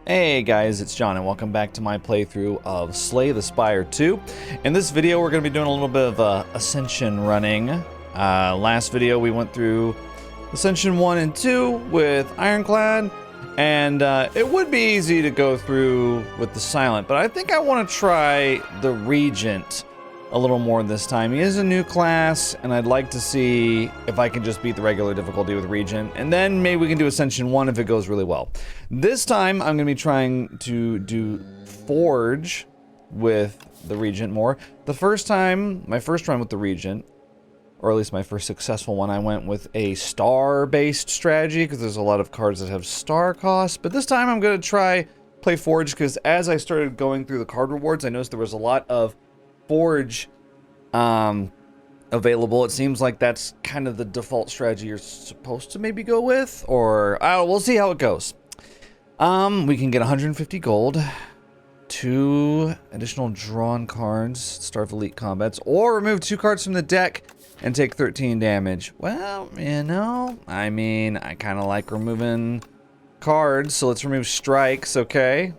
Hey guys, it's John and welcome back to my playthrough of Slay the Spire 2. In this video we're going to be doing a little bit of Ascension running. Last video we went through Ascension 1 and 2 with Ironclad, and it would be easy to go through with the Silent, but I think I want to try the Regent a little more this time. He is a new class, and I'd like to see if I can just beat the regular difficulty with Regent, and then maybe we can do Ascension 1 if it goes really well. This time, I'm going to be trying to do Forge with the Regent more. The first time, my first run with the Regent, or at least my first successful one, I went with a star-based strategy, because there's a lot of cards that have star costs, but this time I'm going to play Forge, because as I started going through the card rewards, I noticed there was a lot of Forge available. It seems like that's kind of the default strategy you're supposed to maybe go with, or we'll see how it goes. We can get 150 gold, 2 additional drawn cards, start elite combats, or remove 2 cards from the deck and take 13 damage. Well, you know, I mean, I kind of like removing cards, so let's remove strikes, okay?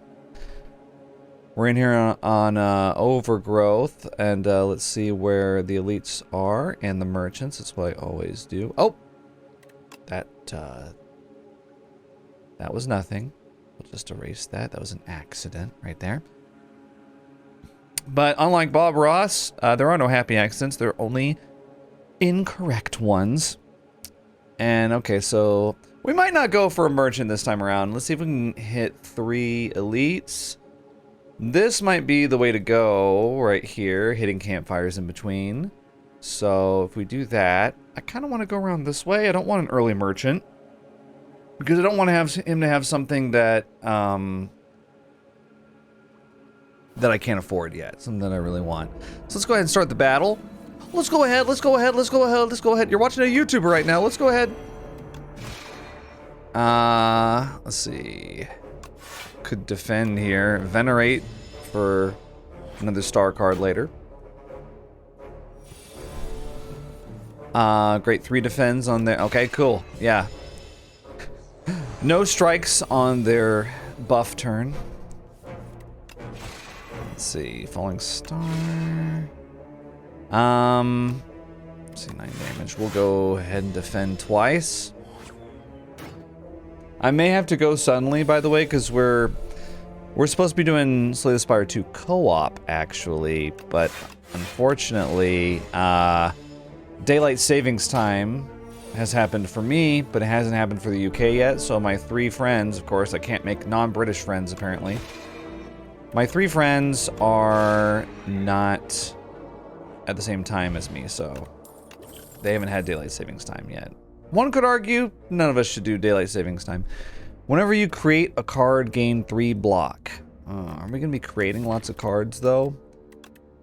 We're in here on Overgrowth, and let's see where the elites are and the merchants. That's what I always do. Oh! That was nothing. We'll just erase that. That was an accident right there. But unlike Bob Ross, there are no happy accidents. There are only incorrect ones. And, okay, so we might not go for a merchant this time around. Let's see if we can hit 3 elites. This might be the way to go right here, hitting campfires in between. So if we do that, I kind of want to go around this way. I don't want an early merchant, because I don't want to have him to have something that that I can't afford yet, something that I really want. So let's go ahead and start the battle. Let's go ahead. Let's go ahead. Let's go ahead. Let's go ahead. You're watching a YouTuber right now. Let's go ahead. Let's see. Could defend here. Venerate for another star card later. Great, 3 defends on there. Okay, cool. Yeah. No strikes on their buff turn. Let's see. Falling star. Let's see, 9 damage. We'll go ahead and defend twice. I may have to go suddenly, by the way, because we're supposed to be doing Slay the Spire 2 co-op, actually, but unfortunately, daylight savings time has happened for me, but it hasn't happened for the UK yet, so my 3 friends, of course, I can't make non-British friends, apparently. My 3 friends are not at the same time as me, so they haven't had daylight savings time yet. One could argue none of us should do daylight savings time. Whenever you create a card, gain 3 block. Are we going to be creating lots of cards, though?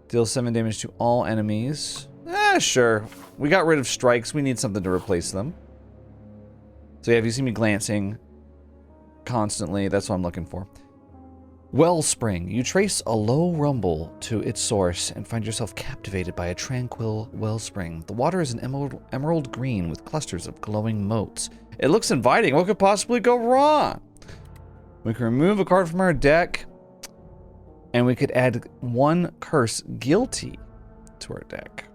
Deal 7 damage to all enemies. Sure. We got rid of strikes. We need something to replace them. So yeah, if you see me glancing constantly, that's what I'm looking for. Wellspring. You trace a low rumble to its source and find yourself captivated by a tranquil wellspring. The water is an emerald green with clusters of glowing motes. It looks inviting. What could possibly go wrong? We can remove a card from our deck, and we could add 1 curse guilty to our deck.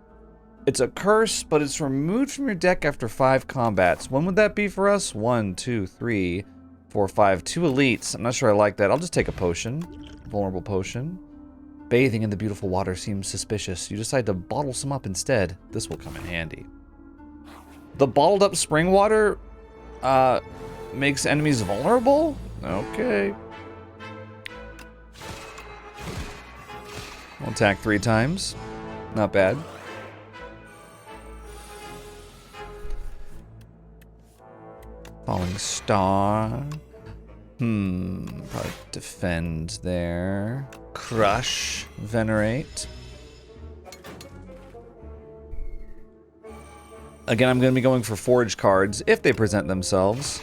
It's a curse, but it's removed from your deck after 5 combats. When would that be for us? 1, 2, 3, 4, 5. 2 elites. I'm not sure I like that. I'll just take a potion. Vulnerable potion. Bathing in the beautiful water seems suspicious. You decide to bottle some up instead. This will come in handy. The bottled up spring water makes enemies vulnerable? Okay. We'll attack 3 times. Not bad. Falling star. Probably defend there. Crush. Venerate. Again, I'm going to be going for Forge cards if they present themselves.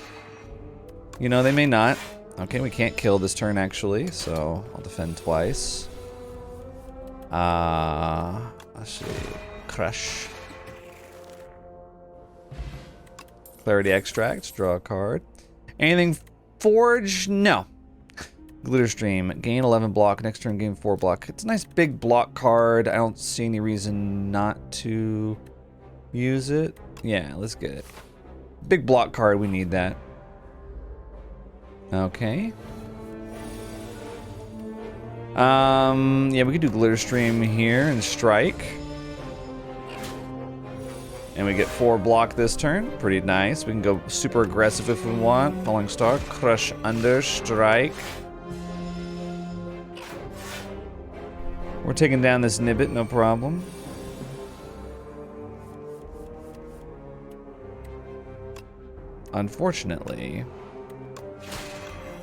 You know, they may not. Okay, we can't kill this turn, actually, so I'll defend twice. Let's see. Crush. Clarity Extract, draw a card. Anything Forge? No. Glitter Stream. Gain 11 block. Next turn, gain 4 block. It's a nice big block card. I don't see any reason not to use it. Yeah, let's get it. Big block card. We need that. Okay. Yeah, we could do Glitter Stream here and strike. And we get 4 block this turn. Pretty nice. We can go super aggressive if we want. Falling Star, crush under, strike. We're taking down this Nibbit, no problem. Unfortunately.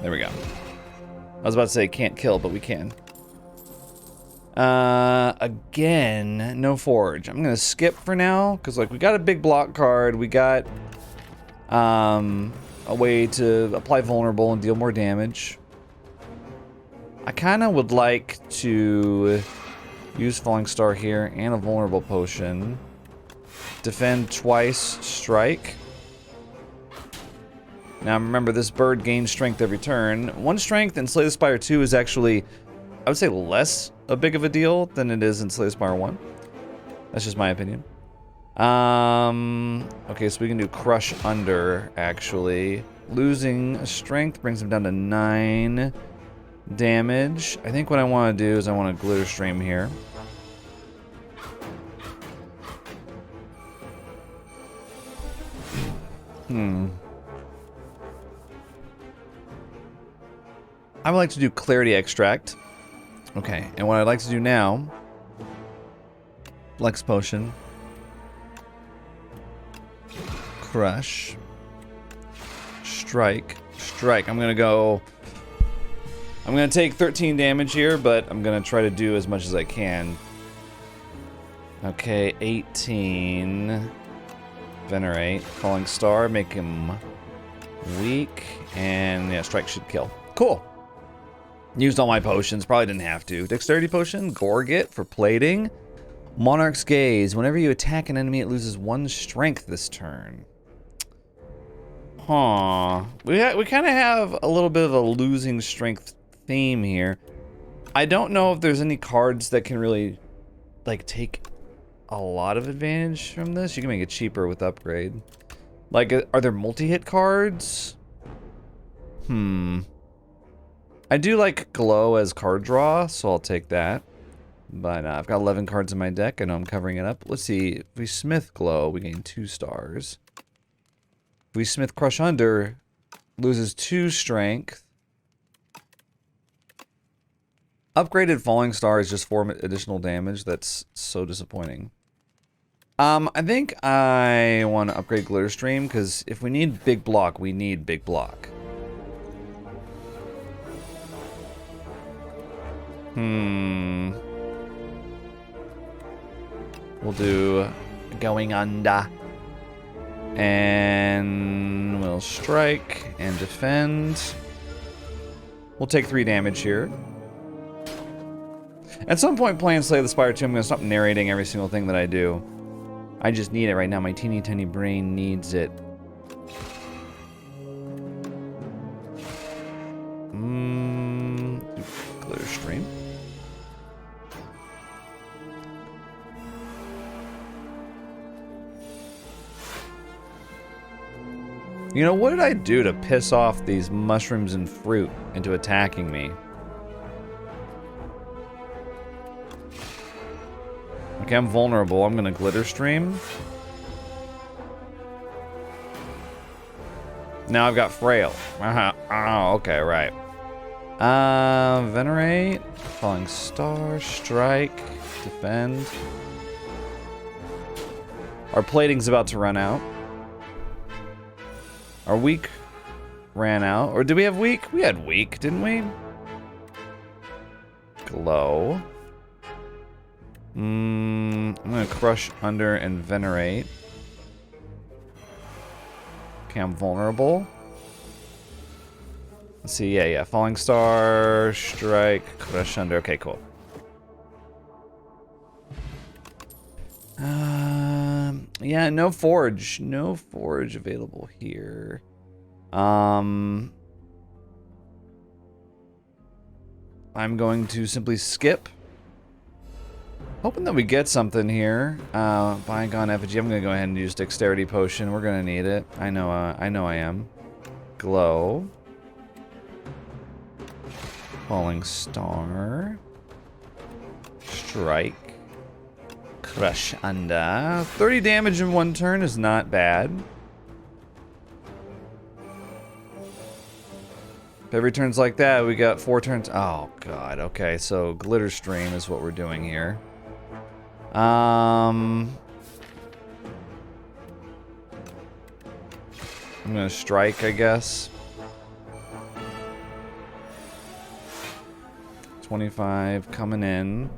There we go. I was about to say can't kill, but we can. Again, no forge. I'm gonna skip for now, because like we got a big block card, we got a way to apply vulnerable and deal more damage. I kinda would like to use Falling Star here and a vulnerable potion. Defend twice, strike. Now remember, this bird gains strength every turn. 1 strength in Slay the Spire 2 is actually, I would say, less a big of a deal than it is in Slay the Spire 1. That's just my opinion. Okay, so we can do Crush Under, actually. Losing a strength brings him down to 9 damage. I think what I want to do is I want to Glitter Stream here. I would like to do Clarity Extract. Okay, and what I'd like to do now, Flex Potion, Crush, Strike, Strike. I'm gonna take 13 damage here, but I'm gonna try to do as much as I can. Okay, 18. Venerate, Falling Star, make him weak, and yeah, Strike should kill. Cool. Used all my potions, probably didn't have to. Dexterity Potion, Gorget for plating. Monarch's Gaze, whenever you attack an enemy, it loses 1 strength this turn. Huh. We kind of have a little bit of a losing strength theme here. I don't know if there's any cards that can really, like, take a lot of advantage from this. You can make it cheaper with upgrade. Like, are there multi-hit cards? I do like Glow as card draw, so I'll take that. But I've got 11 cards in my deck. I know I'm covering it up. Let's see. If we Smith Glow, we gain 2 stars. If we Smith Crush Under, loses 2 strength. Upgraded Falling Star is just 4 additional damage. That's so disappointing. I think I want to upgrade Glitter Stream, because if we need big block, we need big block. We'll do Going Under. And we'll strike and defend. We'll take 3 damage here. At some point playing Slay the Spire 2, I'm going to stop narrating every single thing that I do. I just need it right now. My teeny tiny brain needs it. Glitter Stream. You know, what did I do to piss off these mushrooms and fruit into attacking me? Okay, I'm vulnerable. I'm gonna Glitter Stream. Now I've got Frail. Oh, okay, right. Venerate. Falling Star. Strike. Defend. Our plating's about to run out. Our weak ran out. Or did we have weak? We had weak, didn't we? Glow. I'm gonna Crush Under and Venerate. Okay, I'm vulnerable. Let's see, yeah. Falling Star, Strike, Crush Under. Okay, cool. Yeah, no forge. No forge available here. I'm going to simply skip. Hoping that we get something here. Bygone effigy. I'm gonna go ahead and use dexterity potion. We're gonna need it. I know I am. Glow. Falling star. Strike. Crush under. 30 damage in one turn is not bad. If every turn's like that, we got 4 turns. Oh god, okay, so glitter stream is what we're doing here. I'm gonna strike, I guess. 25 coming in.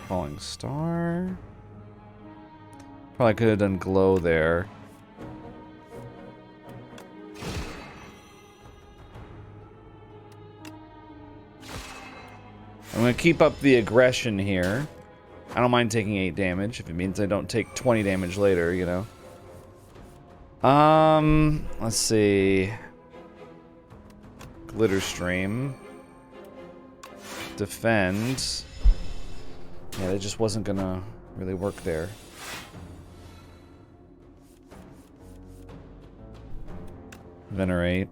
Falling star. Probably could have done glow there. I'm gonna keep up the aggression here. I don't mind taking 8 damage if it means I don't take 20 damage later, you know. Let's see. Glitter stream. Defend. Yeah, that just wasn't gonna really work there. Venerate.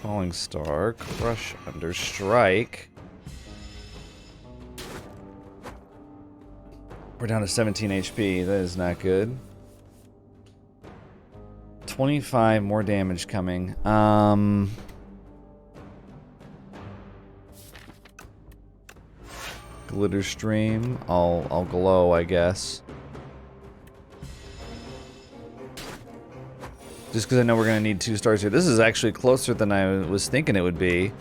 Falling star. Crush under strike. We're down to 17 HP. That is not good. 25 more damage coming. Glitter stream. I'll glow, I guess. Just because I know we're gonna need 2 stars here. This is actually closer than I was thinking it would be.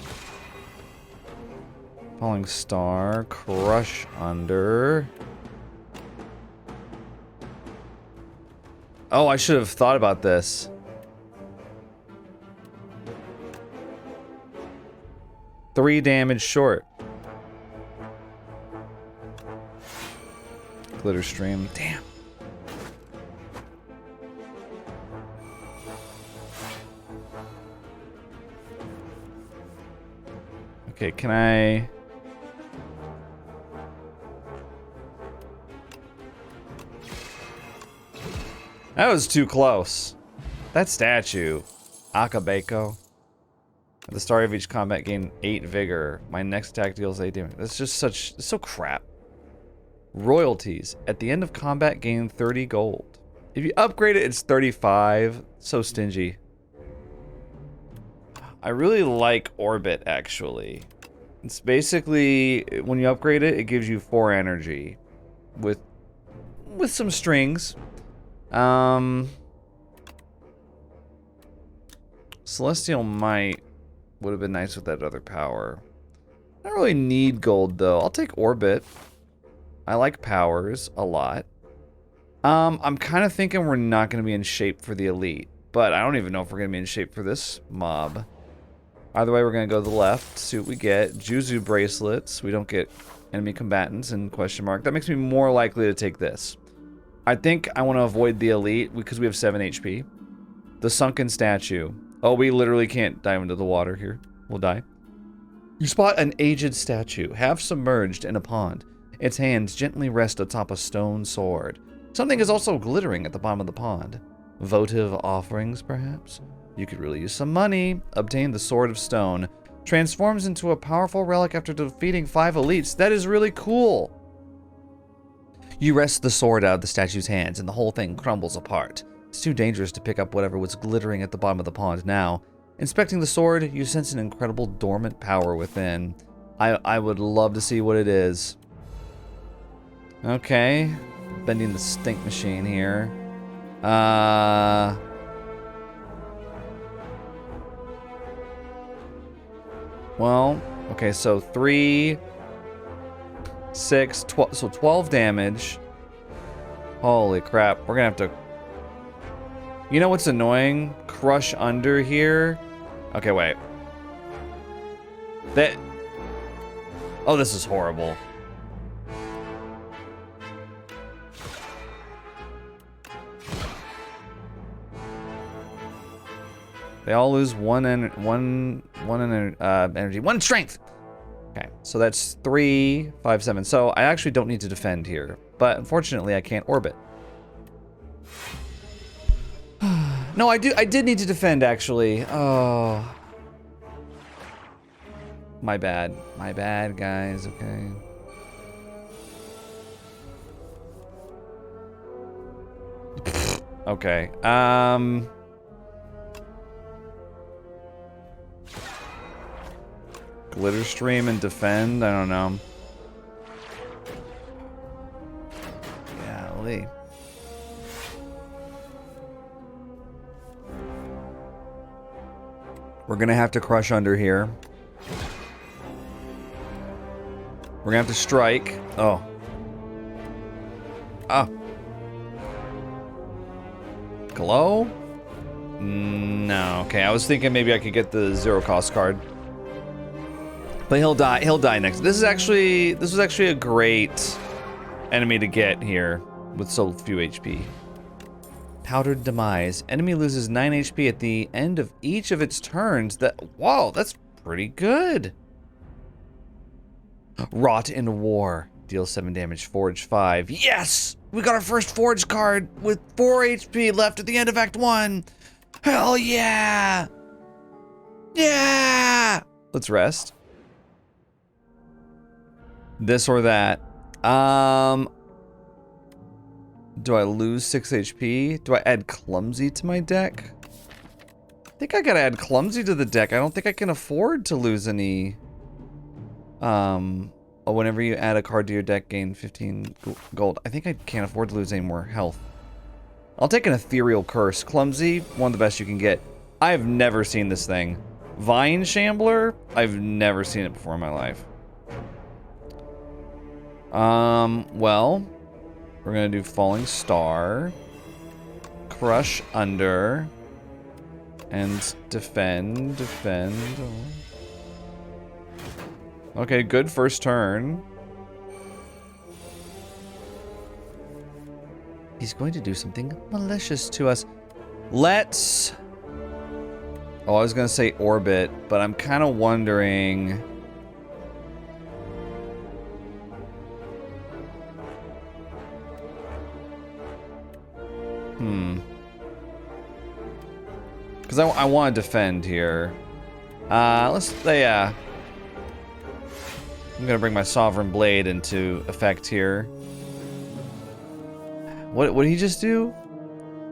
Falling star. Crush under. Oh, I should have thought about this. Three damage short. Glitter stream. Damn. Okay, can I... That was too close. That statue. Akabeko. At the start of each combat, gain 8 vigor. My next attack deals 8 damage. That's just such... It's so crap. Royalties. At the end of combat, gain 30 gold. If you upgrade it, it's 35. So stingy. I really like Orbit, actually. It's basically, when you upgrade it, it gives you 4 energy. With some strings. Celestial Might would have been nice with that other power. I don't really need gold, though. I'll take Orbit. I like powers a lot. I'm kind of thinking we're not going to be in shape for the elite. But I don't even know if we're going to be in shape for this mob. Either way, we're going to go to the left, see what we get. Juzu bracelets. We don't get enemy combatants and question mark. That makes me more likely to take this. I think I want to avoid the elite because we have 7 HP. The sunken statue. Oh, we literally can't dive into the water here. We'll die. You spot an aged statue, half submerged in a pond. Its hands gently rest atop a stone sword. Something is also glittering at the bottom of the pond. Votive offerings, perhaps? You could really use some money. Obtain the Sword of Stone. Transforms into a powerful relic after defeating 5 elites. That is really cool. You wrest the sword out of the statue's hands and the whole thing crumbles apart. It's too dangerous to pick up whatever was glittering at the bottom of the pond now. Inspecting the sword, you sense an incredible dormant power within. I would love to see what it is. Okay. Bending the stink machine here. Well, okay, so 3, 6, 12, so 12 damage. Holy crap, we're gonna have to... You know what's annoying? Crush under here. Okay, wait. That... Oh, this is horrible. They all lose one energy, 1 strength. Okay, so that's 3, 5, 7. So I actually don't need to defend here, but unfortunately I can't orbit. No, I did need to defend actually. Oh. My bad, guys, okay. Okay, Glitter stream and defend, I don't know. Golly. We're gonna have to crush under here. We're gonna have to strike. Oh. Ah. Glow? No. Okay, I was thinking maybe I could get the 0 cost card. But he'll die. He'll die next. This was actually a great enemy to get here with so few HP. Powdered Demise. Enemy loses 9 HP at the end of each of its turns. Wow, that's pretty good. Rot in War. Deals 7 damage. Forge 5. Yes! We got our first Forge card with 4 HP left at the end of Act 1. Hell yeah! Yeah! Let's rest. This or that. Do I lose 6 HP? Do I add Clumsy to my deck? I think I gotta add Clumsy to the deck. I don't think I can afford to lose any... Oh, whenever you add a card to your deck, gain 15 gold. I think I can't afford to lose any more health. I'll take an Ethereal Curse. Clumsy, one of the best you can get. I've never seen this thing. Vine Shambler? I've never seen it before in my life. Well, we're gonna do Falling Star, Crush Under, and defend. Okay, good first turn. He's going to do something malicious to us. Let's... Oh, I was gonna say orbit, but I'm kind of wondering... Because I want to defend here. Let's say, I'm gonna bring my Sovereign Blade into effect here. What did he just do?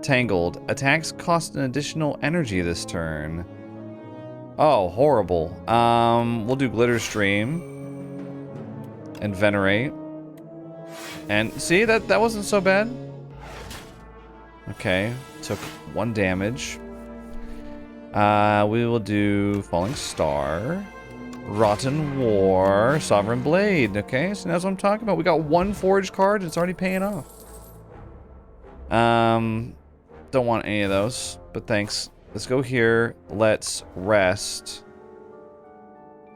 Tangled. Attacks cost an additional energy this turn. Oh, horrible. We'll do Glitter Stream. And Venerate. And see, that wasn't so bad. Okay, took 1 damage. We will do Falling Star, Rotten War, Sovereign Blade. Okay, so that's what I'm talking about. We got 1 Forge card, it's already paying off. Don't want any of those, but thanks. Let's go here. Let's rest.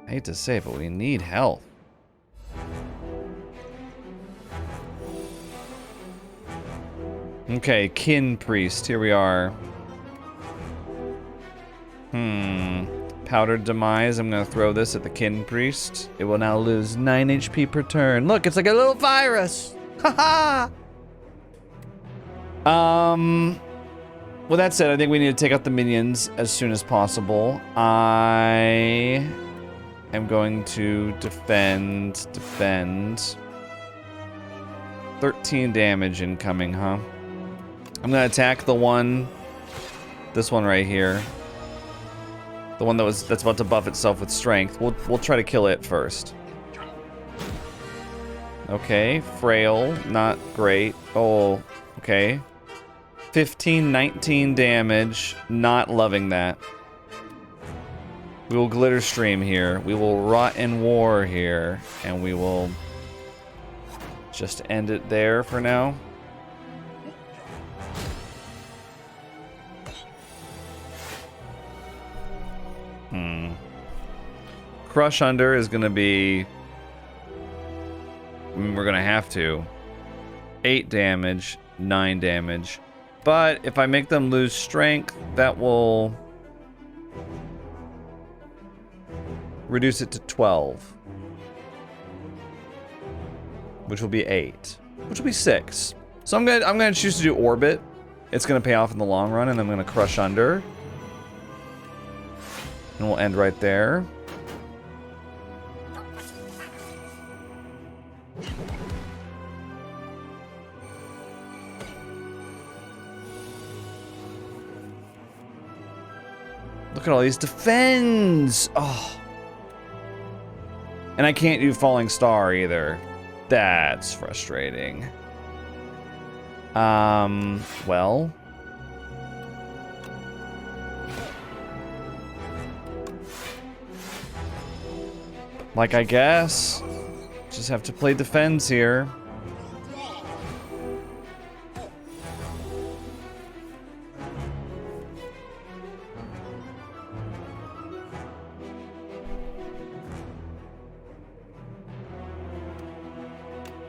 I hate to say it, but we need health. Okay, Kin Priest, here we are. Powdered Demise, I'm gonna throw this at the Kin Priest. It will now lose 9 HP per turn. Look, it's like a little virus! Haha! With that said, I think we need to take out the minions as soon as possible. I am going to defend. 13 damage incoming, huh? I'm gonna attack the one, this one right here. The one that's about to buff itself with strength. We'll try to kill it first. Okay, frail, not great. Oh, okay. 15, 19 damage. Not loving that. We will Glitter Stream here. We will Rot in War here. And we will just end it there for now. Crush Under is gonna be... we're gonna have to. 8 damage, 9 damage. But if I make them lose strength, that will reduce it to 12. Which will be 8. Which will be 6. So I'm gonna choose to do Orbit. It's gonna pay off in the long run, and I'm gonna Crush Under. And we'll end right there. Look at all these defends! Oh. And I can't do Falling Star either. That's frustrating. Well. Like, I guess. Just have to play defense here.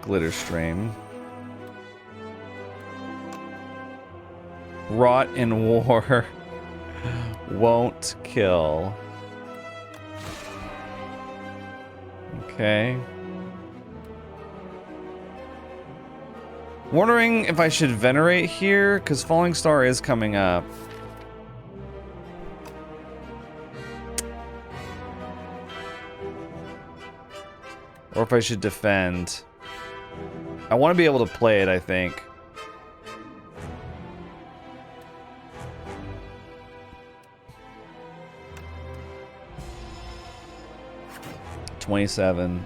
Glitter Stream. Rot in War won't kill. Okay. Wondering if I should Venerate here, because Falling Star is coming up. Or if I should defend. I want to be able to play it, I think. $27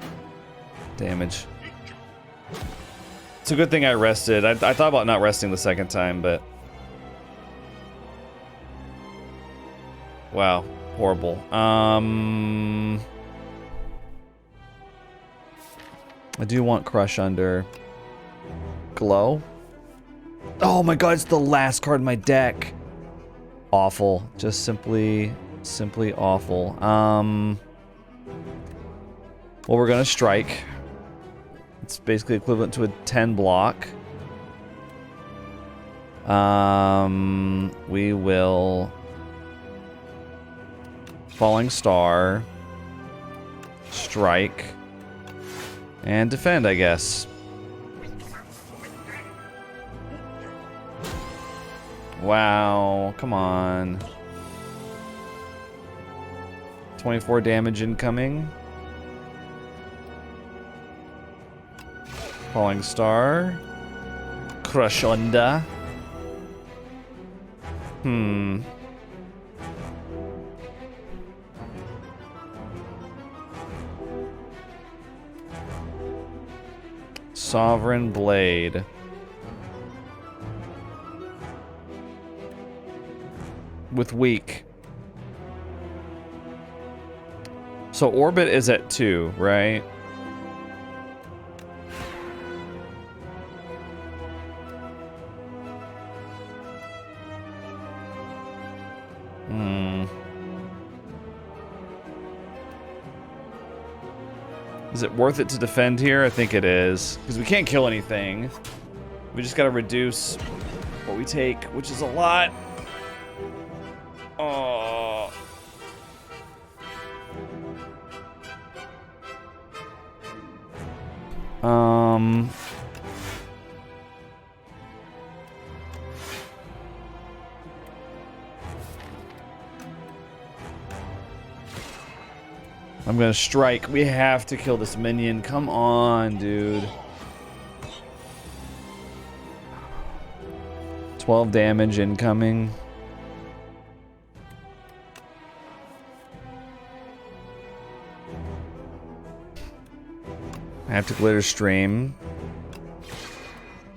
damage. It's a good thing I rested. I thought about not resting the second time, but... Wow. Horrible. I do want Crush Under. Glow? Oh my god, it's the last card in my deck. Awful. Just simply awful. Well, we're gonna strike. It's basically equivalent to a 10 block. We will... Falling Star. Strike. And defend, I guess. Wow, come on. 24 damage incoming. Falling Star. Crush Under. Sovereign Blade. With weak. So Orbit is at 2, right? Is it worth it to defend here? I think it is. Because we can't kill anything. We just gotta reduce what we take, which is a lot. Oh. I'm gonna strike. We have to kill this minion. Come on, dude. 12 damage incoming. I have to Glitter Stream.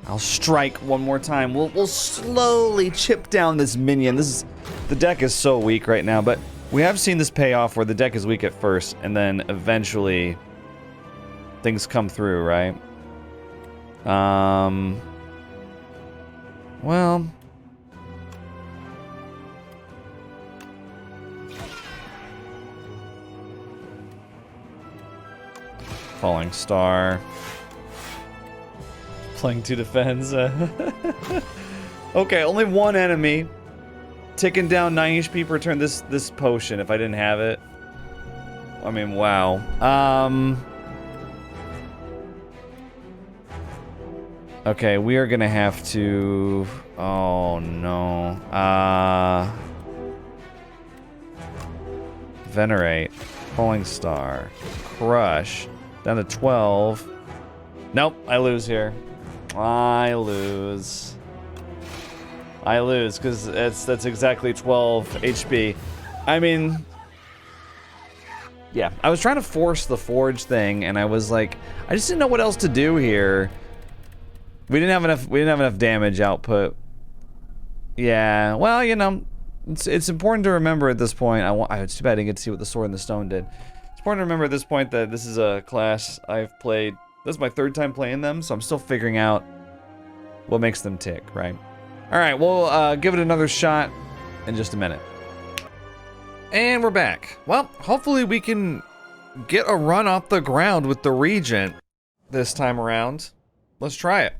I'll strike one more time. We'll slowly chip down this minion. The deck is so weak right now, but we have seen this pay off where the deck is weak at first, and then eventually things come through, right? Well, Falling Star. Playing 2 defense. Okay, only one enemy. Ticking down 9 HP per turn. This potion, if I didn't have it. I mean, wow. Okay, we are gonna have to... Oh, no. Venerate. Falling Star. Crush. Down to 12. Nope, I lose here. I lose, because that's exactly 12 HP. I mean... Yeah, I was trying to force the forge thing, and I was like, I just didn't know what else to do here. We didn't have enough damage output. Yeah, well, you know, it's important to remember at this point. It's too bad I didn't get to see what the sword and the stone did. It's important to remember at this point that this is a class I've played. This is my 3rd time playing them, so I'm still figuring out what makes them tick, right? All right, we'll give it another shot in just a minute. And we're back. Well, hopefully we can get a run off the ground with the Regent this time around. Let's try it.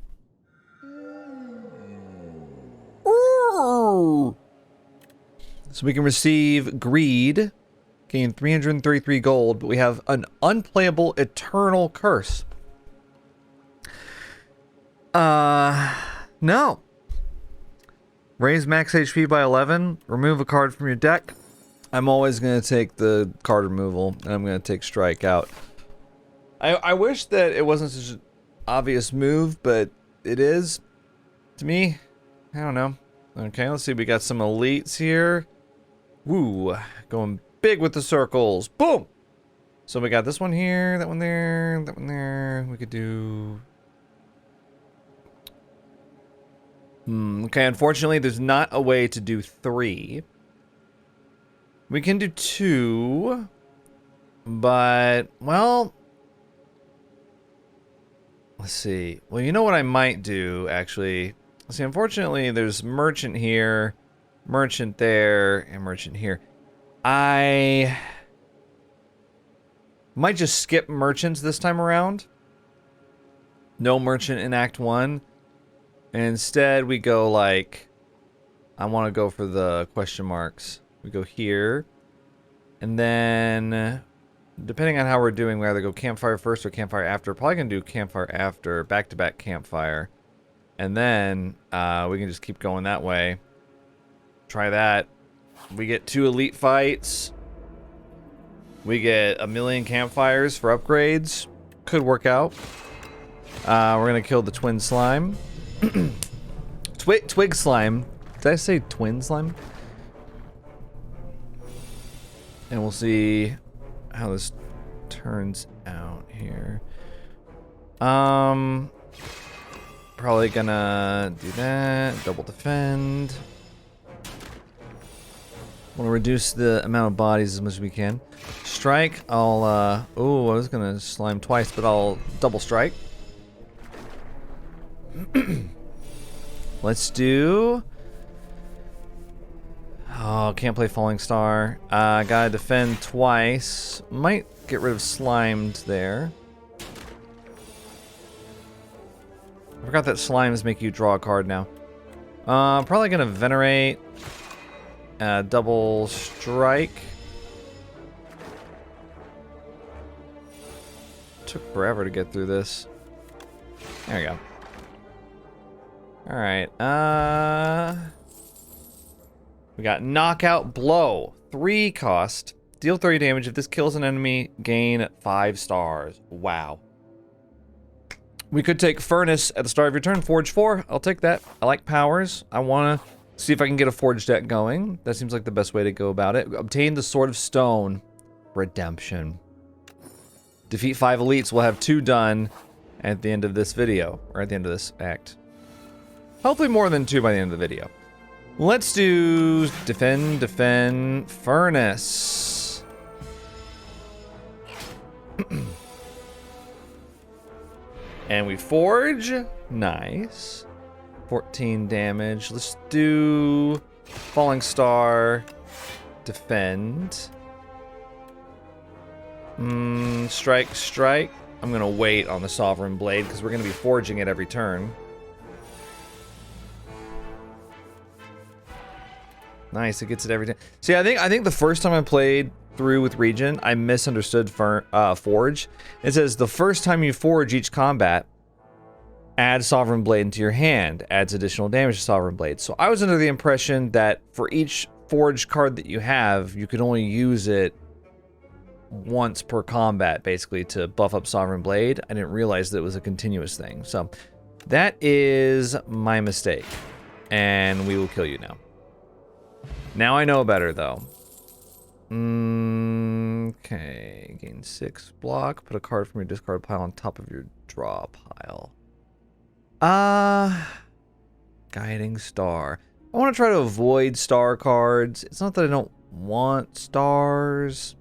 So we can receive Greed, gain 333 gold, but we have an unplayable Eternal Curse. No. Raise max HP by 11, remove a card from your deck. I'm always going to take the card removal, and I'm going to take Strike out. I wish that it wasn't such an obvious move, but it is. To me, I don't know. Okay, let's see. We got some elites here. Woo. Going big with the circles. Boom! So we got this one here, that one there, that one there. We could do... Okay, unfortunately, there's not a way to do 3. We can do 2, but, well, let's see. Well, you know what I might do, actually? Let's see, unfortunately, there's Merchant here, Merchant there, and Merchant here. I might just skip Merchants this time around. No Merchant in Act 1. And instead, we go, like, I want to go for the question marks. We go here, and then, depending on how we're doing, we either go campfire first or campfire after. Probably gonna do campfire after, back-to-back campfire. And then, we can just keep going that way. Try that. We get 2 elite fights. We get 1,000,000 campfires for upgrades. Could work out. We're gonna kill the twin slime. Twig slime. Did I say twin slime? And we'll see how this turns out here. Probably gonna do that. Double defend. Want to reduce the amount of bodies as much as we can. Strike. I'll. Oh, I was gonna slime twice, but I'll double strike. Let's do. Oh, can't play Falling Star. Gotta defend twice. Might get rid of Slimed there. I forgot that Slimes make you draw a card now. Probably gonna Venerate. Double Strike. Took forever to get through this. There we go. Alright, we got Knockout Blow. 3 cost. Deal 30 damage. If this kills an enemy, gain 5 stars. Wow. We could take Furnace at the start of your turn. Forge 4. I'll take that. I like powers. I want to see if I can get a Forge deck going. That seems like the best way to go about it. Obtain the Sword of Stone. Redemption. Defeat 5 elites. We'll have 2 done at the end of this video. Or at the end of this act. Hopefully more than 2 by the end of the video. Let's do defend, Furnace. And we forge. Nice. 14 damage. Let's do Falling Star. Defend. Strike. I'm gonna wait on the Sovereign Blade because we're gonna be forging it every turn. Nice, it gets it every time. See, I think the first time I played through with Regent, I misunderstood Forge. It says the first time you forge each combat, add Sovereign Blade into your hand, adds additional damage to Sovereign Blade. So I was under the impression that for each forged card that you have, you could only use it once per combat, basically, to buff up Sovereign Blade. I didn't realize that it was a continuous thing. So that is my mistake. And we will kill you now. Now I know better, though. Okay. Gain 6 block. Put a card from your discard pile on top of your draw pile. Guiding Star. I want to try to avoid star cards. It's not that I don't want stars.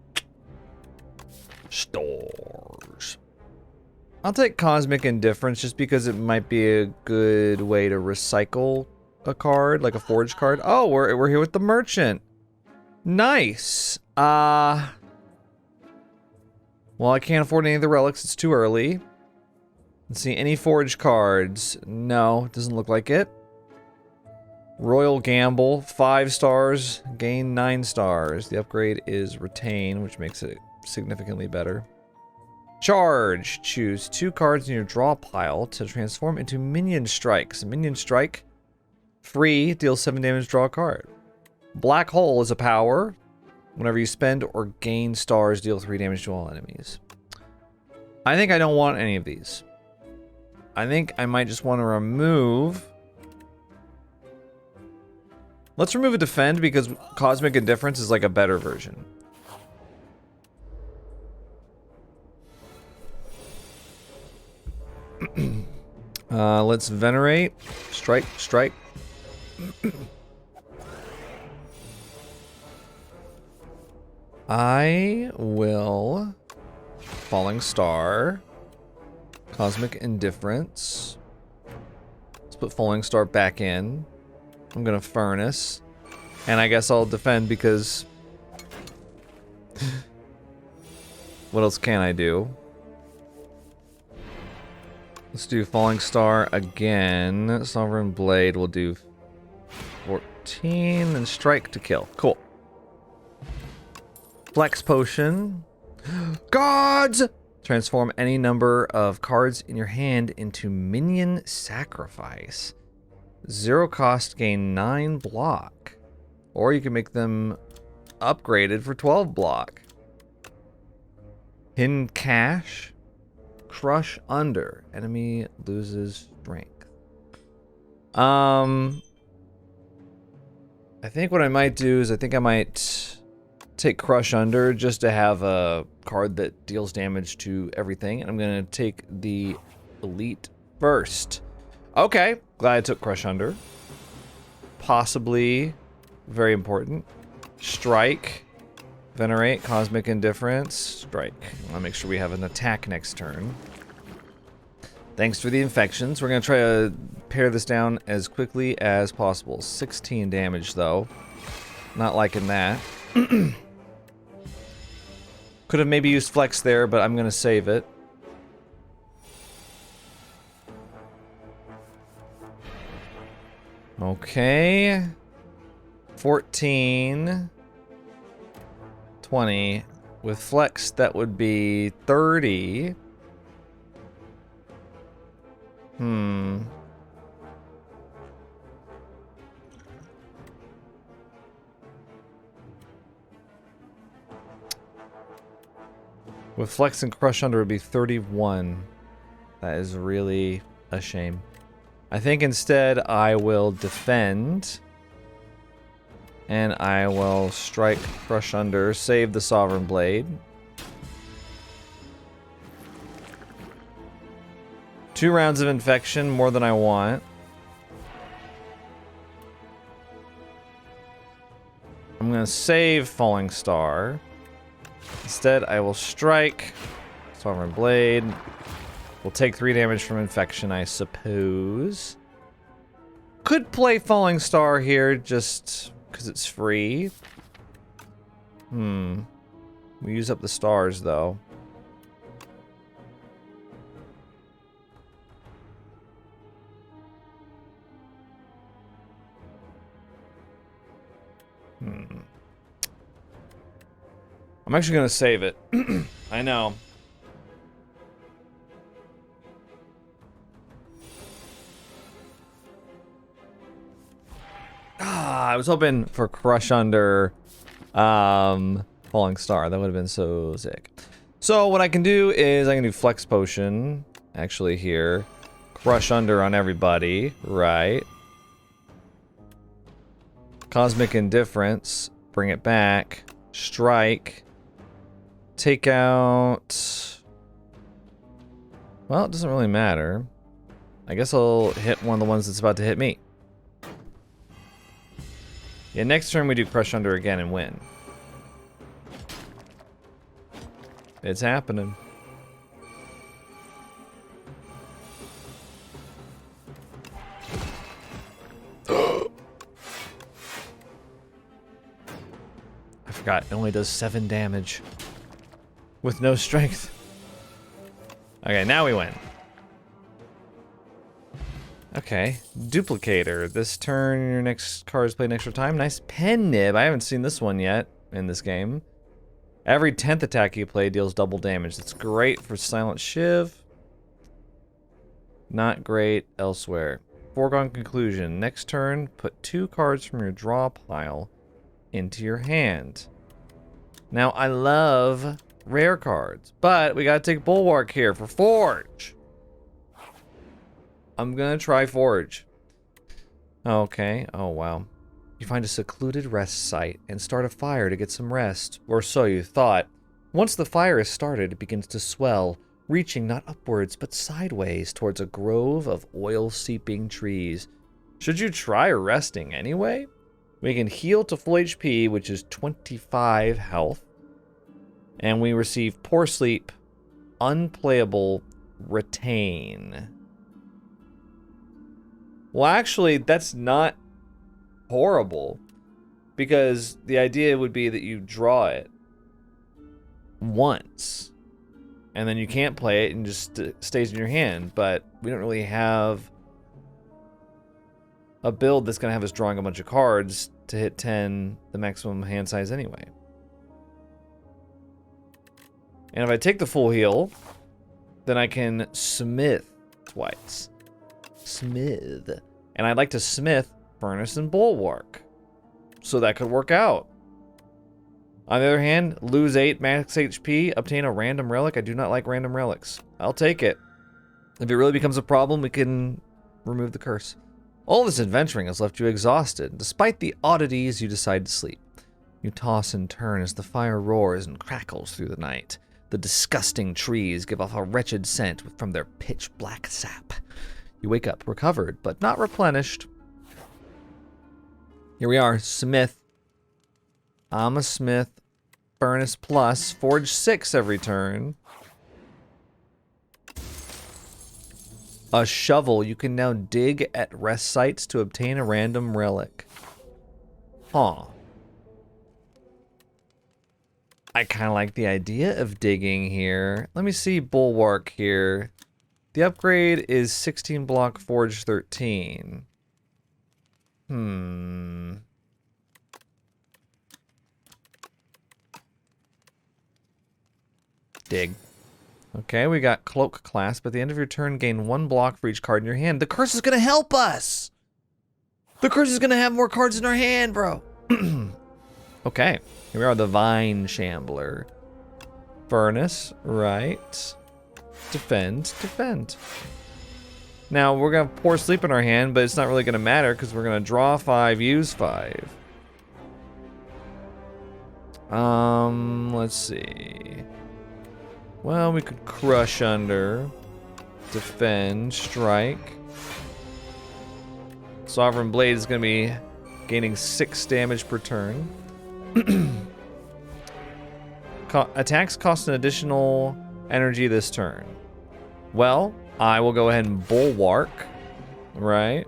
Stars. I'll take Cosmic Indifference just because it might be a good way to recycle a card, like a forged card. Oh, we're here with the Merchant. Nice. Well, I can't afford any of the relics. It's too early. Let's see, any forged cards? No, doesn't look like it. Royal Gamble, 5 stars, gain 9 stars. The upgrade is Retain, which makes it significantly better. Charge. Choose 2 cards in your draw pile to transform into Minion Strikes. Minion Strike, free, deals 7 damage, draw a card. Black Hole is a power. Whenever you spend or gain stars, deal 3 damage to all enemies. I think I don't want any of these. I think I might just want to remove... Let's remove a Defend because Cosmic Indifference is like a better version. Let's Venerate. Strike, strike. I will... Falling Star. Cosmic Indifference. Let's put Falling Star back in. I'm gonna Furnace. And I guess I'll defend because... what else can I do? Let's do Falling Star again. Sovereign Blade will do 14 and Strike to kill. Cool. Flex Potion. Gods! Transform any number of cards in your hand into Minion Sacrifice. 0 cost, gain 9 block. Or you can make them upgraded for 12 block. Hidden Cache. Crush Under. Enemy loses strength. I think what I might do is I think I might take Crush Under just to have a card that deals damage to everything. And I'm going to take the Elite first. Okay, glad I took Crush Under. Possibly very important. Strike. Venerate. Cosmic Indifference. Strike. I'll make sure we have an attack next turn. Thanks for the infections. We're going to try to pare this down as quickly as possible. 16 damage, though. Not liking that. Could have maybe used Flex there, but I'm going to save it. Okay. 14. 20. With Flex, that would be 30. With Flex and Crush Under, it would be 31. That is really a shame. I think instead I will defend. And I will strike Crush Under, save the Sovereign Blade. 2 rounds of infection, more than I want. I'm gonna save Falling Star. Instead, I will strike Sovereign Blade. We'll take 3 damage from infection, I suppose. Could play Falling Star here, just because it's free. We use up the stars, though. I'm I'm actually gonna save it. I know. I was hoping for Crush Under Falling Star. That would have been so sick. So what I can do is I can do Flex Potion, actually here. Crush Under on everybody, right? Cosmic Indifference, bring it back. Strike. Take out... Well, it doesn't really matter. I guess I'll hit one of the ones that's about to hit me. Yeah, next turn we do Crush Under again and win. It's happening. I forgot, it only does 7 damage. With no strength. Okay, now we win. Okay, Duplicator. This turn, your next card is played an extra time. Nice pen nib. I haven't seen this one yet in this game. Every 10th attack you play deals double damage. That's great for Silent Shiv. Not great elsewhere. Foregone conclusion. Next turn, put 2 cards from your draw pile into your hand. Now, I love rare cards, but we gotta take Bulwark here for Forge. I'm gonna try Forge. Okay, oh wow. You find a secluded rest site and start a fire to get some rest, or so you thought. Once the fire is started, it begins to swell, reaching not upwards but sideways towards a grove of oil-seeping trees. Should you try resting anyway? We can heal to full HP, which is 25 health. And we receive Poor Sleep, Unplayable, Retain. Well, actually, that's not horrible. Because the idea would be that you draw it once. And then you can't play it and just stays in your hand. But we don't really have a build that's going to have us drawing a bunch of cards to hit 10, the maximum hand size anyway. And if I take the full heal, then I can smith twice. Smith. And I'd like to smith Furnace and Bulwark. So that could work out. On the other hand, lose 8 max HP, obtain a random relic. I do not like random relics. I'll take it. If it really becomes a problem, we can remove the curse. All this adventuring has left you exhausted. Despite the oddities, you decide to sleep. You toss and turn as the fire roars and crackles through the night. The disgusting trees give off a wretched scent from their pitch-black sap. You wake up recovered, but not replenished. Here we are, Smith. I'm a Smith. Furnace plus. Forge 6 every turn. A shovel. You can now dig at rest sites to obtain a random relic. Huh. I kind of like the idea of digging here. Let me see Bulwark here. The upgrade is 16 block, Forge 13. Dig. Okay, we got Cloak Clasp. At the end of your turn, gain 1 block for each card in your hand. The curse is going to help us! The curse is going to have more cards in our hand, bro! Okay, here we are, the Vine Shambler. Furnace, right. Defend, defend. Now, we're going to Poor Sleep in our hand, but it's not really going to matter because we're going to draw 5, use 5. Let's see. Well, we could Crush Under, defend, strike. Sovereign Blade is going to be gaining 6 damage per turn. Attacks cost an additional energy this turn. Well, I will go ahead and Bulwark, right?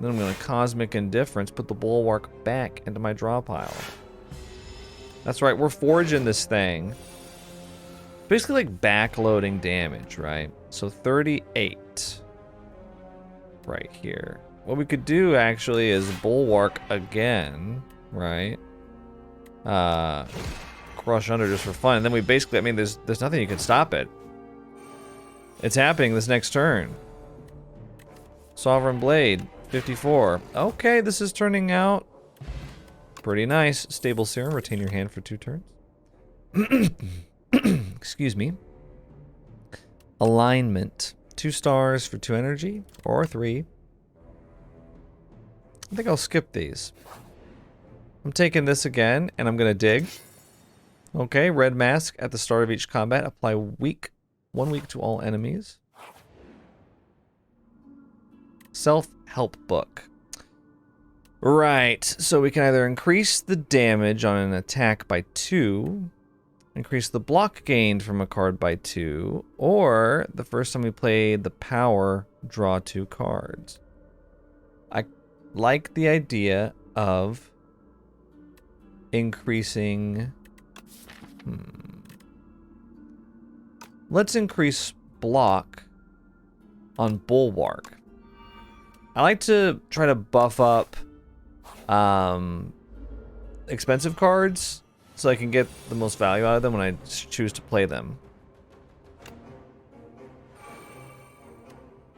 Then I'm going to Cosmic Indifference, put the Bulwark back into my draw pile. That's right, we're forging this thing. Basically like backloading damage, right? So 38 right here. What we could do actually is Bulwark again, right? crush under just for fun. And then we basically, I mean, there's nothing you can stop it. It's happening this next turn. Sovereign Blade, 54. Okay, this is turning out pretty nice. Stable Serum, retain your hand for 2 turns. Excuse me. Alignment, 2 stars for 2 energy, or 3. I think I'll skip these. I'm taking this again, and I'm gonna dig. Okay, red mask at the start of each combat. Apply 1 week to all enemies. Self-help book. Right, so we can either increase the damage on an attack by 2, increase the block gained from a card by 2, or the first time we play the power, draw 2 cards. I like the idea of increasing... Let's increase block on Bulwark. I like to try to buff up expensive cards so I can get the most value out of them when I choose to play them.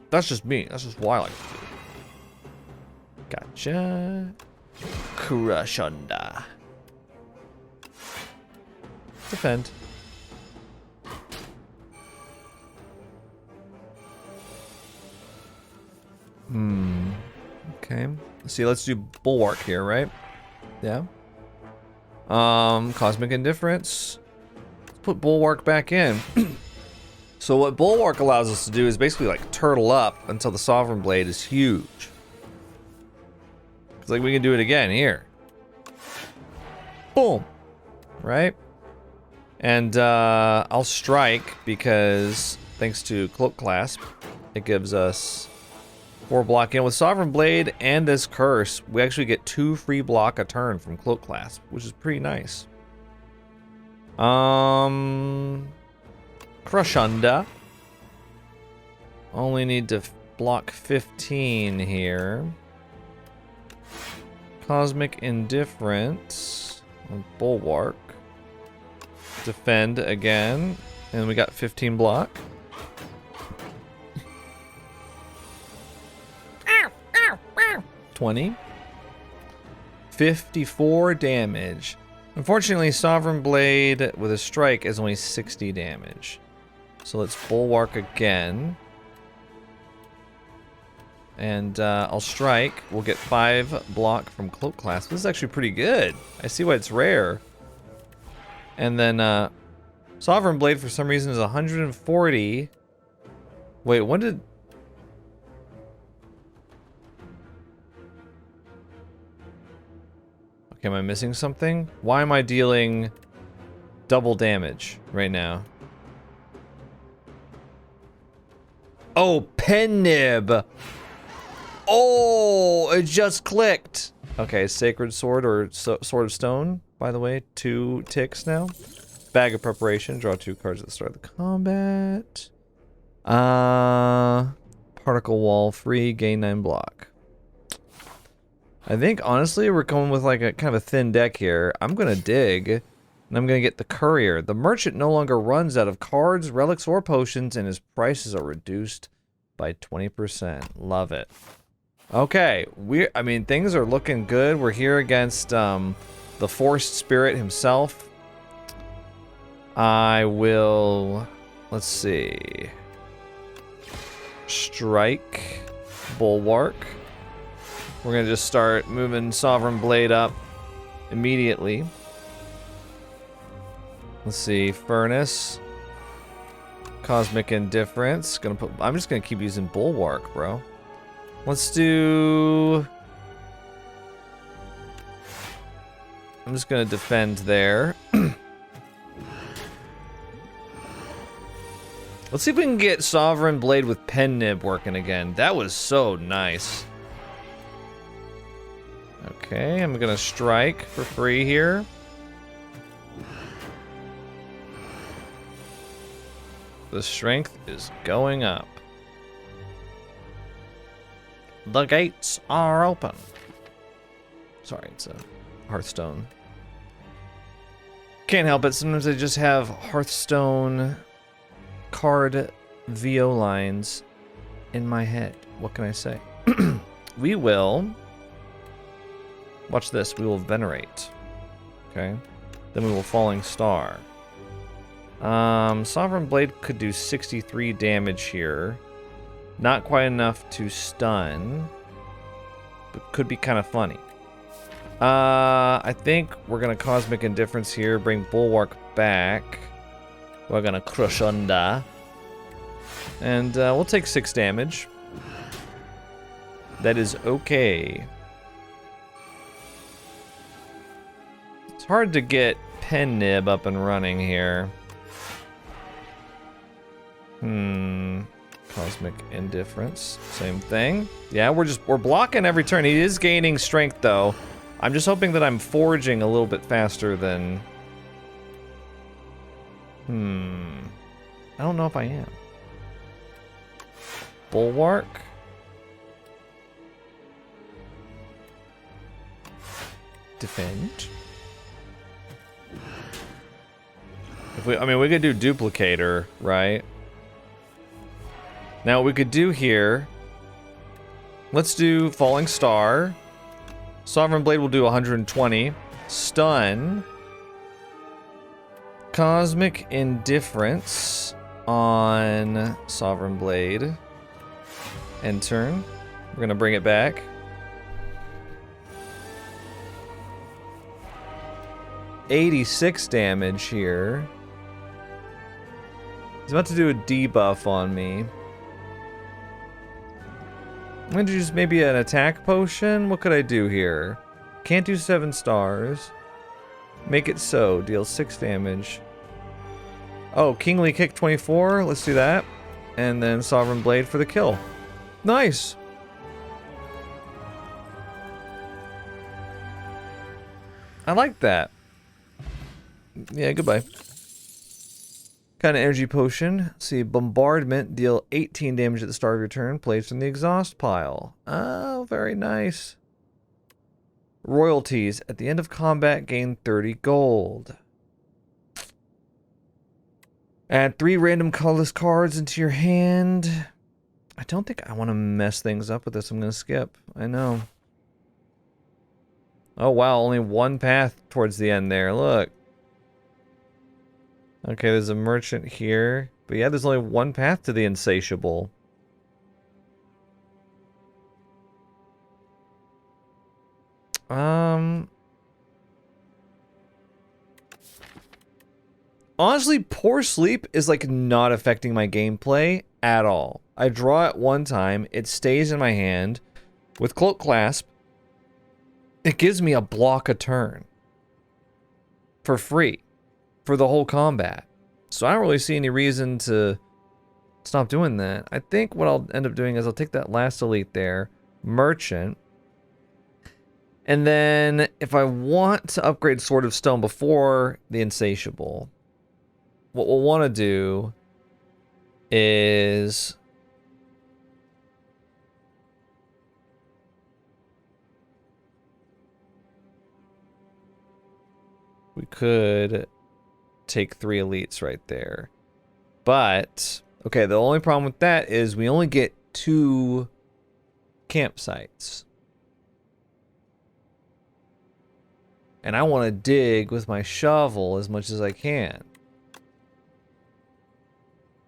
That's just me. That's just why I like to do it. Gotcha. Crush under. Defend. Okay. See, let's do Bulwark here, right? Yeah. Cosmic Indifference. Let's put Bulwark back in. So what Bulwark allows us to do is basically like turtle up until the Sovereign Blade is huge. It's like we can do it again here. Boom. Right? And I'll strike because thanks to Cloak Clasp, it gives us 4 block in. With Sovereign Blade and this curse, we actually get 2 free block a turn from Cloak Clasp, which is pretty nice. Crushunda. Only need to block 15 here. Cosmic Indifference on Bulwark. Defend again, and we got 15 block. 20. 54 damage. Unfortunately, Sovereign Blade with a strike is only 60 damage. So let's Bulwark again. And I'll strike. We'll get 5 block from Cloak Clasp. This is actually pretty good. I see why it's rare. And then Sovereign Blade for some reason is 140. Wait, when did... Okay, am I missing something? Why am I dealing double damage right now? Oh, pen nib! Oh, it just clicked! Okay, Sacred Sword or Sword of Stone, by the way, 2 ticks now. Bag of Preparation, draw 2 cards at the start of the combat. Particle Wall, free, gain 9 block. I think, honestly, we're going with like a kind of a thin deck here. I'm gonna dig, and I'm gonna get the Courier. The Merchant no longer runs out of cards, relics, or potions, and his prices are reduced by 20%. Love it. Okay, I mean, things are looking good. We're here against the Forced Spirit himself. I will, let's see. Strike, Bulwark. We're gonna just start moving Sovereign Blade up immediately. Let's see, Furnace. Cosmic Indifference. I'm just gonna keep using Bulwark, bro. Let's do... I'm just gonna defend there. Let's see if we can get Sovereign Blade with Pen Nib working again. That was so nice. Okay, I'm gonna strike for free here. The strength is going up. The gates are open. Sorry, it's a Hearthstone Can't help it. Sometimes I just have Hearthstone card VO lines in my head. What can I say? We will... Watch this. We will Venerate. Okay. Then we will Falling Star. Sovereign Blade could do 63 damage here. Not quite enough to stun. But could be kind of funny. I think we're gonna Cosmic Indifference here, bring Bulwark back. We're gonna Crush Under. And we'll take 6 damage. That is okay. It's hard to get Pen Nib up and running here. Cosmic Indifference, same thing. Yeah, we're blocking every turn. He is gaining strength though. I'm just hoping that I'm forging a little bit faster than... I don't know if I am. Bulwark. Defend. I mean, we could do Duplicator, right? Now, what we could do here... Let's do Falling Star. Sovereign Blade will do 120. Stun. Cosmic Indifference on Sovereign Blade. End turn. We're gonna bring it back. $86 damage here. He's about to do a debuff on me. I'm gonna use maybe an attack potion. What could I do here? Can't do 7 stars. Make it so. Deal 6 damage. Oh, Kingly Kick 24. Let's do that. And then Sovereign Blade for the kill. Nice. I like that. Yeah, goodbye. Kind of energy potion. See, bombardment. Deal 18 damage at the start of your turn. Placed in the exhaust pile. Oh, very nice. Royalties. At the end of combat, gain 30 gold. Add 3 random colorless cards into your hand. I don't think I want to mess things up with this. I'm going to skip. I know. Oh, wow. Only one path towards the end there. Look. Okay, there's a merchant here. But yeah, there's only one path to the Insatiable. Honestly, Poor Sleep is like not affecting my gameplay at all. I draw it one time, it stays in my hand. With Cloak Clasp, it gives me a block a turn. For free. For the whole combat. So I don't really see any reason to stop doing that. I think what I'll end up doing is I'll take that last elite there. Merchant. And then if I want to upgrade Sword of Stone before the Insatiable, what we'll want to do is... we could take 3 elites right there. But, okay, the only problem with that is we only get 2 campsites. And I want to dig with my shovel as much as I can.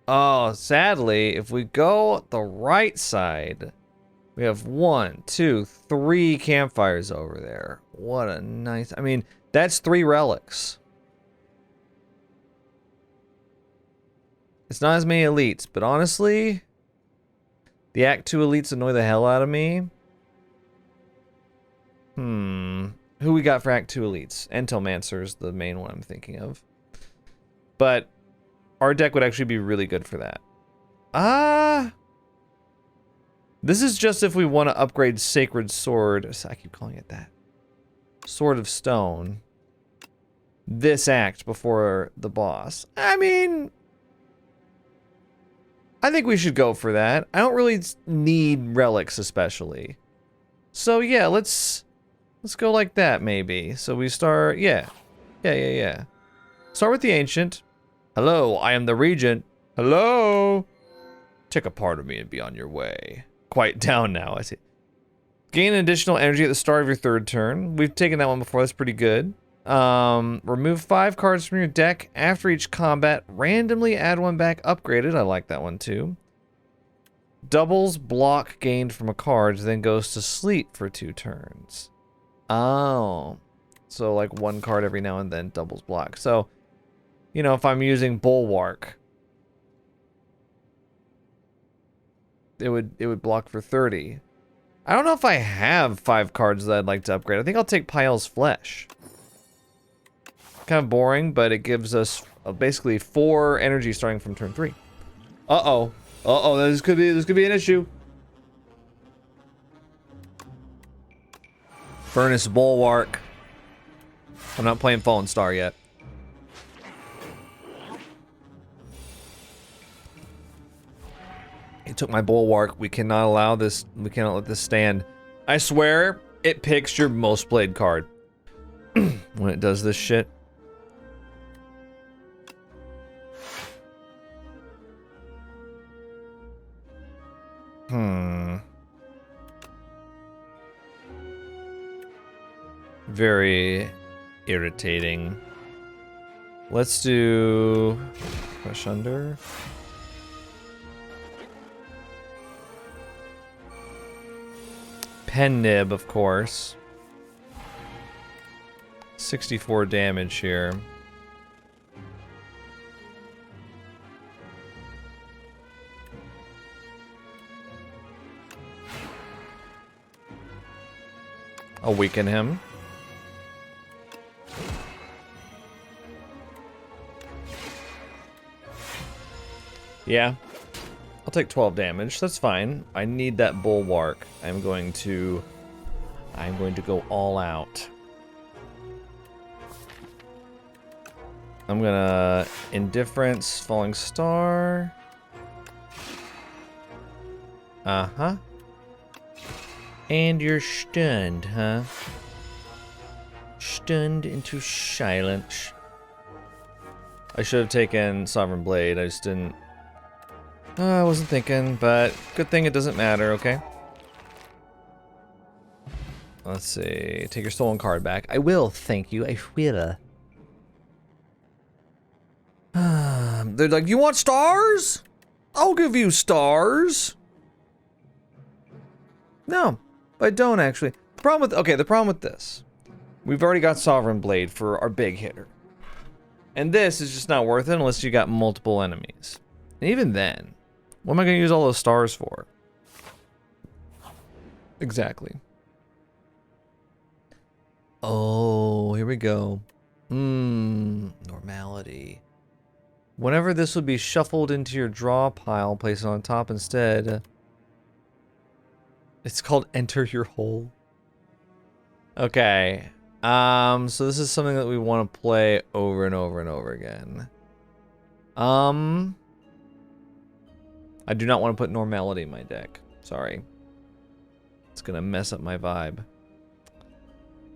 Oh, sadly, if we go the right side, we have 1, 2, 3 campfires over there. What a nice... I mean, that's 3 relics. It's not as many elites, but honestly, the Act 2 elites annoy the hell out of me. Who we got for Act 2 elites? Entomancer's the main one I'm thinking of. But our deck would actually be really good for that. This is just if we want to upgrade Sacred Sword. I keep calling it that. Sword of Stone. This act before the boss. I mean... I think we should go for that. I don't really need relics especially. So yeah, let's go like that maybe. So we start, yeah. Start with the Ancient. Hello, I am the Regent. Hello. Take a part of me and be on your way. Quiet down now, I see. Gain additional energy at the start of your third turn. We've taken that one before, that's pretty good. Remove 5 cards from your deck after each combat. Randomly add 1 back upgraded. I like that one too. Doubles block gained from a card, then goes to sleep for 2 turns. Oh. So like 1 card every now and then doubles block. So, you know, if I'm using Bulwark, it would block for 30. I don't know if I have 5 cards that I'd like to upgrade. I think I'll take Pyle's Flesh. Kind of boring, but it gives us basically 4 energy starting from turn 3. Uh-oh. Uh-oh, this could be an issue. Furnace Bulwark. I'm not playing Fallen Star yet. He took my Bulwark. We cannot allow this. We cannot let this stand. I swear, it picks your most played card when it does this shit. Very irritating. Let's do Crush Under. Pen Nib, of course. 64 damage here. I'll weaken him. Yeah. I'll take 12 damage. That's fine. I need that Bulwark. I'm going to go all out. I'm gonna Indifference, Falling Star. Uh-huh. And you're stunned, huh? Stunned into silence. I should have taken Sovereign Blade. I just didn't. I wasn't thinking, but good thing it doesn't matter, okay? Let's see. Take your stolen card back. I will, thank you. I will. They're like, you want stars? I'll give you stars. No, I don't actually. The problem with this. We've already got Sovereign Blade for our big hitter. And this is just not worth it unless you got multiple enemies. And even then, what am I going to use all those stars for? Exactly. Oh, here we go. Normality. Whenever this would be shuffled into your draw pile, place it on top instead. It's called Enter Your Hole. Okay. So this is something that we want to play over and over and over again. I do not want to put Normality in my deck. Sorry. It's gonna mess up my vibe.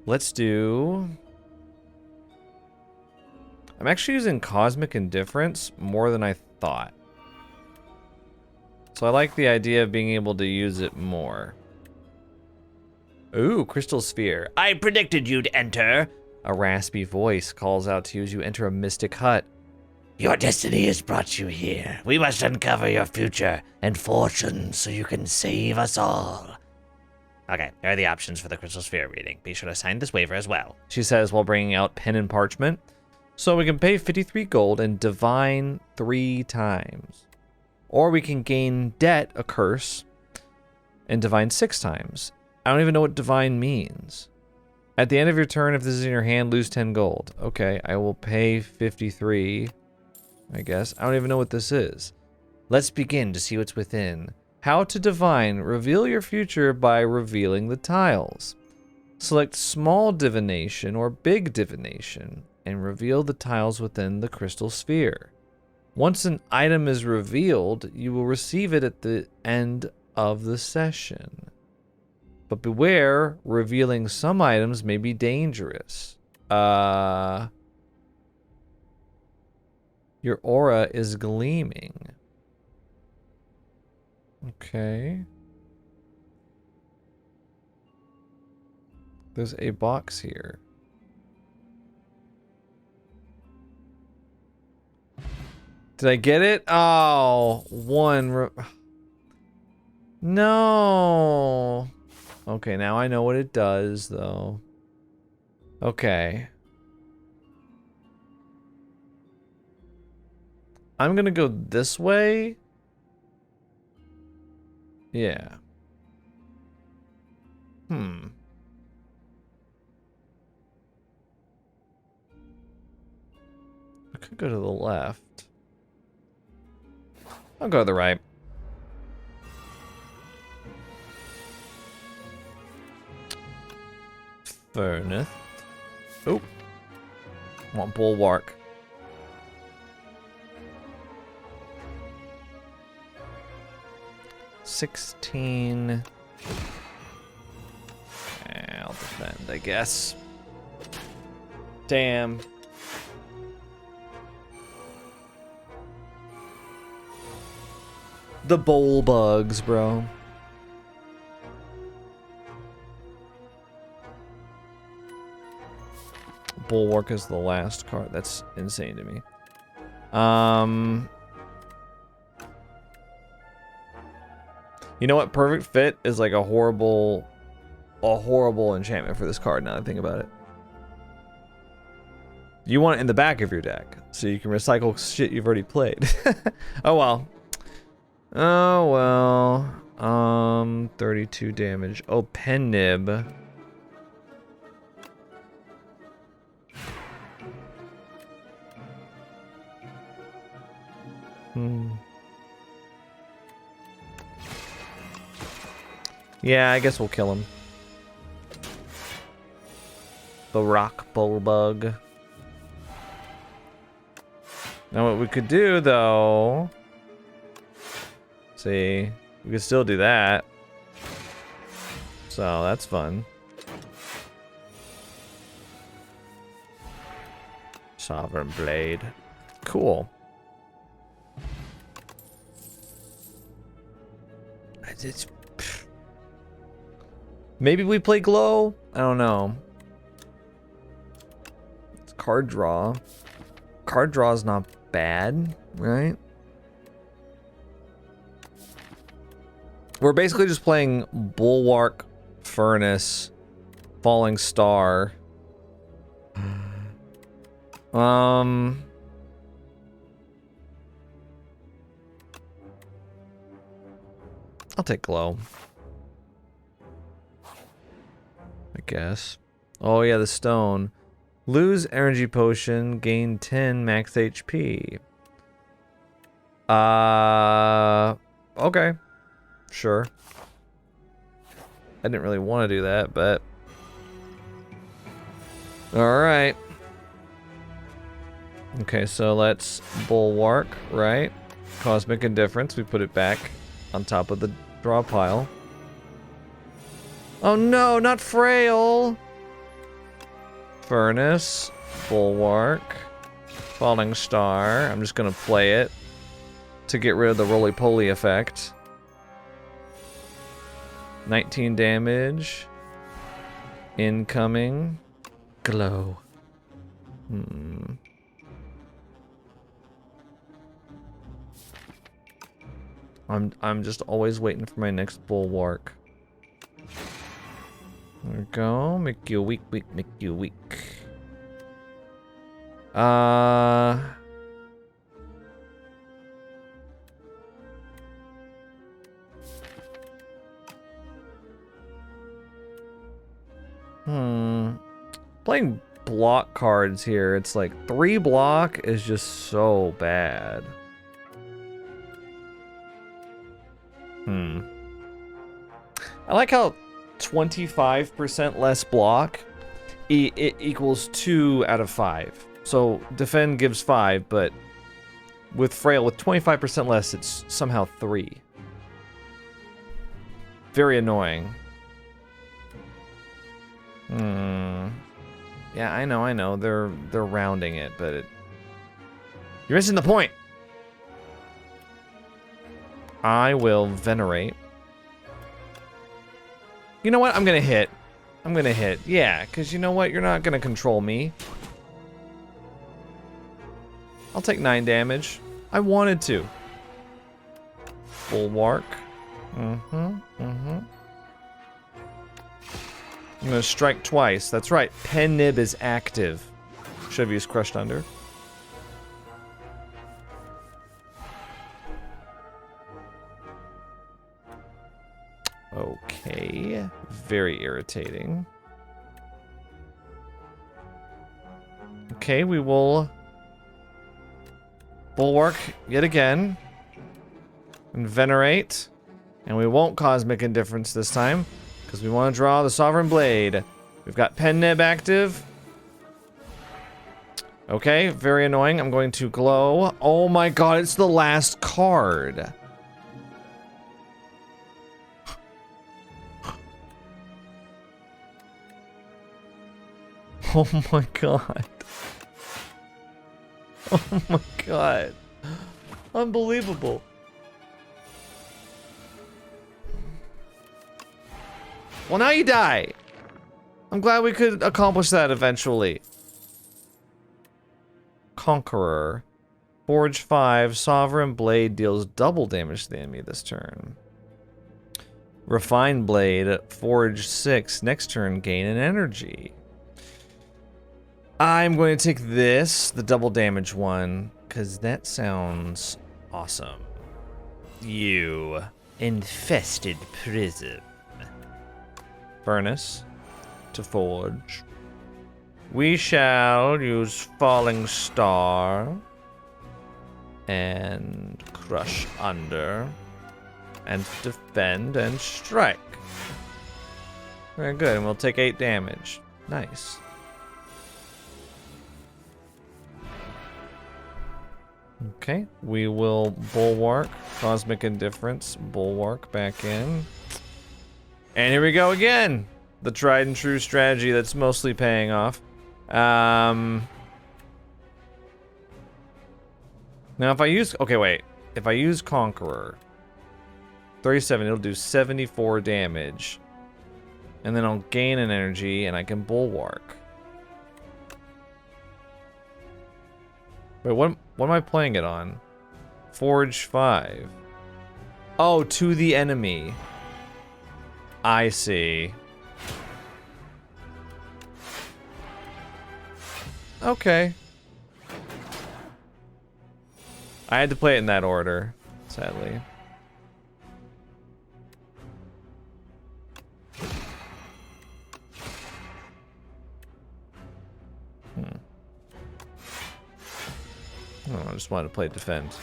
Let's do... I'm actually using Cosmic Indifference more than I thought. So I like the idea of being able to use it more. Ooh, Crystal Sphere. I predicted you'd enter. A raspy voice calls out to you as you enter a mystic hut. Your destiny has brought you here. We must uncover your future and fortune so you can save us all. Okay, here are the options for the Crystal Sphere reading. Be sure to sign this waiver as well, she says while bringing out pen and parchment. So we can pay 53 gold and divine 3 times. Or we can gain debt, a curse, and divine 6 times. I don't even know what divine means. At the end of your turn, if this is in your hand, lose 10 gold. Okay, I will pay 53, I guess. I don't even know what this is. Let's begin to see what's within. How to divine. Reveal your future by revealing the tiles. Select small divination or big divination and reveal the tiles within the crystal sphere. Once an item is revealed, you will receive it at the end of the session. But beware, revealing some items may be dangerous. Your aura is gleaming. Okay. There's a box here. Did I get it? Oh, one. No. Okay, now I know what it does, though. Okay. I'm gonna go this way. Yeah. Hmm. I could go to the left. I'll go to the right. Furnace. Oh. Want bulwark. $16. I'll defend, I guess. Damn. The bowl bugs, bro. Bulwark is the last card. That's insane to me. You know what? Perfect Fit is like a horrible enchantment for this card now that I think about it. You want it in the back of your deck, so you can recycle shit you've already played. Oh well. Oh well. 32 damage. Oh, pen nib. Yeah, I guess we'll kill him. The rock bullbug. Now what we could do though, see, we could still do that. So that's fun. Sovereign Blade. Cool. It's maybe we play Glow? I don't know. It's card draw. Card draw is not bad, right? We're basically just playing Bulwark, Furnace, Falling Star. I'll take Glow. I guess. Oh yeah, the stone. Lose energy potion, gain 10 max HP. Okay. Sure. I didn't really want to do that, but alright. Okay, so let's Bulwark, right? Cosmic Indifference, we put it back on top of the draw pile. Oh no, not Frail! Furnace, Bulwark, Falling Star. I'm just gonna play it to get rid of the roly-poly effect. 19 damage. Incoming. Glow. I'm just always waiting for my next Bulwark. There we go. Make you weak, make you weak. Playing block cards here, it's like 3 block is just so bad. I like how 25% less block it equals 2 out of 5. So defend gives 5, but with Frail, with 25% less, it's somehow 3. Very annoying. Yeah, I know. They're rounding it, but You're missing the point. I will venerate. You know what? I'm gonna hit. I'm gonna hit. Yeah, because you know what? You're not gonna control me. I'll take 9 damage. I wanted to. Bulwark. I'm gonna strike twice. That's right. Pen Nib is active. Should have used Crushed Under. Okay. Very irritating. Okay, we will Bulwark yet again. And Venerate. And we won't Cosmic Indifference this time, because we want to draw the Sovereign Blade. We've got Pen Nib active. Okay, very annoying. I'm going to Glow. Oh my god, it's the last card. Oh my god. Oh my god. Unbelievable. Well, now you die. I'm glad we could accomplish that eventually. Conqueror. Forge 5. Sovereign Blade deals double damage to the enemy this turn. Refined Blade. Forge 6. Next turn, gain an energy. I'm going to take this, the double damage one, because that sounds awesome. You infested prison. Furnace to forge. We shall use Falling Star and Crush Under and defend and strike. Very good, and we'll take 8 damage. Nice. Okay, we will Bulwark, Cosmic Indifference, Bulwark back in. And here we go again. The tried and true strategy that's mostly paying off. Now if I use, okay wait, if I use Conqueror, 37, it'll do 74 damage. And then I'll gain an energy and I can Bulwark. Wait, what am I playing it on? Forge 5. Oh, to the enemy. I see. Okay. I had to play it in that order, sadly. Oh, I just wanted to play defend.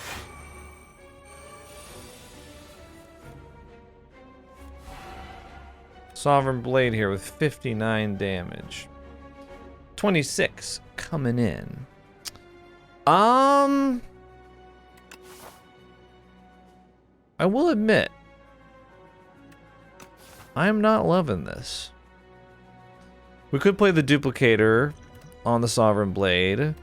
Sovereign Blade here with 59 damage. 26 coming in. I will admit, I'm not loving this. We could play the Duplicator on the Sovereign Blade.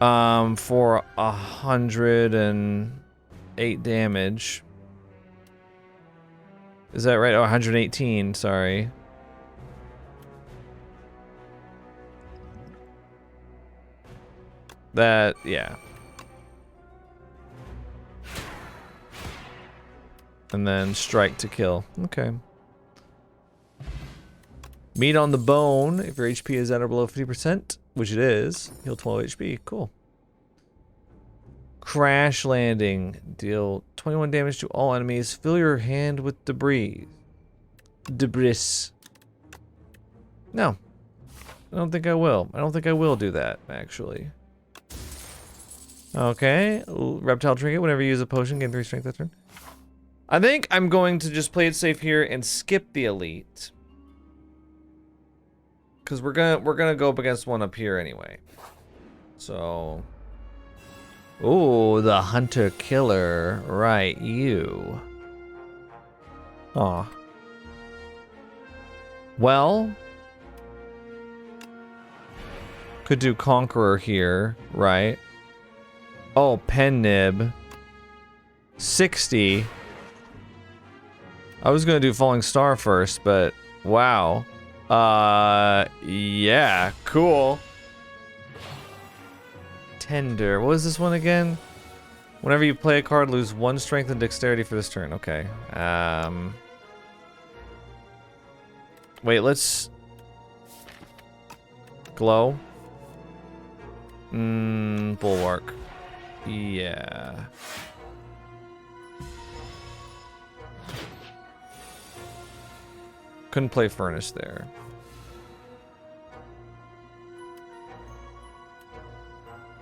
For 108 damage. Is that right? Oh, 118, sorry. That, yeah. And then strike to kill. Okay. Meat on the bone. If your HP is at or below 50%, which it is, heal 12 HP. Cool. Crash landing. Deal 21 damage to all enemies. Fill your hand with debris. Debris. No. I don't think I will. I don't think I will do that, actually. Okay. Reptile Trinket. Whenever you use a potion, gain 3 strength that turn. I think I'm going to just play it safe here and skip the elite. Because we're gonna go up against one up here anyway. So, ooh, the hunter killer, right? You. Aw. Well, could do Conqueror here, right? Oh, pen nib. 60. I was gonna do falling star first, but wow. Yeah, cool. Tender. What was this one again? Whenever you play a card, lose 1 strength and dexterity for this turn. Okay. Wait, let's... Glow. Bulwark. Yeah. Couldn't play Furnace there.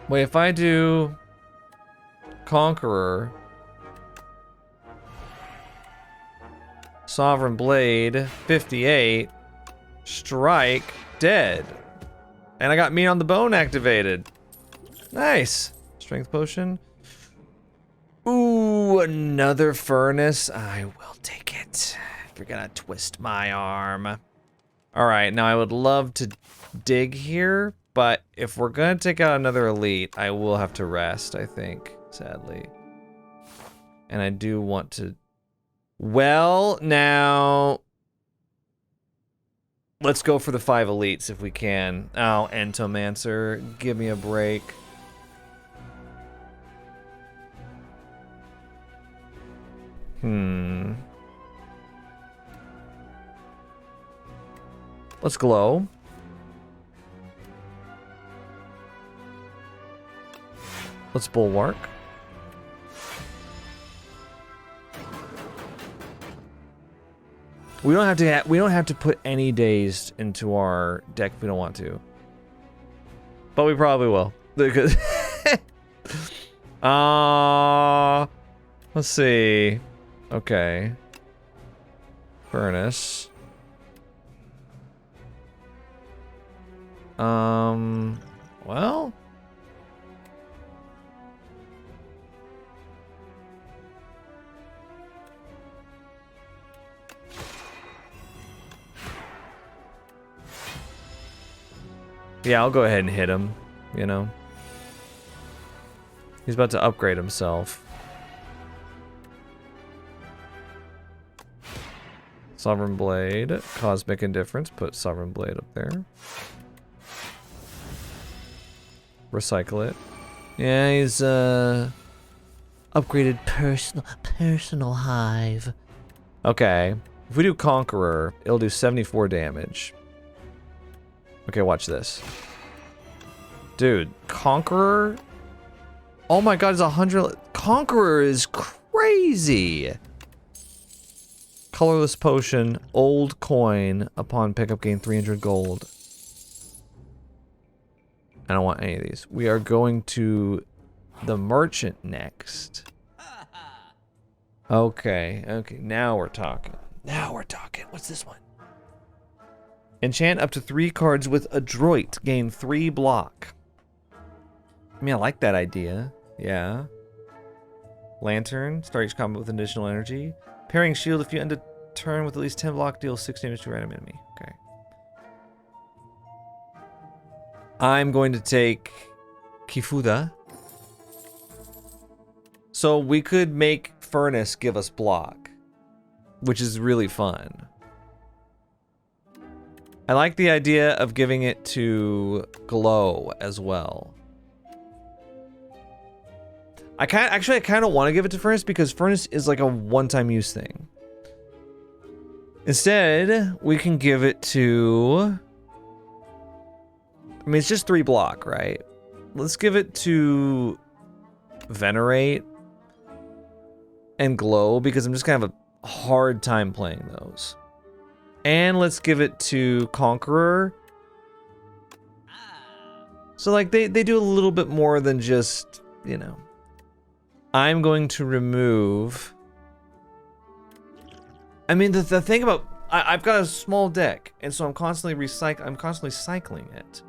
Wait, if I do Conqueror, Sovereign Blade, 58, Strike, dead. And I got Meat on the Bone activated. Nice. Strength Potion. Ooh, another Furnace. I will take it. If you're gonna twist my arm. Alright, now I would love to dig here, but if we're gonna take out another elite, I will have to rest, I think, sadly. And I do want to... Well, now... Let's go for the 5 elites if we can. Oh, Entomancer, give me a break. Let's glow. Let's bulwark. We don't have to put any dazed into our deck if we don't want to. But we probably will. Because let's see. Okay. Furnace. Well. Yeah, I'll go ahead and hit him, you know. He's about to upgrade himself. Sovereign Blade, Cosmic Indifference, put Sovereign Blade up there. Recycle it. Yeah, he's upgraded personal hive. Okay. If we do Conqueror, it'll do 74 damage. Okay, watch this. Dude, Conqueror? Oh my god, it's 100. Conqueror is crazy. Colorless Potion, old coin. Upon pickup, gain 300 gold. I don't want any of these. We are going to the merchant next. Okay, okay, now we're talking. Now we're talking. What's this one? Enchant up to 3 cards with Adroit. Gain 3 block. I mean, I like that idea. Yeah. Lantern. Start each combat with additional energy. Pairing shield if you end a turn with at least 10 block, deals 6 damage to a random enemy. Okay. I'm going to take Kifuda. So we could make Furnace give us block, which is really fun. I like the idea of giving it to Glow as well. I kind of want to give it to Furnace because Furnace is like a one-time use thing. Instead, we can give it to... I mean, it's just 3 block, right? Let's give it to Venerate and Glow because I'm just gonna have a hard time playing those. And let's give it to Conqueror. So like they do a little bit more than just, you know. I'm going to remove... I mean, the thing about... I've got a small deck, and so I'm constantly cycling it.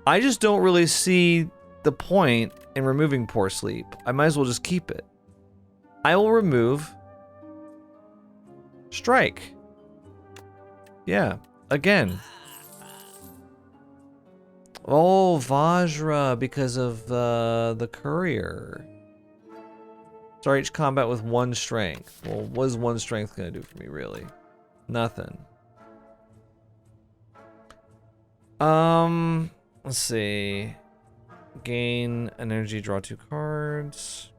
I just don't really see the point in removing Poor Sleep. I might as well just keep it. I will remove... Strike. Yeah, again. Oh, Vajra, because of the courier. Start each combat with 1 strength. Well, what is 1 strength gonna do for me, really? Nothing. Let's see. Gain energy, draw 2 cards.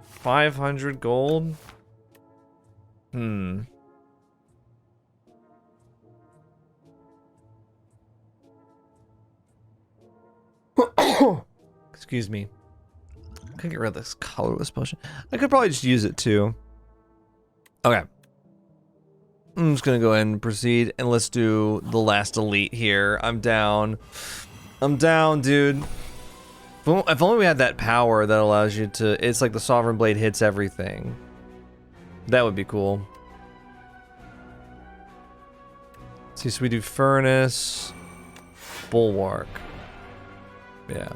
500 gold? Excuse me. I could get rid of this colorless potion. I could probably just use it too. Okay. I'm just gonna go ahead and proceed, and let's do the last elite here. I'm down. I'm down, dude. If only we had that power that allows you to... It's like the Sovereign Blade hits everything. That would be cool. See, so we do Furnace, Bulwark. Yeah.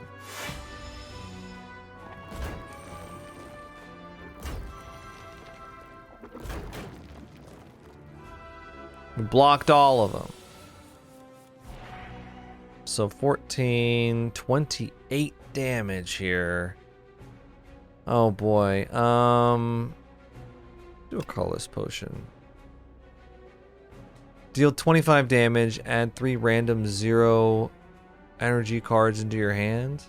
We blocked all of them. So 14, 28 damage here. Oh boy. Do a colorless potion. Deal 25 damage, add 3 random 0 energy cards into your hand.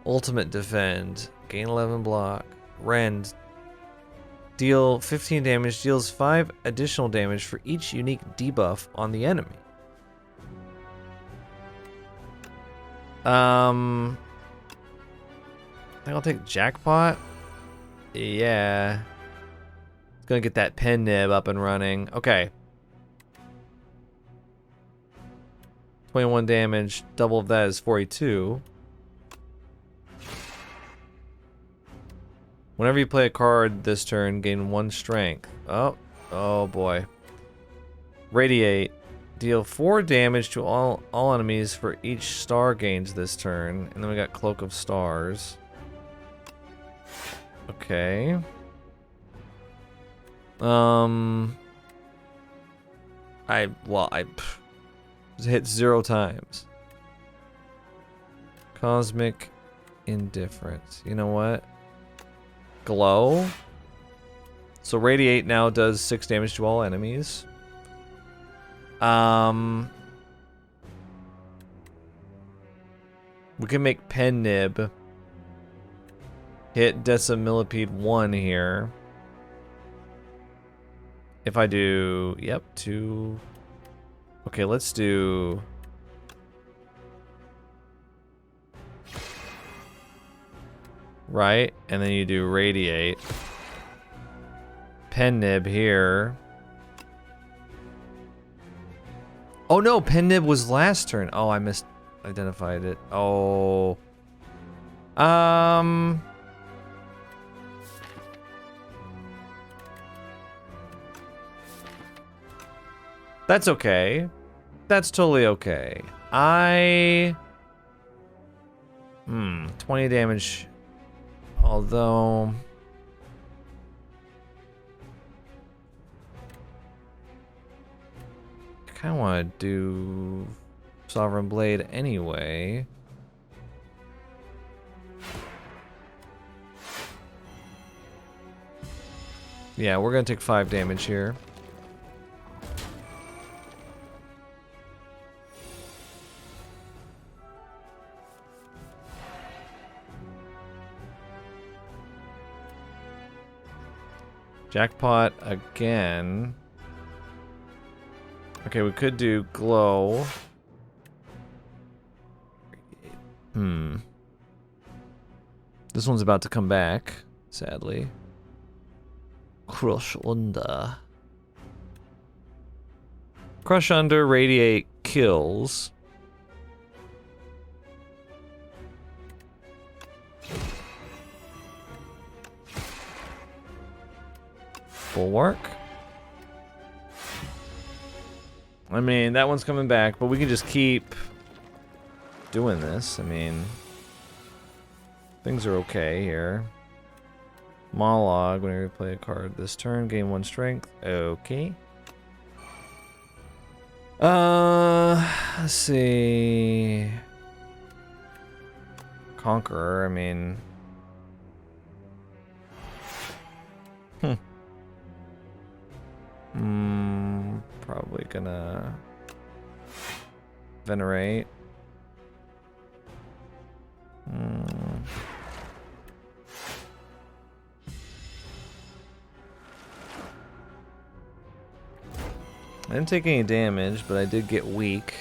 Ultimate defend. Gain 11 block. Rend. Deal 15 damage, deals 5 additional damage for each unique debuff on the enemy. I think I'll take Jackpot. Yeah. It's gonna get that pen nib up and running. Okay. 21 damage, double of that is 42. Whenever you play a card this turn, gain 1 strength. Oh boy. Radiate. Deal 4 damage to all enemies for each star gains this turn. And then we got Cloak of Stars. Okay. I hit 0 times. Cosmic Indifference. You know what? Glow. So Radiate now does 6 damage to all enemies. We can make Pen Nib. Hit Decimillipede 1 here. If I do... Yep, 2... Okay, let's do... Right, and then you do Radiate. Pen Nib here. Oh no, Pen Nib was last turn. Oh, I misidentified it. Oh. That's okay. That's totally okay. 20 damage. Although... I kind of want to do Sovereign Blade anyway. Yeah, we're going to take 5 damage here. Jackpot again. Okay, we could do Glow. This one's about to come back, sadly. Crush Under. Crush Under, Radiate kills. Bulwark. I mean, that one's coming back, but we can just keep doing this. I mean, things are okay here. Monologue, whenever you play a card this turn, gain 1 strength. Okay. Let's see. Conqueror, I mean. Probably gonna venerate. I didn't take any damage, but I did get weak.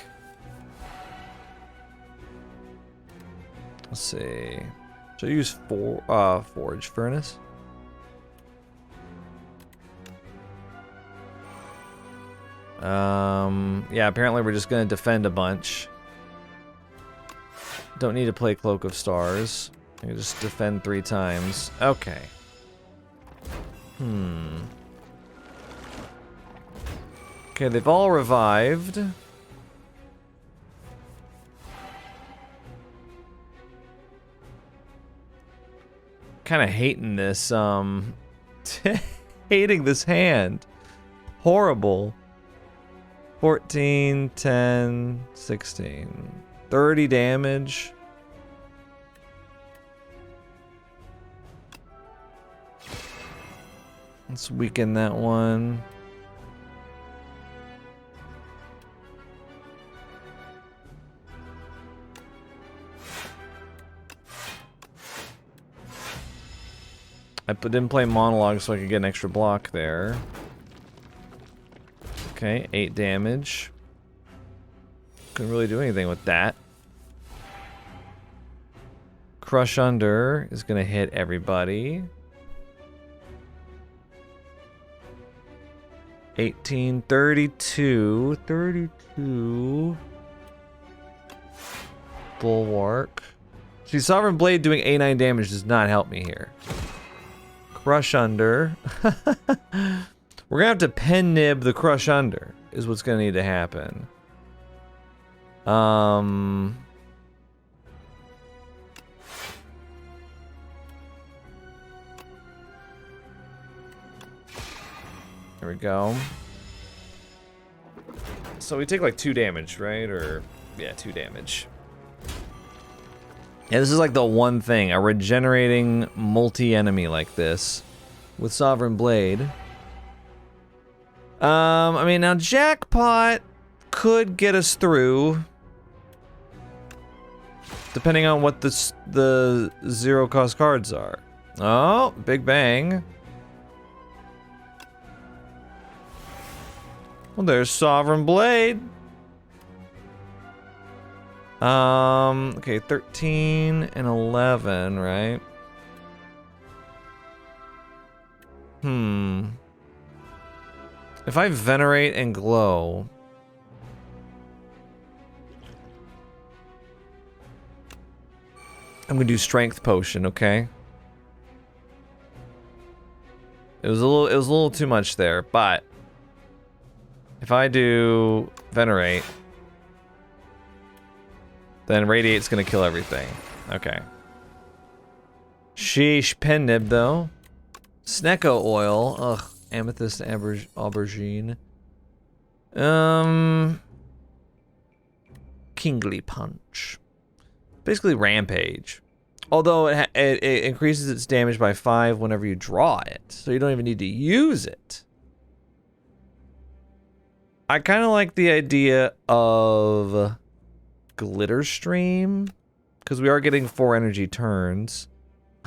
Let's see. Should I use Forge Furnace? Yeah, apparently we're just gonna defend a bunch. Don't need to play Cloak of Stars. I can just defend 3 times. Okay. Okay, they've all revived. Kind of hating this, hating this hand. Horrible. 14, 10, 16. 30 damage. Let's weaken that one. I didn't play monologue so I could get an extra block there. Okay, 8 damage. Couldn't really do anything with that. Crush Under is gonna hit everybody. 18, 32, 32. Bulwark. See, Sovereign Blade doing A9 damage does not help me here. Crush Under. We're gonna have to pen nib the Crush Under, is what's gonna need to happen. There we go. So we take like 2 damage, right? Or, yeah, 2 damage. Yeah, this is like the one thing, a regenerating multi-enemy like this with Sovereign Blade. I mean, now Jackpot could get us through, depending on what the 0-cost cards are. Oh, Big Bang. Well, there's Sovereign Blade. Okay, 13 and 11, right? If I Venerate and Glow... I'm gonna do Strength Potion, okay? It was a little too much there, but... if I do Venerate... then Radiate's gonna kill everything. Okay. Sheesh, Pen Nib though. Snecko Oil. Ugh. Amethyst Aubergine. Kingly Punch. Basically Rampage. Although it increases its damage by 5 whenever you draw it. So you don't even need to use it. I kind of like the idea of Glitter Stream, because we are getting 4 energy turns.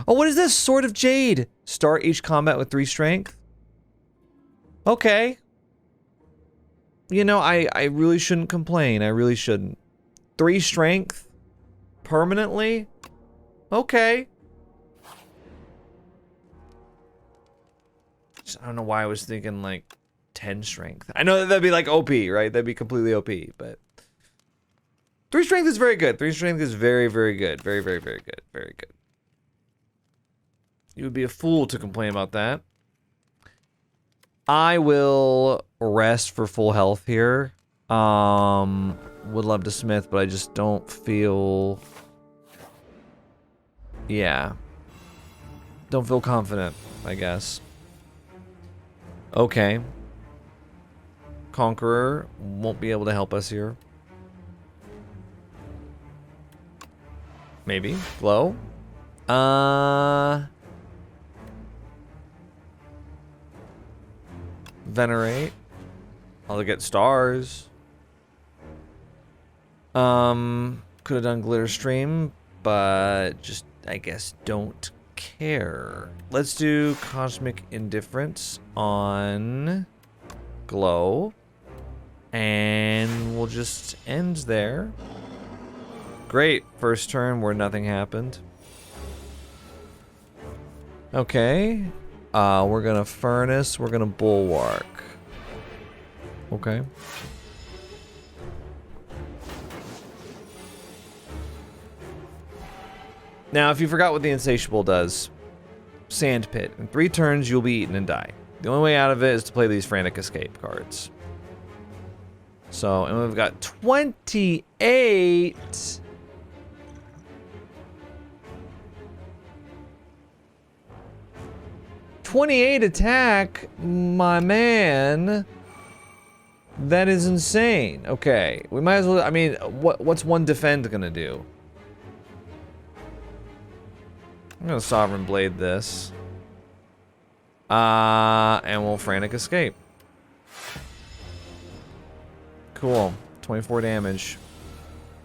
Oh, what is this? Sword of Jade. Start each combat with 3 strength. Okay. You know, I really shouldn't complain. I really shouldn't. 3 strength permanently? Okay. I don't know why I was thinking like 10 strength. I know that'd be like OP, right? That'd be completely OP, but 3 strength is very good. 3 strength is very, very good. Very, very, very good. Very good. You would be a fool to complain about that. I will rest for full health here. Would love to smith, but I just don't feel... yeah. Don't feel confident, I guess. Okay. Conqueror won't be able to help us here. Maybe. Glow. Venerate. I'll get stars. Could have done Glitter Stream, but just, I guess, don't care. Let's do Cosmic Indifference on Glow. And we'll just end there. Great. First turn where nothing happened. Okay. We're gonna Furnace. We're gonna Bulwark. Okay. Now, if you forgot what the Insatiable does, Sand Pit. In 3 turns, you'll be eaten and die. The only way out of it is to play these Frantic Escape cards. So, and we've got 28. 28 attack, my man. That is insane. Okay, we might as well. I mean, what's one defend gonna do? I'm gonna Sovereign Blade this. And we'll Frantic Escape. Cool. 24 damage.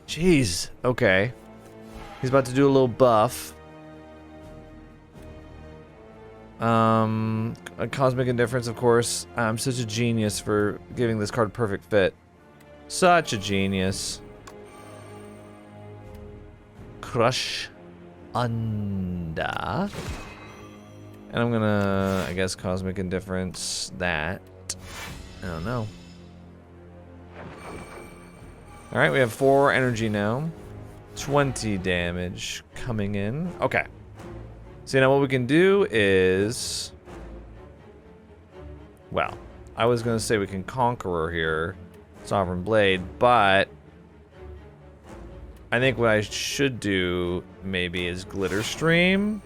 Jeez. Okay. He's about to do a little buff. A Cosmic Indifference, of course. I'm such a genius for giving this card perfect fit. Such a genius. Crush Under. And I'm gonna, I guess, Cosmic Indifference that. I don't know. Alright, we have 4 energy now. 20 damage coming in. Okay. So now what we can do is... Well, I was going to say we can Conqueror here. Sovereign Blade, but... I think what I should do, maybe, is Glitter Stream.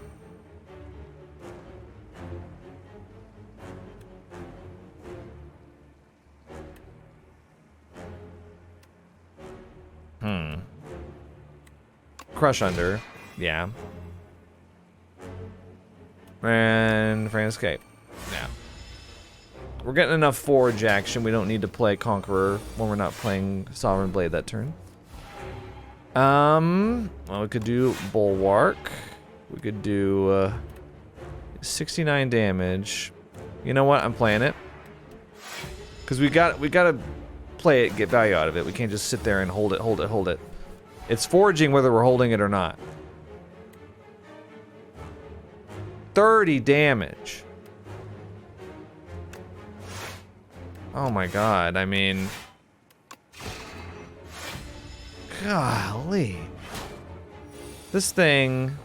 Crush Under. Yeah. And Frantic Escape. Yeah. We're getting enough forge action. We don't need to play Conqueror when we're not playing Sovereign Blade that turn. Well, we could do Bulwark. We could do 69 damage. You know what? I'm playing it. Because we gotta play it, get value out of it. We can't just sit there and hold it. It's foraging whether we're holding it or not. 30 damage. Oh my god, I mean... Golly. This thing...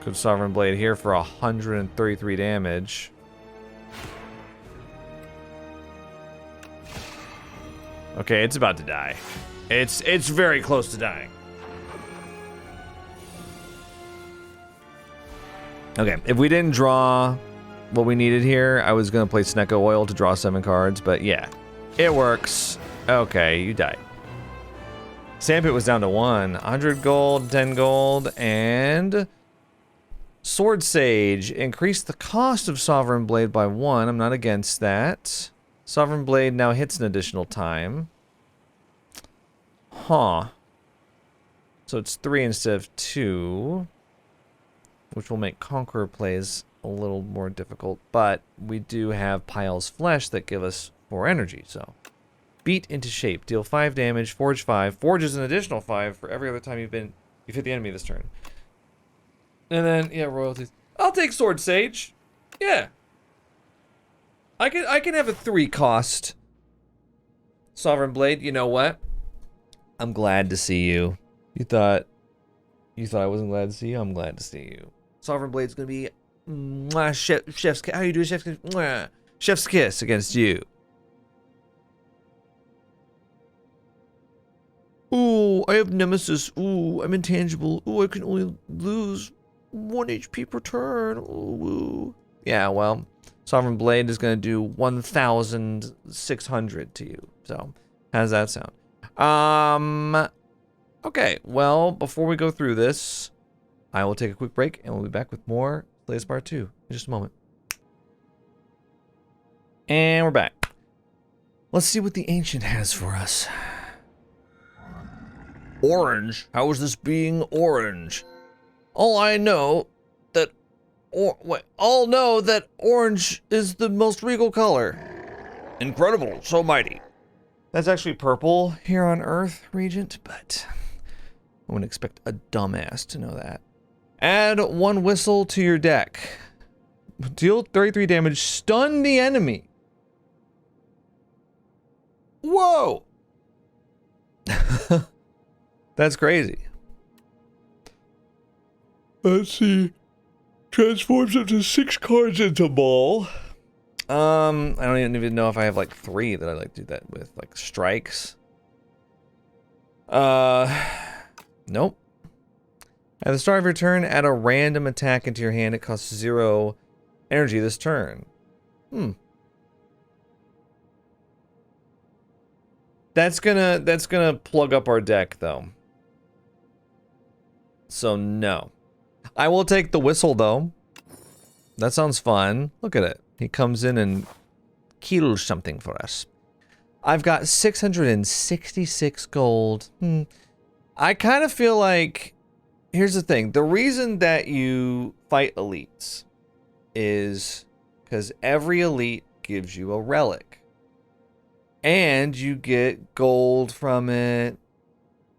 Good Sovereign Blade here for 133 damage. Okay, it's about to die. It's very close to dying. Okay, if we didn't draw what we needed here, I was gonna play Snecko Oil to draw 7 cards, but yeah, it works. Okay, you died. Sandpit was down to 1. 100 gold, 10 gold, and... Sword Sage. Increased the cost of Sovereign Blade by 1. I'm not against that. Sovereign Blade now hits an additional time. Huh. So it's 3 instead of 2. Which will make Conqueror plays a little more difficult. But we do have Pile's Flesh that give us 4 energy, so... Beat into shape. Deal 5 damage. Forge 5. Forge is an additional 5 for every other time you've hit the enemy this turn. And then, yeah, royalties. I'll take Sword Sage. Yeah. I can have a 3 cost Sovereign Blade. You know what? I'm glad to see you. You thought I wasn't glad to see you? I'm glad to see you. Sovereign Blade's gonna be chef's kiss. How you doing, chef's kiss? Chef's kiss against you. Ooh, I have Nemesis. Ooh, I'm intangible. Ooh, I can only lose 1 HP per turn. Ooh. Yeah, well, Sovereign Blade is going to do 1,600 to you. So, how does that sound? Okay, well, before we go through this, I will take a quick break, and we'll be back with more Slay the Spire 2 in just a moment. And we're back. Let's see what the Ancient has for us. Orange? How is this being orange? All know that orange is the most regal color. Incredible, so mighty. That's actually purple here on Earth, Regent, but I wouldn't expect a dumbass to know that. Add 1 whistle to your deck. Deal 33 damage, stun the enemy. Whoa! That's crazy. Let's see. Transforms up to 6 cards into ball. I don't even know if I have like 3 that I like to do that with, like strikes. Nope. At the start of your turn, add a random attack into your hand. It costs 0 energy this turn. That's gonna plug up our deck though. So no. I will take the whistle though. That sounds fun. Look at it. He comes in and kills something for us. I've got 666 gold. I kind of feel like, here's the thing. The reason that you fight elites is because every elite gives you a relic. And you get gold from it.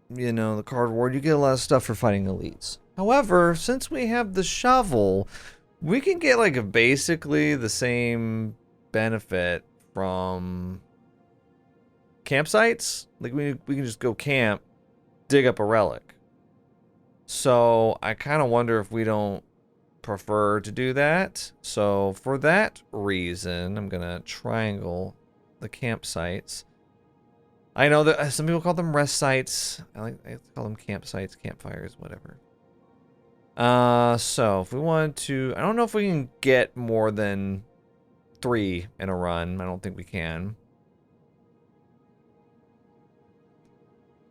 You know, the card reward. You get a lot of stuff for fighting elites. However, since we have the shovel, we can get like basically the same benefit from campsites. Like we can just go camp, dig up a relic. So I kind of wonder if we don't prefer to do that. So for that reason, I'm gonna triangle the campsites. I know that some people call them rest sites. I like to call them campsites, campfires, whatever. So if we want to, I don't know if we can get more than 3 in a run. I don't think we can.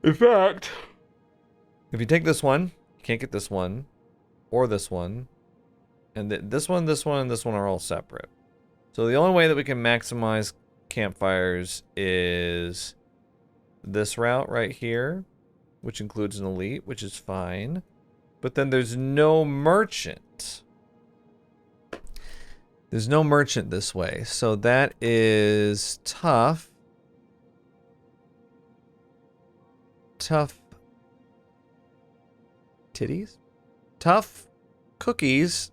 In fact, if you take this one, you can't get this one, or this one, and this one, and this one are all separate. So the only way that we can maximize campfires is this route right here, which includes an elite, which is fine. But then there's no merchant. There's no merchant this way, so that is tough. Tough titties? Tough cookies.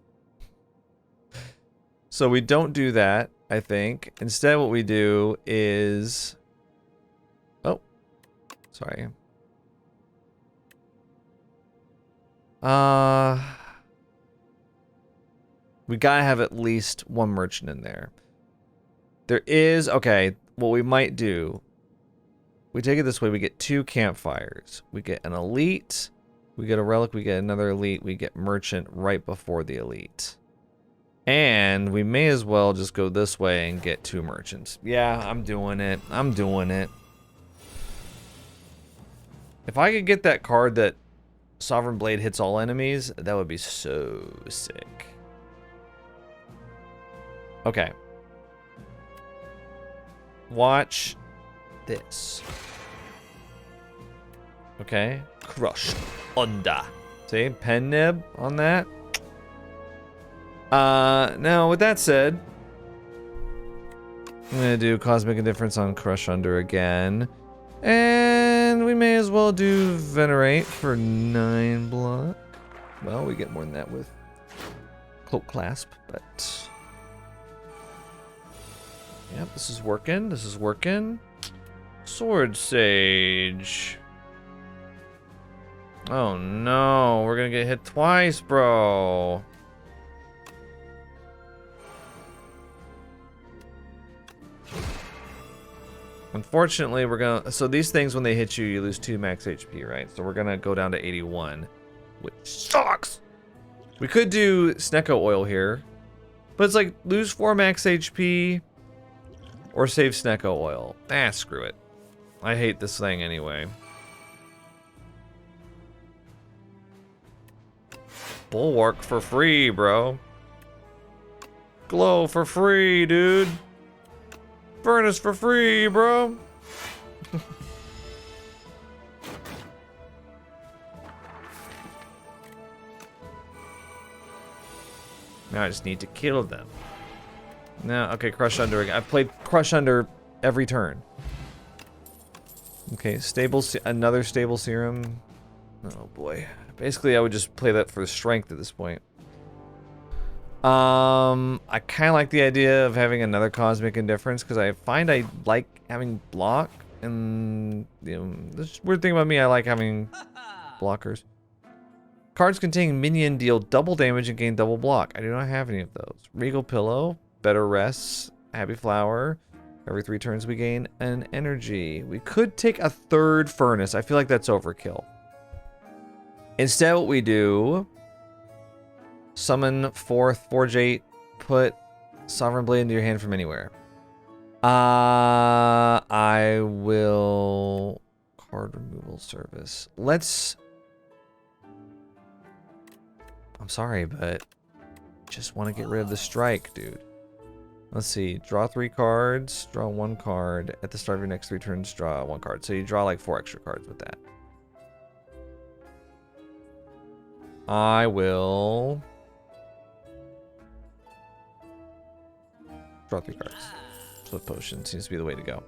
So we don't do that, I think. Instead, what we do is... Oh, sorry. We gotta have at least 1 merchant in there. There is... Okay, what we might do... We take it this way, we get 2 campfires. We get an elite, we get a relic, we get another elite, we get merchant right before the elite. And we may as well just go this way and get 2 merchants. Yeah, I'm doing it. I'm doing it. If I could get that card that Sovereign Blade hits all enemies, that would be so sick. Okay. Watch this. Okay. Crush under. See? Pen nib on that. Now, with that said, I'm gonna do Cosmic Indifference on Crush Under again. And we may as well do Venerate for 9 block. Well, we get more than that with Cloak Clasp, but... Yep, this is working. This is working. Sword Sage. Oh no, we're gonna get hit twice, bro. Unfortunately, we're gonna... So these things, when they hit you, you lose 2 max HP, right? So we're gonna go down to 81, which sucks! We could do Snecko Oil here, but it's like, lose 4 max HP, or save Snecko Oil. Ah, screw it. I hate this thing anyway. Bulwark for free, bro. Glow for free, dude. Furnace for free, bro. Now I just need to kill them. Now, okay, Crush Under again. I've played Crush Under every turn. Okay, another stable serum. Oh boy. Basically, I would just play that for strength at this point. I kind of like the idea of having another Cosmic Indifference because I find I like having block, and you know, this weird thing about me, I like having blockers. Cards containing minion deal double damage and gain double block. I do not have any of those. Regal Pillow, Better Rests, Happy Flower. Every 3 turns we gain an energy. We could take a 3rd Furnace. I feel like that's overkill. Instead, what we do, summon 4th, Forge 8, put Sovereign Blade into your hand from anywhere. I will... Card removal service. Let's... I'm sorry, but just want to get rid of the strike, dude. Let's see. Draw 3 cards. Draw 1 card. At the start of your next 3 turns, draw 1 card. So you draw like 4 extra cards with that. I will... draw 3 cards. Flip Potion seems to be the way to go.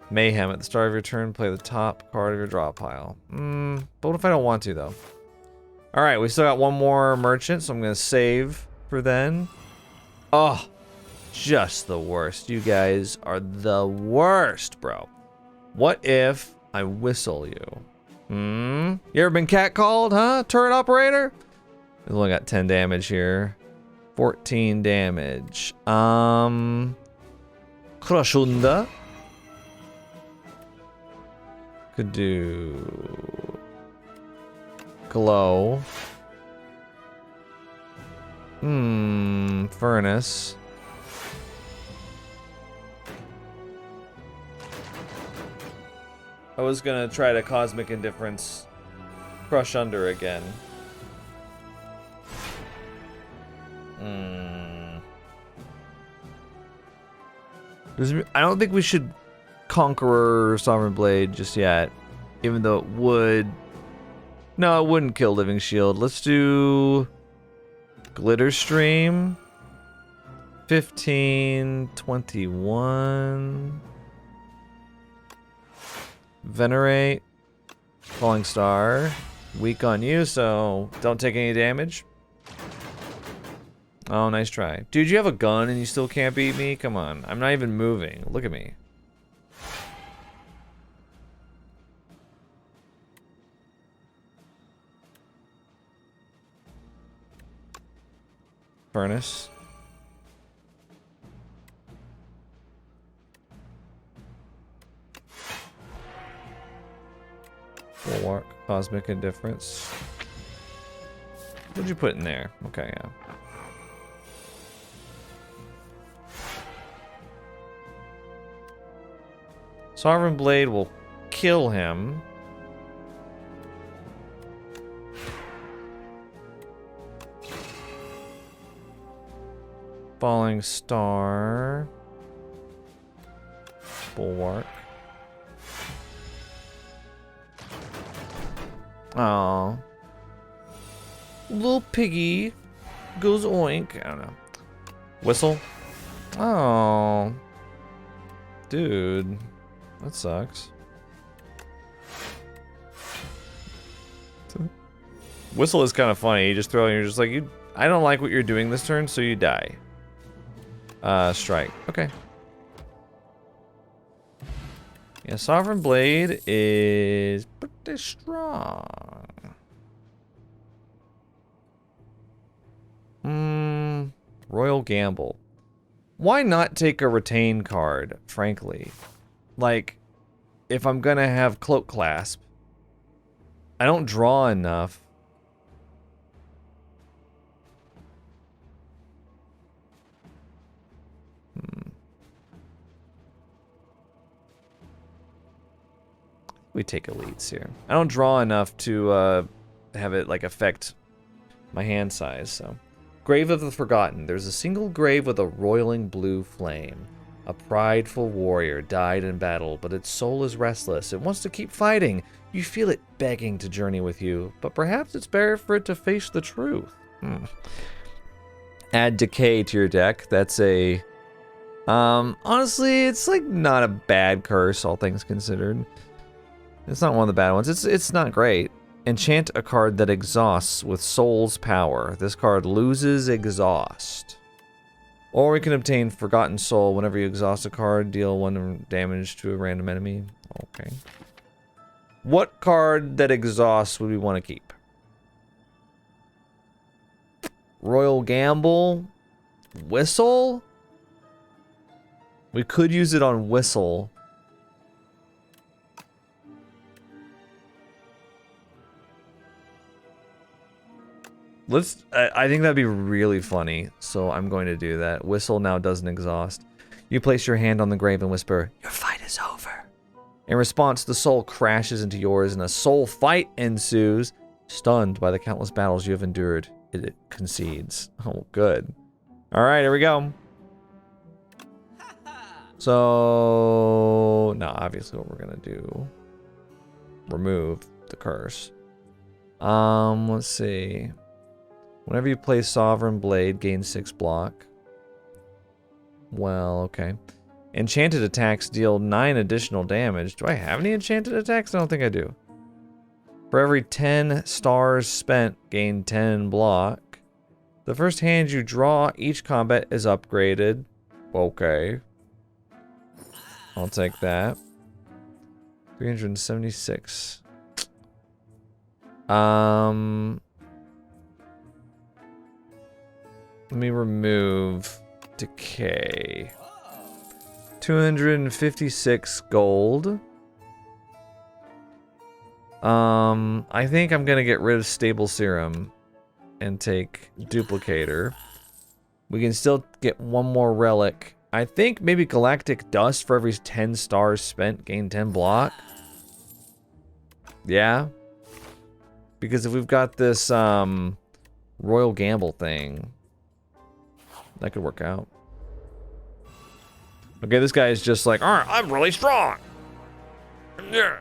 Mayhem. At the start of your turn, play the top card of your draw pile. But what if I don't want to, though? Alright, we still got 1 more merchant, so I'm going to save for then. Oh, just the worst. You guys are the worst, bro. What if I whistle you? You ever been catcalled, huh? Turret operator? We've only got 10 damage here. 14 damage. Crushunda. Could do... Glow. Furnace. I was gonna try to Cosmic Indifference Crush Under again. I don't think we should Conqueror Sovereign Blade just yet, even though it would... No, it wouldn't kill Living Shield. Let's do Glitter Stream. 15, 21. Venerate. Falling Star. Weak on you, so don't take any damage. Oh, nice try. Dude, you have a gun and you still can't beat me? Come on. I'm not even moving. Look at me. Furnace. Bulwark. Cosmic Indifference. What'd you put in there? Okay, yeah. Sovereign Blade will kill him. Falling Star. Bulwark. Oh, little piggy goes oink. I don't know. Whistle. Oh, dude, that sucks. Whistle is kind of funny. You just throw it and you're just like, I don't like what you're doing this turn, so you die. Strike. Okay. Yeah, Sovereign Blade is pretty strong. Royal Gamble. Why not take a retain card, frankly? like, if I'm gonna have Cloak Clasp, I don't draw enough. We take elites here. I don't draw enough to have it like affect my hand size, so. Grave of the Forgotten. There's a single grave with a roiling blue flame. A prideful warrior died in battle, but its soul is restless. It wants to keep fighting. You feel it begging to journey with you, but perhaps it's better for it to face the truth. Add Decay to your deck. That's a... honestly, it's like not a bad curse, all things considered. It's not one of the bad ones. It's not great. Enchant a card that exhausts with Soul's Power. This card loses exhaust. Or we can obtain Forgotten Soul. Whenever you exhaust a card, deal 1 damage to a random enemy. Okay. What card that exhausts would we want to keep? Royal Gamble? Whistle? We could use it on Whistle. I think that'd be really funny, so I'm going to do that. Whistle now doesn't exhaust. You place your hand on the grave and whisper, "Your fight is over." In response, the soul crashes into yours and a soul fight ensues. Stunned by the countless battles you have endured, it concedes. Oh, good. Alright, here we go. So, no, obviously what we're gonna do, remove the curse. Let's see. Whenever you play Sovereign Blade, gain 6 block. Well, okay. Enchanted attacks deal 9 additional damage. Do I have any enchanted attacks? I don't think I do. For every 10 stars spent, gain 10 block. The first hand you draw each combat is upgraded. Okay. I'll take that. 376. Let me remove Decay. 256 gold. I think I'm gonna get rid of Stable Serum and take Duplicator. We can still get 1 more relic. I think maybe Galactic Dust for every 10 stars spent, gain 10 block. Yeah. Because if we've got this Royal Gamble thing, that could work out. Okay, this guy is just like, alright, I'm really strong. Yeah.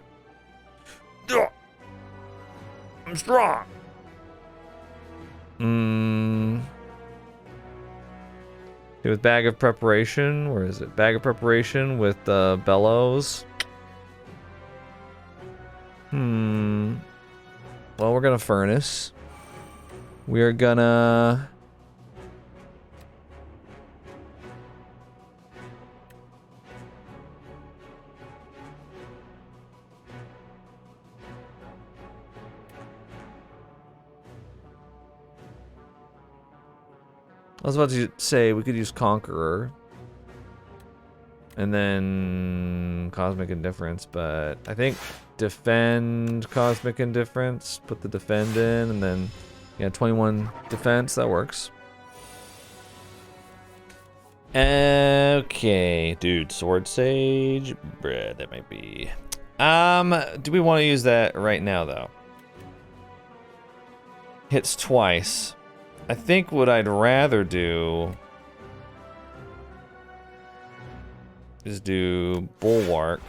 I'm strong. With Bag of Preparation, where is it? Bag of Preparation with Bellows. Well, we're gonna Furnace. We are gonna... I was about to say we could use Conqueror and then Cosmic Indifference, but I think defend Cosmic Indifference, put the defend in, and then yeah, 21 defense, that works. Okay, dude, Sword Sage, bruh, that might be. Do we want to use that right now though? Hits twice. I think what I'd rather do is do Bulwark,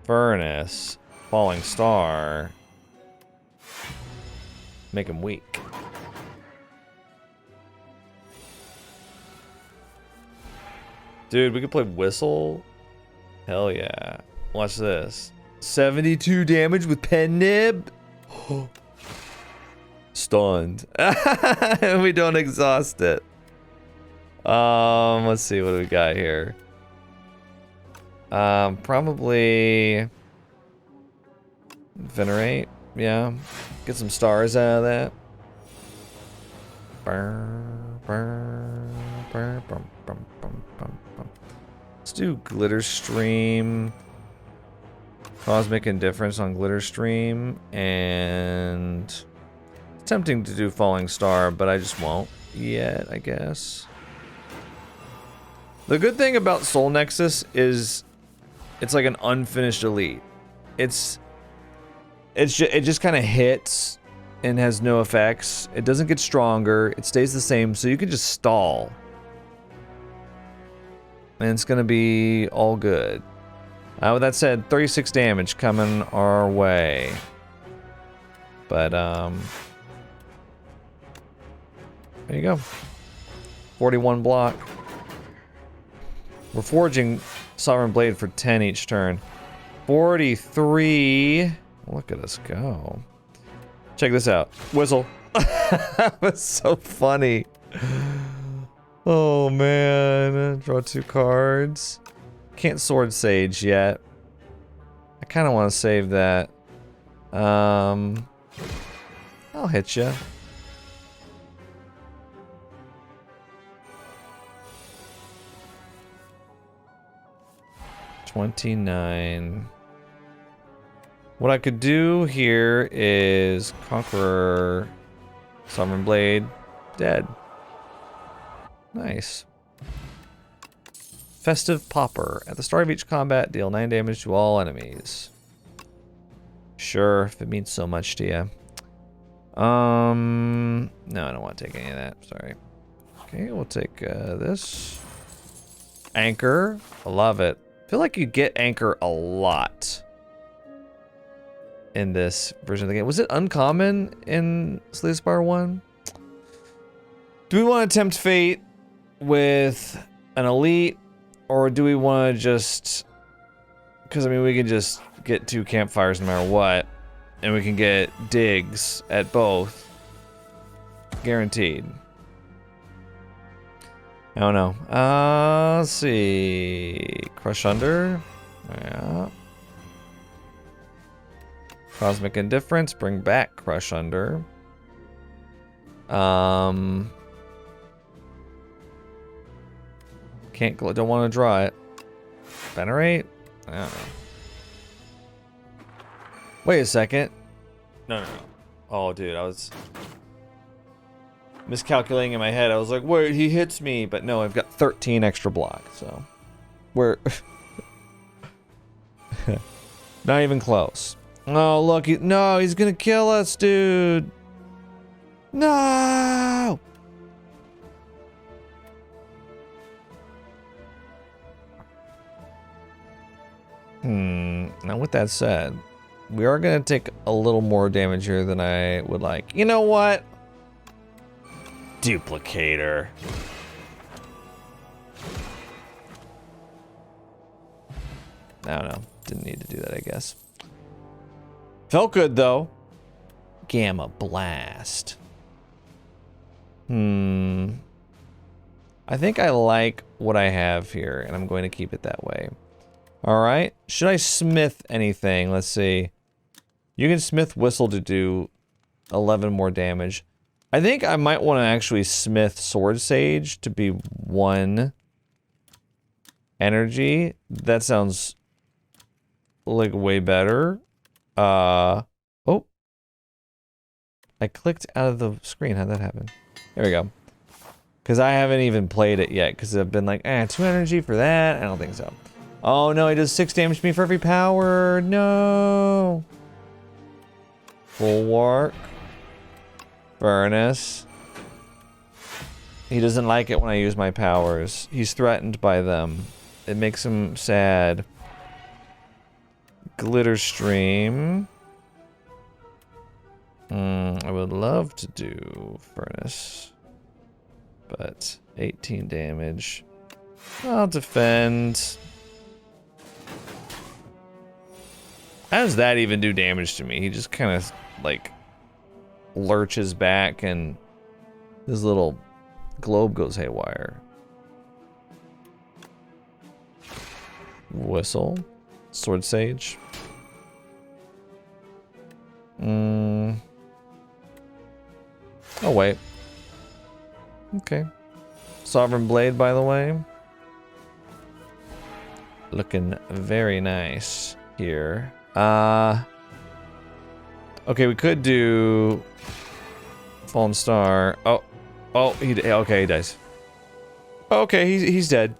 Furnace, Falling Star, make him weak. Dude, we could play Whistle. Hell yeah. Watch this. 72 damage with Pen Nib. Stunned. We don't exhaust it. Let's see, what do we got here? Probably Venerate. Yeah. Get some stars out of that. Let's do Glitter Stream. Cosmic Indifference on Glitter Stream. And it's tempting to do Falling Star, but I just won't yet, I guess. The good thing about Soul Nexus is it's like an unfinished elite. It just kind of hits and has no effects. It doesn't get stronger. It stays the same, so you can just stall. And it's gonna be all good. With that said, 36 damage coming our way. But there you go. 41 block. We're forging Sovereign Blade for 10 each turn. 43. Look at us go. Check this out. Whistle. That was so funny. Oh man. Draw 2 cards. Can't Sword Sage yet. I kind of want to save that. I'll hit ya. $29. What I could do here is Conqueror, Sovereign Blade, dead. Nice. Festive Popper. At the start of each combat, deal 9 damage to all enemies. Sure, if it means so much to you. No, I don't want to take any of that. Sorry. Okay, we'll take this. Anchor. I love it. I feel like you get Anchor a lot in this version of the game. Was it uncommon in Slay the Spire 1? Do we want to tempt fate with an elite, or do we want to just... Because, I mean, we can just get 2 campfires no matter what, and we can get digs at both. Guaranteed. I don't know. Let's see. Crush Under. Yeah. Cosmic Indifference. Bring back Crush Under. Don't want to draw it. Venerate? I don't know. Wait a second. No. Oh, dude, I was miscalculating in my head. I was like, wait, he hits me. But no, I've got 13 extra block, so we're not even close. Oh, look. No, he's going to kill us, dude. No! Now with that said, we are going to take a little more damage here than I would like. You know what? Duplicator. I don't know. Didn't need to do that, I guess. Felt good, though. Gamma Blast. I think I like what I have here, and I'm going to keep it that way. Alright. Should I smith anything? Let's see. You can smith Whistle to do 11 more damage. I think I might want to actually smith Sword Sage to be 1 energy. That sounds like way better. Oh. I clicked out of the screen. How'd that happen? There we go. Because I haven't even played it yet. Because I've been like, 2 energy for that? I don't think so. Oh no, he does 6 damage to me for every power. No. Bulwark. Furnace. He doesn't like it when I use my powers. He's threatened by them. It makes him sad. Glitter Stream. I would love to do Furnace. But 18 damage. I'll defend. How does that even do damage to me? He just kind of, like, lurches back and his little globe goes haywire. Whistle. Sword Sage. Oh, wait. Okay. Sovereign Blade, by the way. Looking very nice here. Okay, we could do Fallen Star. Oh, okay, he dies. Okay, he's dead.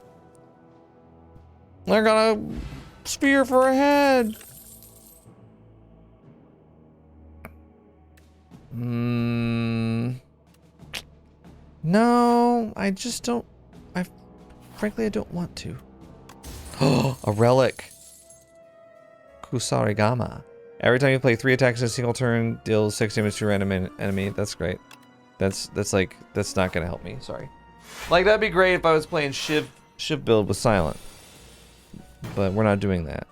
I got a spear for a head. No, I just don't. Frankly, I don't want to. Oh, a relic. Kusarigama. Every time you play 3 attacks in a single turn, deals 6 damage to your random enemy. That's great. That's not gonna help me. Sorry. Like, that'd be great if I was playing Shiv build with Silent. But we're not doing that.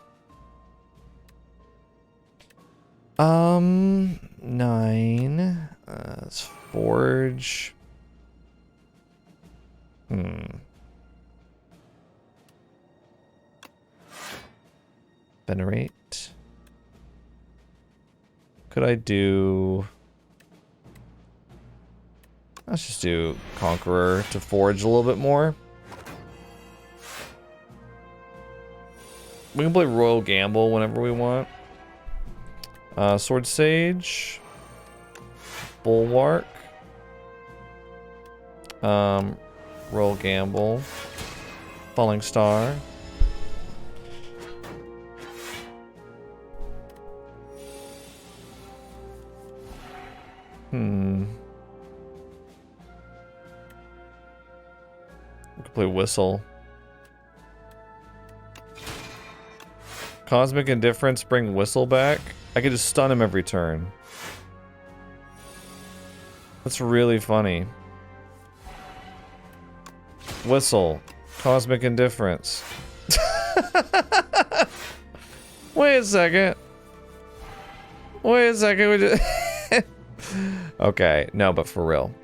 9. Let's forge. Venerate. Could I do... Let's just do Conqueror to forge a little bit more. We can play Royal Gamble whenever we want. Sword Sage. Bulwark. Royal Gamble. Falling Star. We could play Whistle. Cosmic Indifference, bring Whistle back. I could just stun him every turn. That's really funny. Whistle. Cosmic Indifference. Wait a second. Wait a second. We just okay, no, but for real.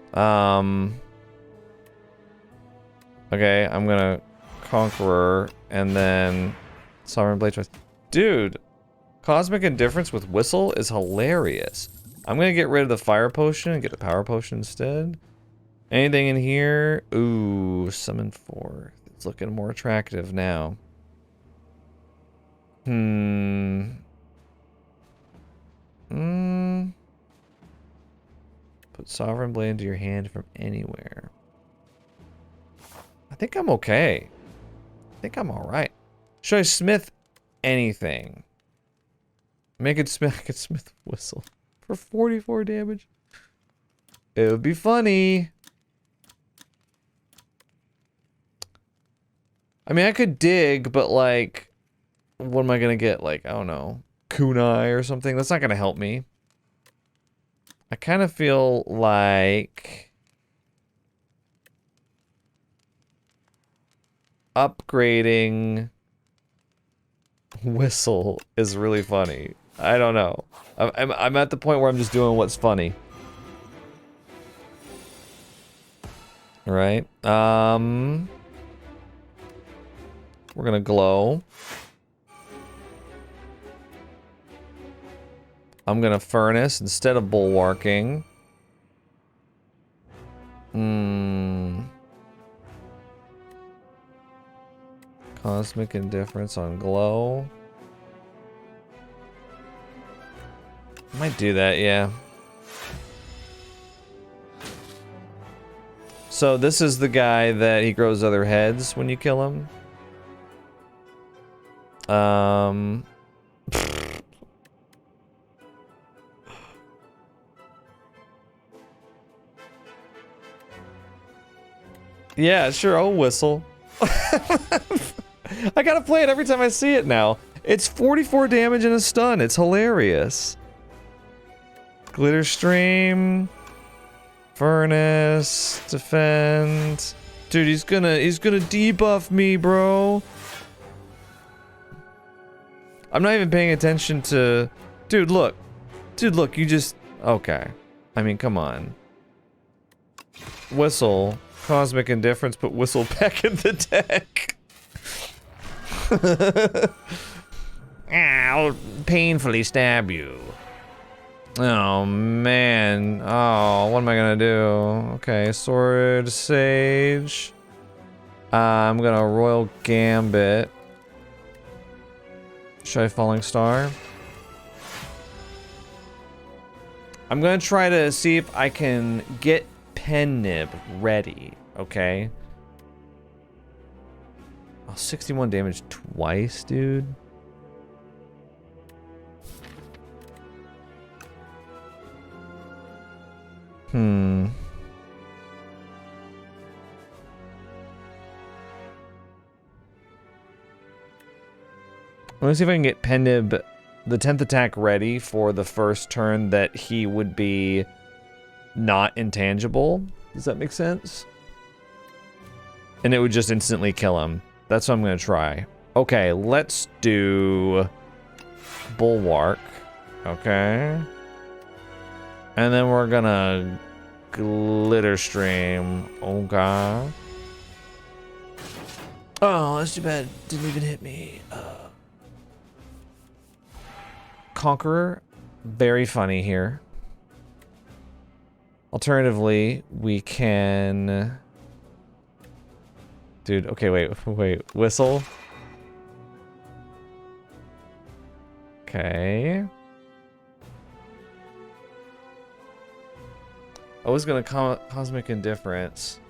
Okay, I'm gonna Conqueror and then Sovereign Blade Choice. Dude, Cosmic Indifference with Whistle is hilarious. I'm gonna get rid of the Fire Potion and get the Power Potion instead. Anything in here? Ooh, Summon 4. It's looking more attractive now. Put Sovereign Blade into your hand from anywhere. I think I'm okay. I think I'm alright. Should I smith anything? Make it smith. I could smith Whistle for 44 damage. It would be funny. I mean, I could dig, but like, what am I gonna get? Like, I don't know, kunai or something? That's not gonna help me. I kind of feel like upgrading Whistle is really funny. I don't know. I'm at the point where I'm just doing what's funny. Right? We're gonna glow. I'm gonna furnace instead of bulwarking. Cosmic Indifference on glow. Might do that, yeah. So this is the guy that he grows other heads when you kill him. Yeah, sure, I'll whistle. I gotta play it every time I see it now. It's 44 damage and a stun. It's hilarious. Glitter Stream. Furnace. Defend. Dude, he's gonna debuff me, bro. I'm not even paying attention to... Dude, look. Dude, look, you just... Okay. I mean, come on. Whistle. Cosmic Indifference, put Whistle back in the deck. I'll painfully stab you. Oh, man. Oh, what am I gonna do? Okay, Sword Sage. I'm gonna Royal Gambit. Try Falling Star. I'm gonna try to see if I can get Pen Nib ready, okay? Oh, 61 damage twice, dude. Let me see if I can get Pen Nib, the 10th attack, ready for the first turn that he would be not intangible. Does that make sense? And it would just instantly kill him. That's what I'm going to try. Okay, let's do Bulwark. Okay. And then we're going to Glitter Stream. Okay. Oh, that's too bad. Didn't even hit me. Conqueror. Very funny here. Alternatively, we can... Dude, okay, wait. Whistle. Okay. I was gonna Cosmic Indifference.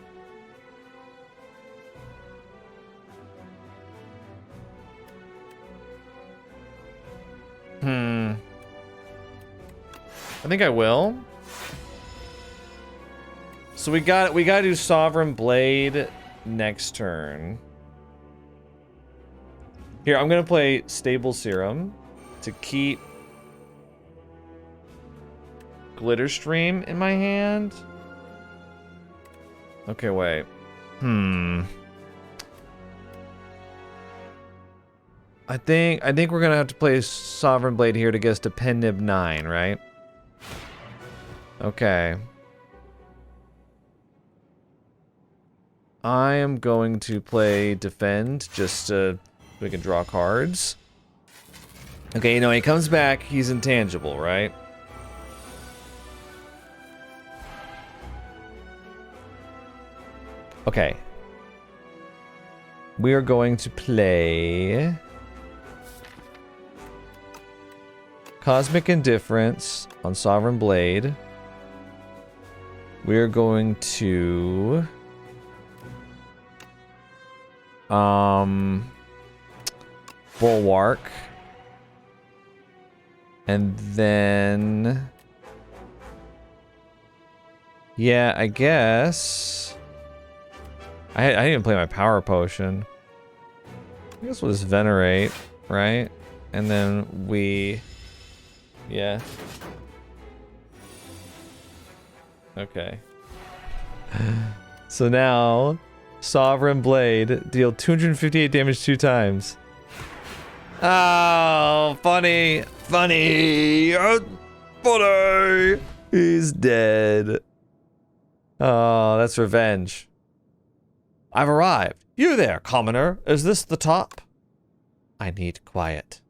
I think I will. So we gotta do Sovereign Blade next turn. Here, I'm gonna play Stable Serum to keep Glitter Stream in my hand. Okay, wait. I think we're gonna have to play Sovereign Blade here to get us to Pen Nib 9, right? Okay. I am going to play Defend just so we can draw cards. Okay, you know, he comes back, he's intangible, right? Okay. We are going to play Cosmic Indifference on Sovereign Blade. We are going to Bulwark. And then yeah, I guess I didn't even play my power potion. I guess we'll just Venerate, right? And then we... Yeah. Okay. So now, Sovereign Blade, deal 258 damage 2 times. Oh, funny. Funny. Funny. He's dead. Oh, that's revenge. I've arrived. You there, commoner. Is this the top? I need quiet.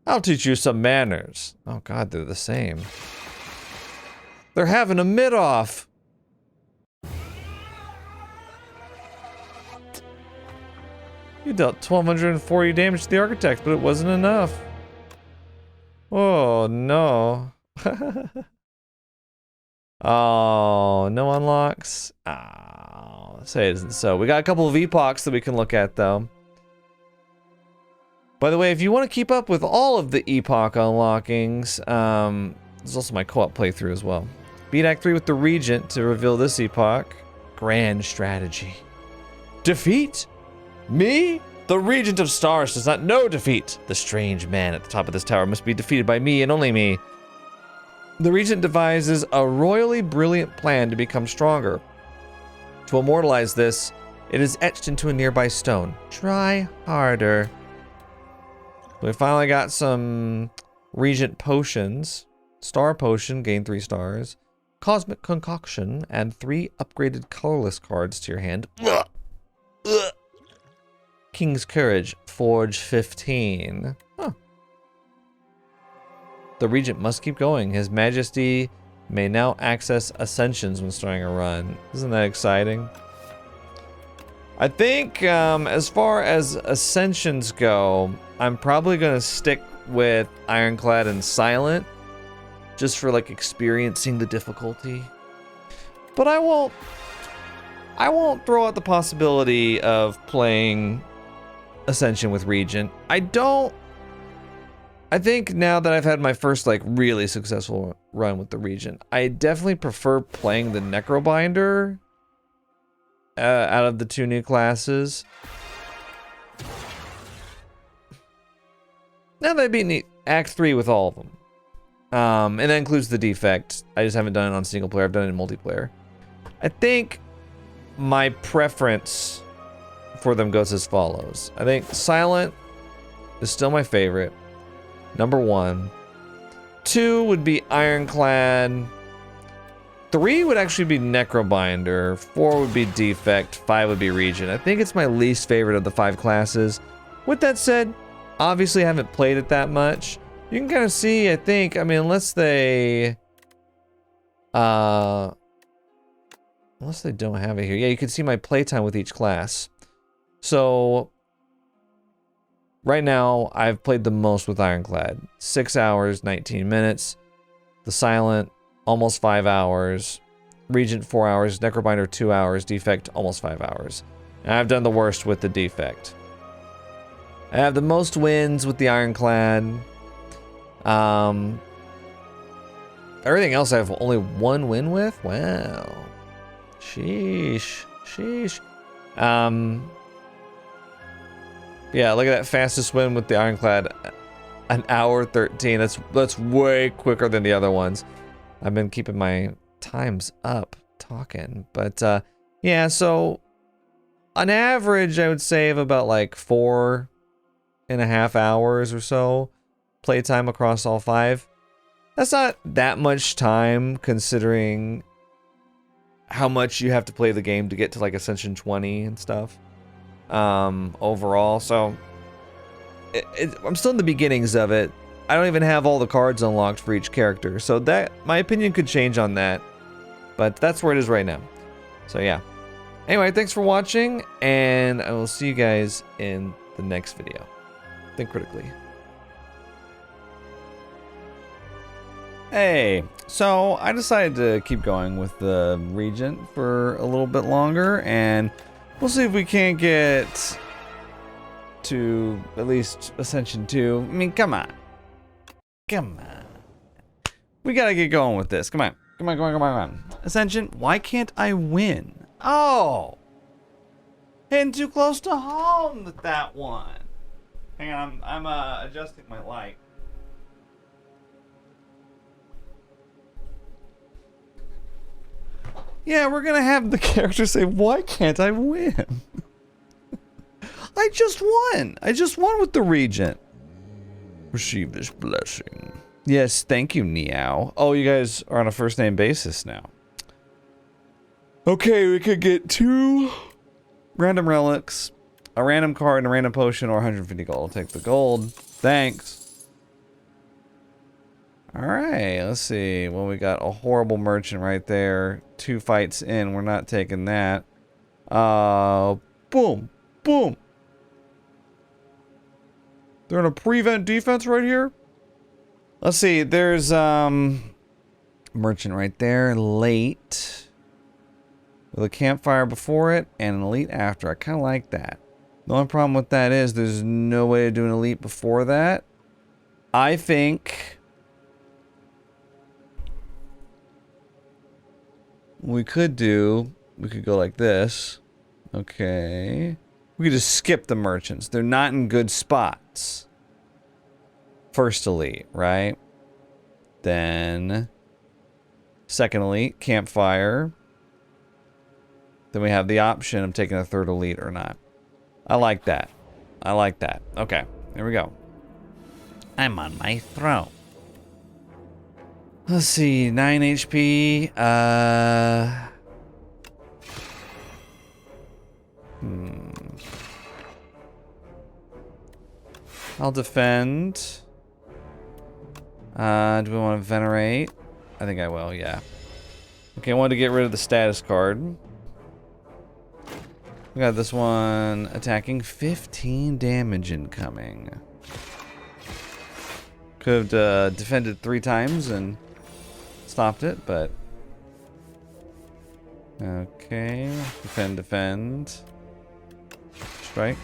I'll teach you some manners. Oh god, they're the same. They're having a mid-off. You dealt 1,240 damage to the architect, but it wasn't enough. Oh, no. Oh, no unlocks? Oh, say it isn't so. We got a couple of epochs that we can look at, though. By the way, if you want to keep up with all of the epoch unlockings, there's also my co-op playthrough as well. Beat Act 3 with the Regent to reveal this epoch. Grand strategy. Defeat? Me? The Regent of Stars does not know defeat. The strange man at the top of this tower must be defeated by me and only me. The Regent devises a royally brilliant plan to become stronger. To immortalize this, it is etched into a nearby stone. Try harder. We finally got some Regent potions. Star Potion, gain 3 stars. Cosmic Concoction, add 3 upgraded colorless cards to your hand. Ugh. Ugh. King's Courage, forge 15. Huh. The Regent must keep going. His Majesty may now access Ascensions when starting a run. Isn't that exciting? I think as far as ascensions go, I'm probably gonna stick with Ironclad and Silent, just for like experiencing the difficulty. But I won't throw out the possibility of playing Ascension with Regent. I think now that I've had my first like really successful run with the Regent, I definitely prefer playing the Necrobinder out of the two new classes. Now that I beat Act 3 with all of them. And that includes the defect. I just haven't done it on single player, I've done it in multiplayer. I think my preference for them goes as follows. I think Silent is still my favorite. Number 1. 2 would be Ironclad. 3 would actually be Necrobinder. 4 would be Defect. 5 would be Regent. I think it's my least favorite of the 5 classes. With that said, obviously I haven't played it that much. You can kind of see, I think, I mean, unless they don't have it here. Yeah, you can see my playtime with each class. So right now, I've played the most with Ironclad. 6 hours, 19 minutes. The Silent, almost 5 hours. Regent, 4 hours. Necrobinder, 2 hours. Defect, almost 5 hours. And I've done the worst with the Defect. I have the most wins with the Ironclad. Everything else I have only 1 win with? Wow. Sheesh. Sheesh. Yeah, look at that fastest win with the Ironclad. 1 hour 13. That's way quicker than the other ones. I've been keeping my times up talking. But yeah, so on average I would save about like 4.5 hours or so playtime across all 5. That's not that much time considering how much you have to play the game to get to like Ascension 20 and stuff. Overall, so I'm still in the beginnings of it. I don't even have all the cards unlocked for each character, so that my opinion could change on that, but that's where it is right now. So yeah, anyway, thanks for watching, and I will see you guys in the next video. Think critically. Hey, so I decided to keep going with the Regent for a little bit longer, and we'll see if we can't get to at least Ascension 2. I mean, come on. Come on. We gotta get going with this. Come on. Come on, come on, come on, come on. Ascension, why can't I win? Oh! Hitting too close to home with that one. Hang on, I'm adjusting my light. Yeah, we're gonna have the character say, why can't I win? I just won! I just won with the Regent. Receive this blessing. Yes, thank you, Niao. Oh, you guys are on a first name basis now. Okay, we could get 2 random relics, a random card, and a random potion, or 150 gold. I'll take the gold. Thanks. Alright, let's see. Well, we got a horrible merchant right there. 2 fights in, we're not taking that. Boom. Boom. They're in a prevent defense right here. Let's see, there's, merchant right there. Late. With a campfire before it, and an elite after. I kind of like that. The only problem with that is there's no way to do an elite before that. I think we could go like this. Okay. We could just skip the merchants. They're not in good spots. First elite, right? Then second elite, campfire. Then we have the option of taking a third elite or not. I like that. I like that. Okay, here we go. I'm on my throne. Let's see, 9 HP. I'll defend. Do we want to venerate? I think I will, yeah. Okay, I wanted to get rid of the status card. We got this one attacking, 15 damage incoming. Could have defended 3 times and stopped it, but... Okay, defend, defend. Strike.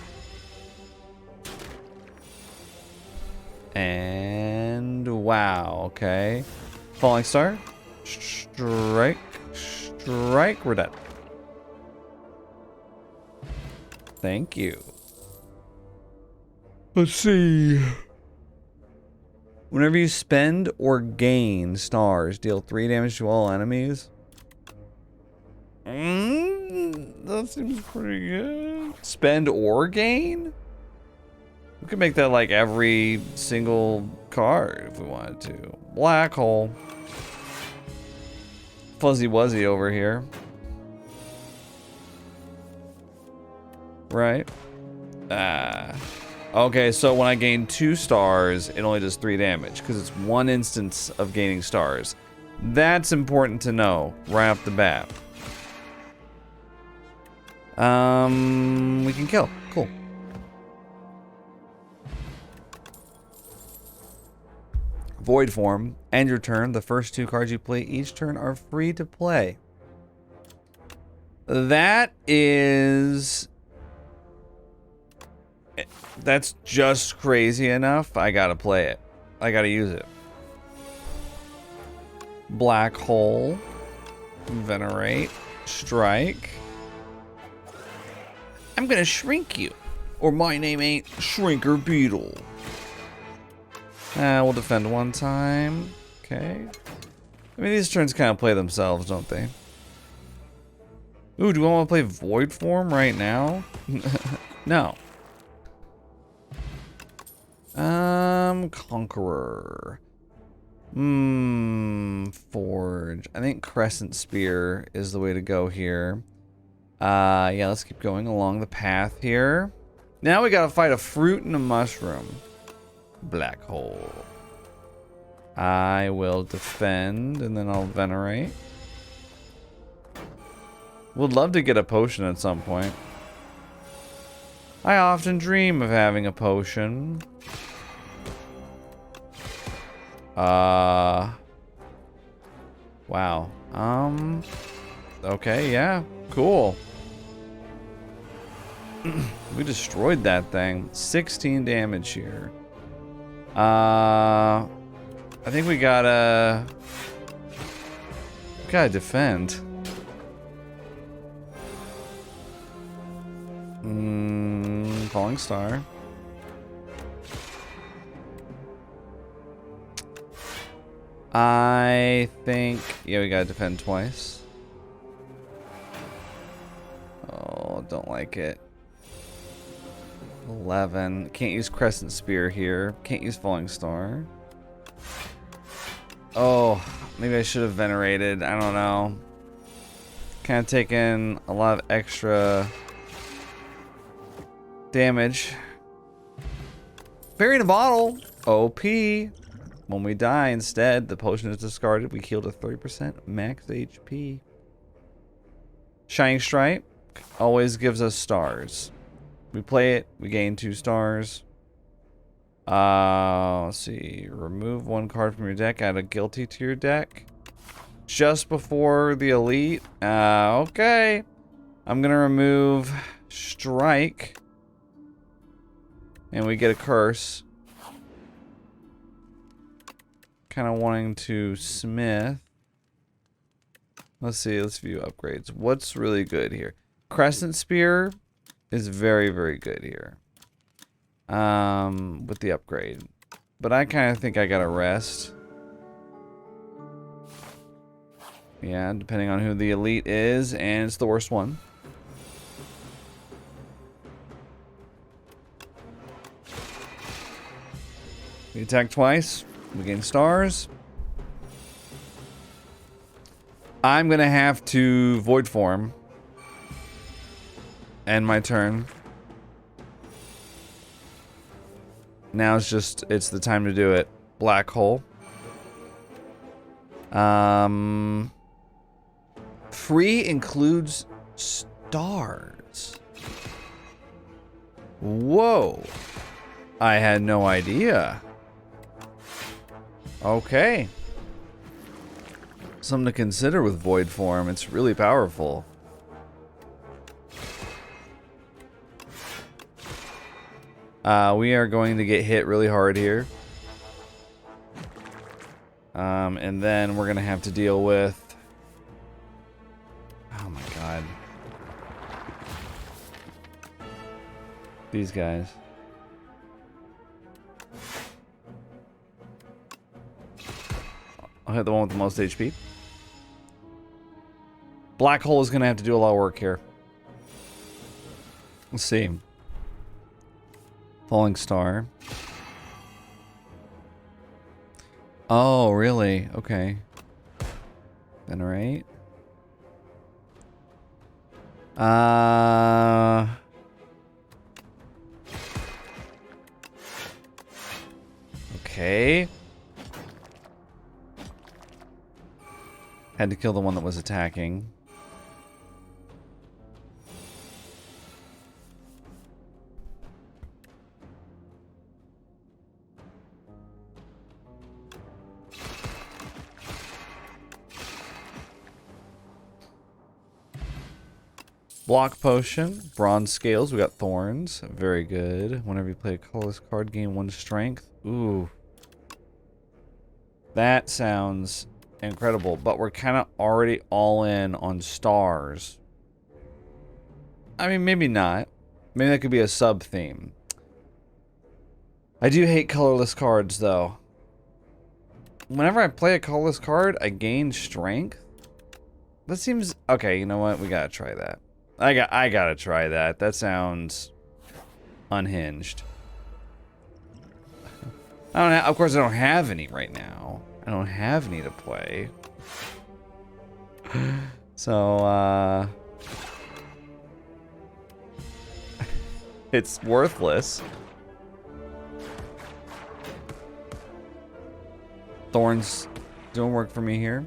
And wow, okay. Falling Star. Strike. Strike. We're dead. Thank you. Let's see. Whenever you spend or gain stars, deal 3 damage to all enemies. That seems pretty good. Spend or gain? We could make that like every single card if we wanted to. Black hole. Fuzzy Wuzzy over here. Right? Okay, so when I gain 2 stars, it only does 3 damage because it's 1 instance of gaining stars. That's important to know right off the bat. We can kill. Cool. Void form. End your turn. The first 2 cards you play each turn are free to play. That is... That's just crazy enough. I gotta play it. I gotta use it. Black hole. Venerate. Strike. I'm gonna shrink you. Or my name ain't Shrinker Beetle. We'll defend 1 time. Okay. I mean, these turns kind of play themselves, don't they? Ooh, do I want to play Void Form right now? No. Conqueror. Forge. I think Crescent Spear is the way to go here. Yeah, let's keep going along the path here. Now we gotta fight a fruit and a mushroom. Black hole. I will defend and then I'll venerate. Would love to get a potion at some point. I often dream of having a potion. Wow. Okay, yeah. Cool. We destroyed that thing. 16 damage here. I think we gotta defend. Falling Star. I think, yeah, we gotta defend twice. Oh, don't like it. 11. Can't use Crescent Spear here. Can't use Falling Star. Oh, maybe I should have venerated. I don't know. Kind of taking a lot of extra damage. Fairy in a bottle. OP. When we die instead, the potion is discarded. We heal to 30% max HP. Shining Stripe always gives us stars. We play it, we gain 2 stars. Let's see. Remove 1 card from your deck, add a guilty to your deck. Just before the elite. Okay. I'm gonna remove Strike. And we get a curse. Kind of wanting to smith. Let's see, let's view upgrades. What's really good here? Crescent Spear is very, very good here. With the upgrade. But I kind of think I gotta rest. Yeah, depending on who the elite is, and it's the worst one. We attack twice. We gain stars. I'm gonna have to Void Form. End my turn. Now it's the time to do it. Black hole. Free includes stars. Whoa. I had no idea. Okay. Something to consider with Void Form. It's really powerful. We are going to get hit really hard here. And then we're going to have to deal with... Oh my god. These guys. I'll hit the one with the most HP. Black hole is going to have to do a lot of work here. Let's see. Falling star. Oh, really? Okay. Venerate. Okay. Had to kill the one that was attacking. Block potion, bronze scales. We got thorns. Very good. Whenever you play a colorless card, gain 1 strength. Ooh. That sounds incredible, but we're kind of already all in on stars. I mean, maybe not. Maybe that could be a sub-theme. I do hate colorless cards, though. Whenever I play a colorless card, I gain strength. That seems... Okay, you know what? We gotta try that. I gotta try that. That sounds unhinged. I don't of course, I don't have any right now. I don't have any to play. So, it's worthless. Thorns don't work for me here.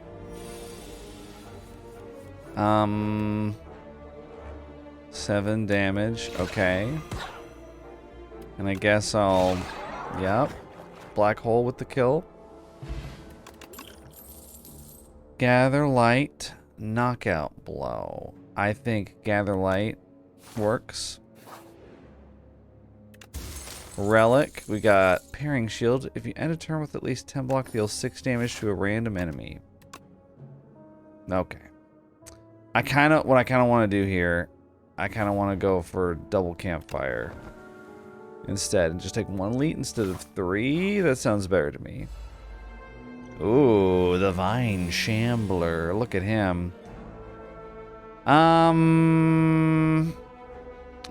7 damage. Okay. And I guess I'll... Yep. Black hole with the kill. Gather light. Knockout blow. I think gather light works. Relic. We got parrying shield. If you end a turn with at least 10 block, deal 6 damage to a random enemy. Okay. What I kind of want to do here, I kind of want to go for double campfire instead and just take 1 elite instead of 3. That sounds better to me. Ooh, the Vine Shambler. Look at him.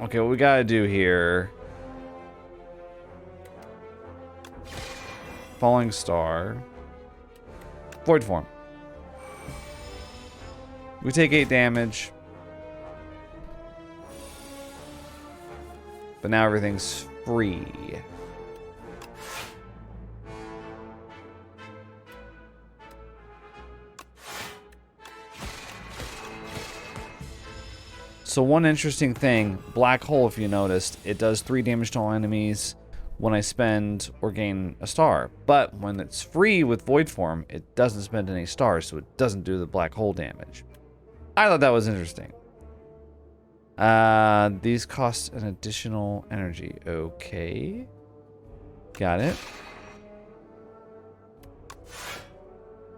Okay, what we gotta do here. Falling Star. Void Form. We take 8 damage. But now everything's free. So one interesting thing, Black Hole, if you noticed, it does 3 damage to all enemies when I spend or gain a star. But when it's free with Void Form, it doesn't spend any stars, so it doesn't do the Black Hole damage. I thought that was interesting. These cost an additional energy. Okay. Got it.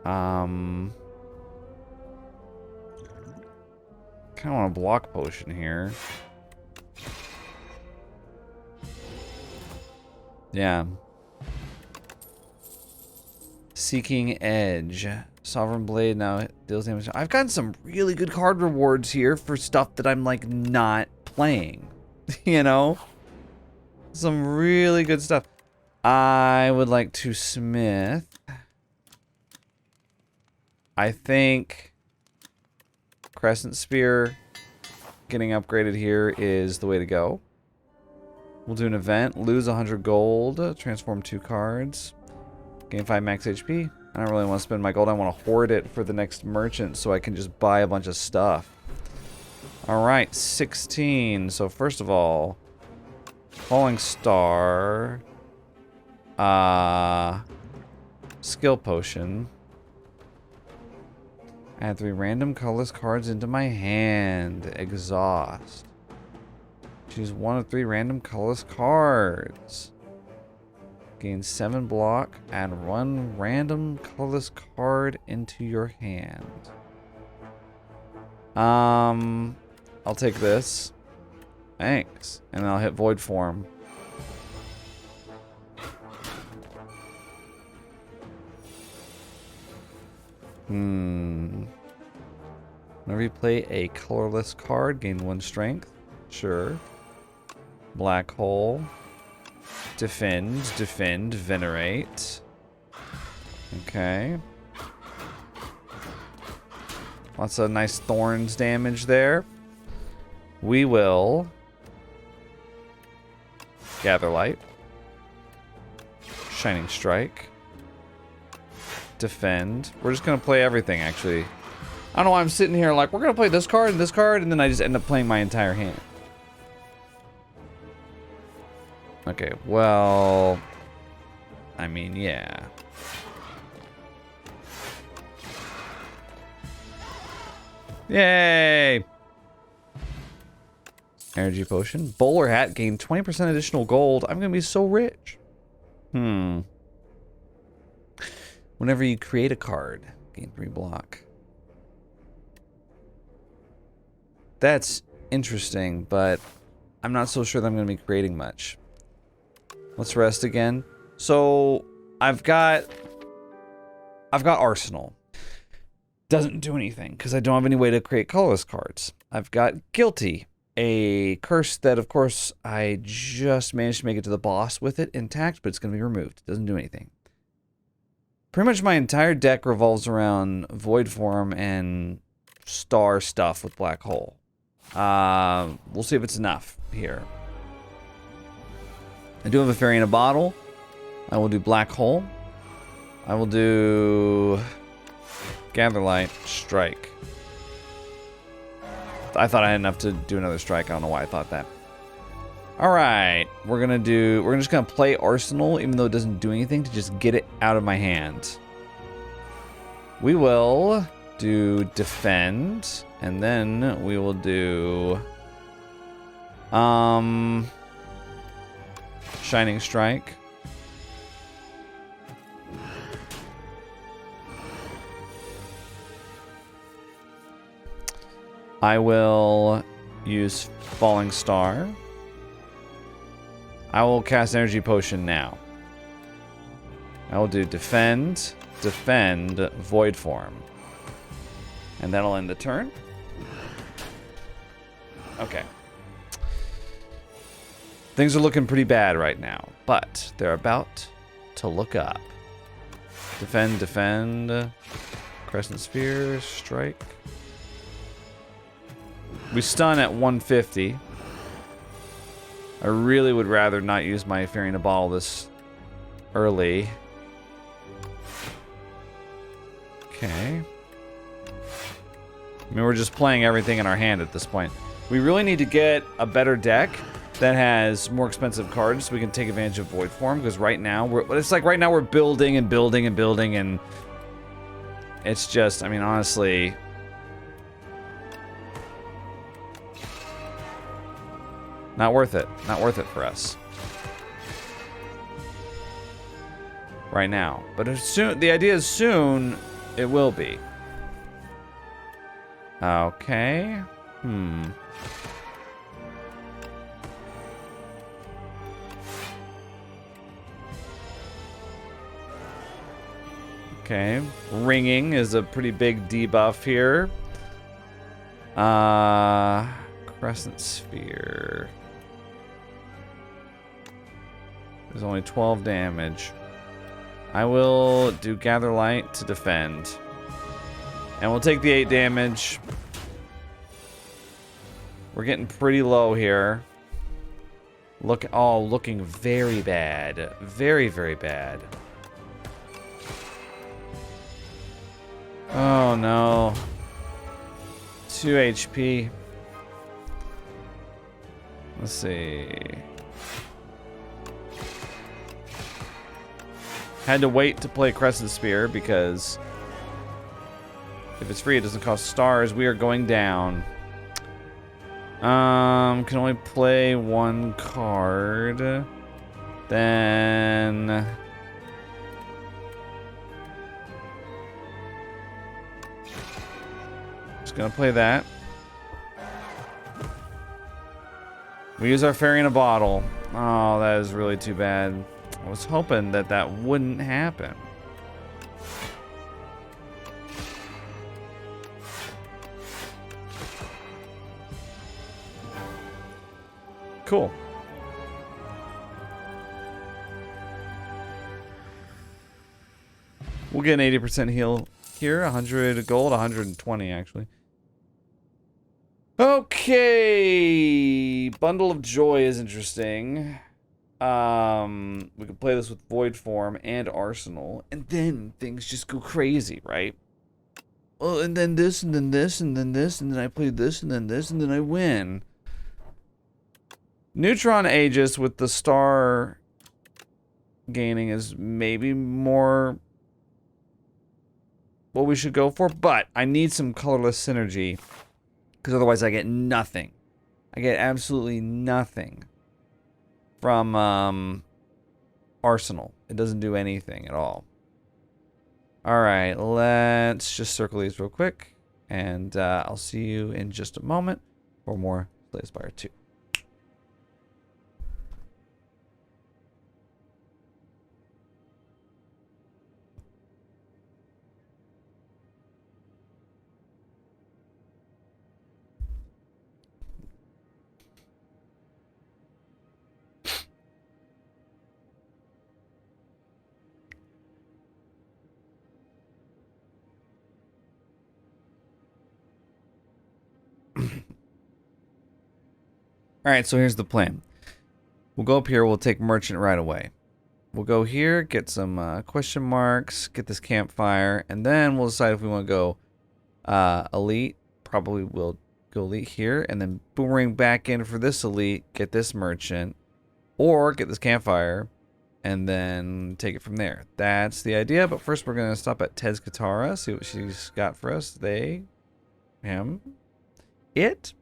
Kind of want a block potion here. Yeah. Seeking Edge. Sovereign Blade now deals damage. I've gotten some really good card rewards here for stuff that I'm like not playing. You know? Some really good stuff. I would like to smith. I think Crescent Spear getting upgraded here is the way to go. We'll do an event. Lose 100 gold. Transform 2 cards. Gain 5 max HP. I don't really want to spend my gold. I want to hoard it for the next merchant so I can just buy a bunch of stuff. Alright, 16. So first of all, Falling Star. Skill Potion. Add 3 random colorless cards into my hand. Exhaust. Choose 1 of 3 random colorless cards. Gain 7 block. Add 1 random colorless card into your hand. I'll take this. Thanks. And then I'll hit Void Form. Whenever you play a colorless card, gain 1 strength. Sure. Black Hole. Defend, Venerate. Okay. Lots of nice thorns damage there. We will Gather Light. Shining Strike. Defend. We're just gonna play everything, actually. I don't know why I'm sitting here like, we're gonna play this card, and then I just end up playing my entire hand. Okay, well... I mean, yeah. Yay! Energy Potion. Bowler Hat. Gain 20% additional gold. I'm gonna be so rich. Whenever you create a card, gain 3 block. That's interesting, but I'm not so sure that I'm going to be creating much. Let's rest again. So I've got Arsenal. Doesn't do anything because I don't have any way to create colorless cards. I've got Guilty, a curse that, of course, I just managed to make it to the boss with it intact, but it's going to be removed. It doesn't do anything. Pretty much my entire deck revolves around Void Form and Star stuff with Black Hole. We'll see if it's enough here. I do have a Fairy in a Bottle. I will do Black Hole. I will do Gather Light, Strike. I thought I had enough to do another strike. I don't know why I thought that. Alright, we're just gonna play Arsenal, even though it doesn't do anything, to just get it out of my hand. We will do Defend, and then we will do Shining Strike. I will use Falling Star. I will cast Energy Potion now. I will do Defend, Void Form. And that'll end the turn. Okay. Things are looking pretty bad right now, but they're about to look up. Defend. Crescent Sphere, Strike. We stun at 150. I really would rather not use my Fairy in a Bottle this early. Okay. I mean, we're just playing everything in our hand at this point. We really need to get a better deck that has more expensive cards so we can take advantage of Void Form, because right now we're building and building and building, and it's just, I mean, honestly, not worth it. Not worth it for us right now. But soon, the idea is soon it will be. Okay. Okay. Ringing is a pretty big debuff here. Crescent Sphere. There's only 12 damage. I will do Gather Light to defend. And we'll take the 8 damage. We're getting pretty low here. Looking very bad. Very, very bad. Oh no. 2 HP. Let's see. Had to wait to play Crescent Spear because if it's free, it doesn't cost stars. We are going down. Can only play one card. Then just gonna play that. We use our fairy in a bottle. Oh, that is really too bad. I was hoping that that wouldn't happen. Cool. We'll get an 80% heal here. 100 gold, 120 actually. Okay. Bundle of Joy is interesting. We could play this with Void Form and Arsenal, and then things just go crazy, right? Well, and then this, and then this, and then this, and then I play this, and then this, and then I win. Neutron Aegis with the star gaining is maybe more what we should go for, but I need some colorless synergy because otherwise I get nothing. I get absolutely nothing from Arsenal. It doesn't do anything at all. All right, let's just circle these real quick, and I'll see you in just a moment for more Slay the Spire 2. Alright, so here's the plan. We'll go up here, we'll take Merchant right away. We'll go here, get some question marks, get this campfire, and then we'll decide if we want to go Elite. Probably we'll go Elite here, and then boomerang back in for this Elite, get this Merchant, or get this campfire, and then take it from there. That's the idea, but first we're going to stop at Ted's Katara, see what she's got for us. Him.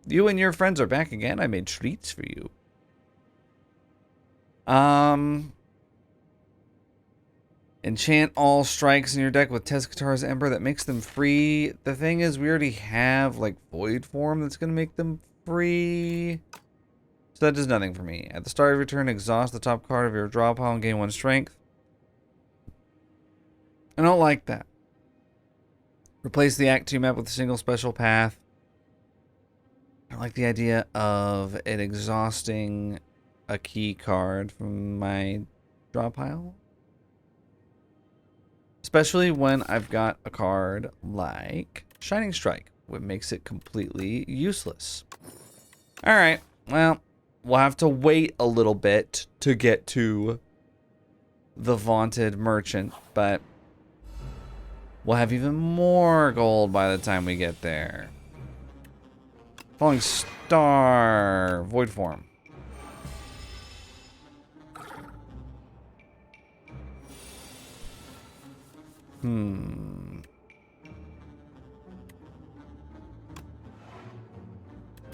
You and your friends are back again. I made treats for you. Enchant all strikes in your deck with Tezcatar's Ember. That makes them free. The thing is, we already have, like, Void Form that's going to make them free. So that does nothing for me. At the start of your turn, exhaust the top card of your draw pile and gain 1 strength. I don't like that. Replace the Act 2 map with a single special path. I like the idea of it exhausting a key card from my draw pile. Especially when I've got a card like Shining Strike, which makes it completely useless. Alright, well, we'll have to wait a little bit to get to the vaunted Merchant, but we'll have even more gold by the time we get there. Falling Star, Void Form.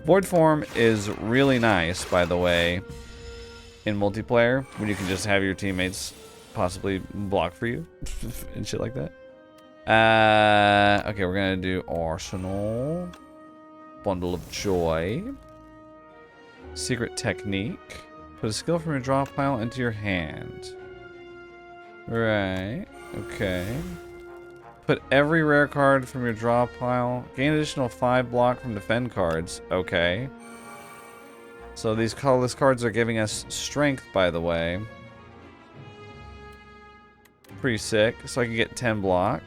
Void Form is really nice, by the way, in multiplayer, when you can just have your teammates possibly block for you and shit like that. Okay, we're gonna do Arsenal. Bundle of Joy. Secret Technique. Put a skill from your draw pile into your hand. Right. Okay. Put every rare card from your draw pile. Gain additional 5 block from defend cards. Okay. So these colorless cards are giving us strength, by the way. Pretty sick. So I can get 10 block.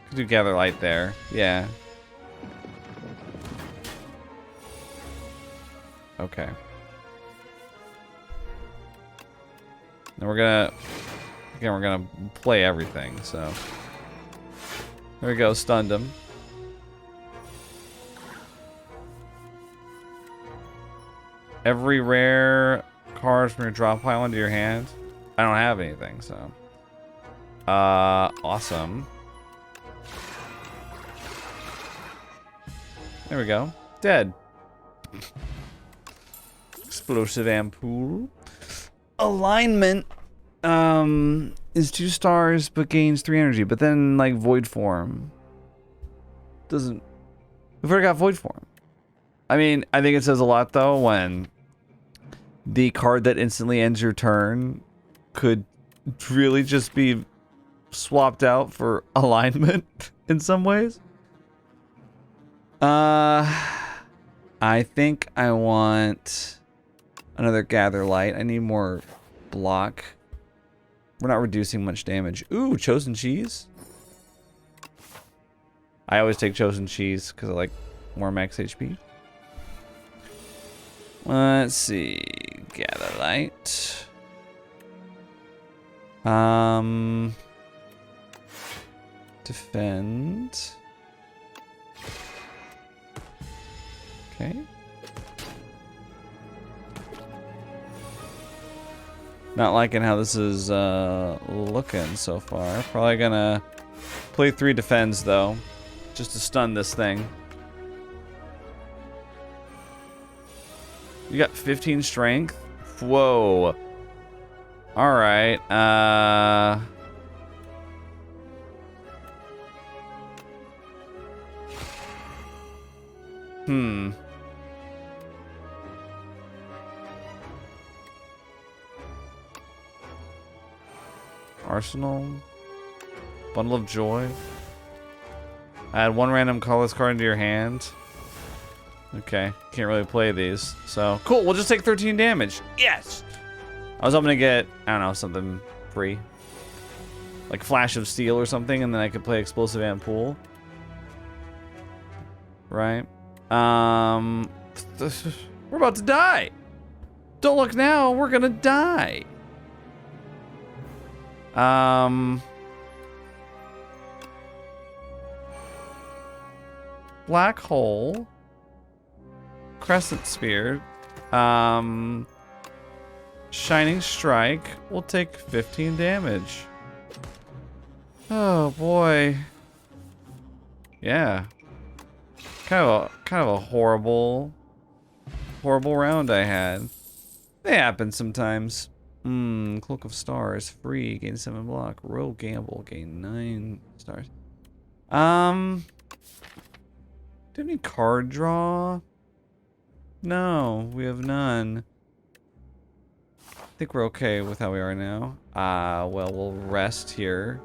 Could do Gather Light there. Yeah. Okay. Now we're gonna play everything, so. There we go, stunned him. Every rare card from your drop pile into your hand. I don't have anything, so. Awesome. There we go. Dead. Explosive ampoule. Alignment is 2 stars but gains 3 energy, but then like void form doesn't. We've already got void form. I mean, I think it says a lot though when the card that instantly ends your turn could really just be swapped out for alignment in some ways. I think I want another gather light. I need more block. We're not reducing much damage. Ooh, chosen cheese. I always take chosen cheese because I like more max HP. Let's see. Gather light. Defend. Okay. Not liking how this is looking so far. Probably gonna play 3 defends though, just to stun this thing. You got 15 strength? Whoa. Alright, Arsenal. Bundle of Joy. Add 1 random colorless card into your hand. Okay, can't really play these. So, cool, we'll just take 13 damage. Yes! I was hoping to get, I don't know, something free. Like Flash of Steel or something, and then I could play Explosive Ampoule. Right? We're about to die! Don't look now, we're gonna die! Black Hole. Crescent Sphere. Shining Strike. We'll take 15 damage. Oh boy. Yeah. Kind of a horrible round I had. They happen sometimes. Cloak of Stars, free, gain 7 block. Royal Gamble, gain 9 stars. Do you have any card draw? No, we have none. I think we're okay with how we are now. Well, we'll rest here.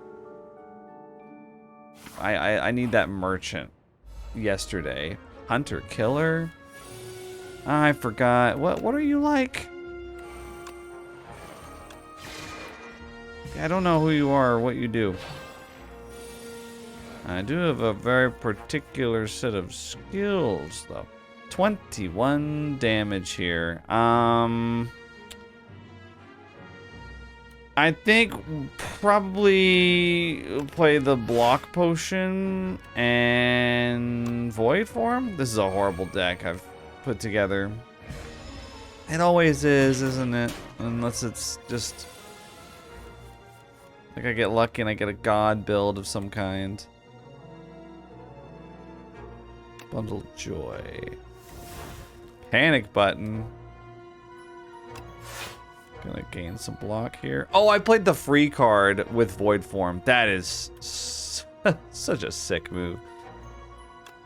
I need that merchant yesterday. Hunter Killer? I forgot. What are you like? I don't know who you are or what you do. I do have a very particular set of skills, though. 21 damage here. I think probably play the block potion and void form. This is a horrible deck I've put together. It always is, isn't it? Unless it's just like I get lucky and I get a god build of some kind. Bundle of Joy. Panic button. Gonna gain some block here. Oh, I played the free card with void form. That is such a sick move.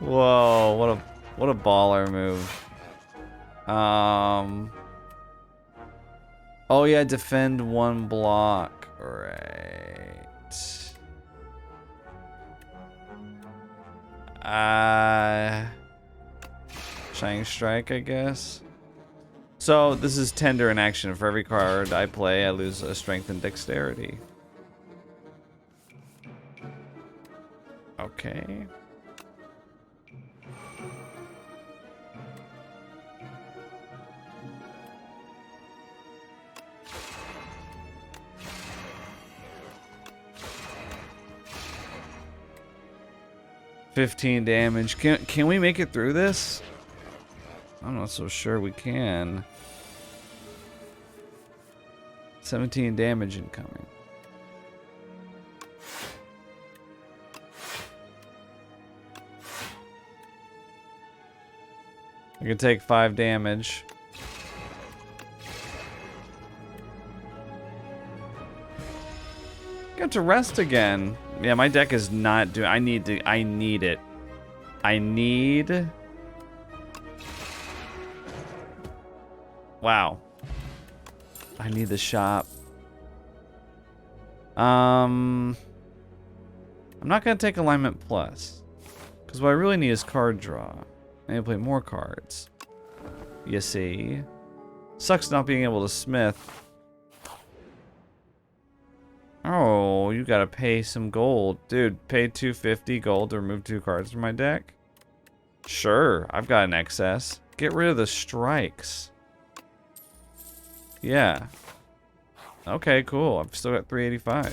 Whoa, what a baller move. Oh yeah, defend 1 block. Right. Shining Strike, I guess. So this is tender in action. For every card I play, I lose a strength and dexterity. Okay. 15 damage. Can we make it through this? I'm not so sure we can. 17 damage incoming. I can take 5 damage. Get to rest again. Yeah, my deck is not doing. I need it. I need. Wow. I need the shop. I'm not gonna take alignment plus, because what I really need is card draw. I need to play more cards. You see, sucks not being able to smith. Oh, you gotta pay some gold. Dude, pay 250 gold to remove 2 cards from my deck? Sure, I've got an excess. Get rid of the strikes. Yeah. Okay, cool. I've still got 385.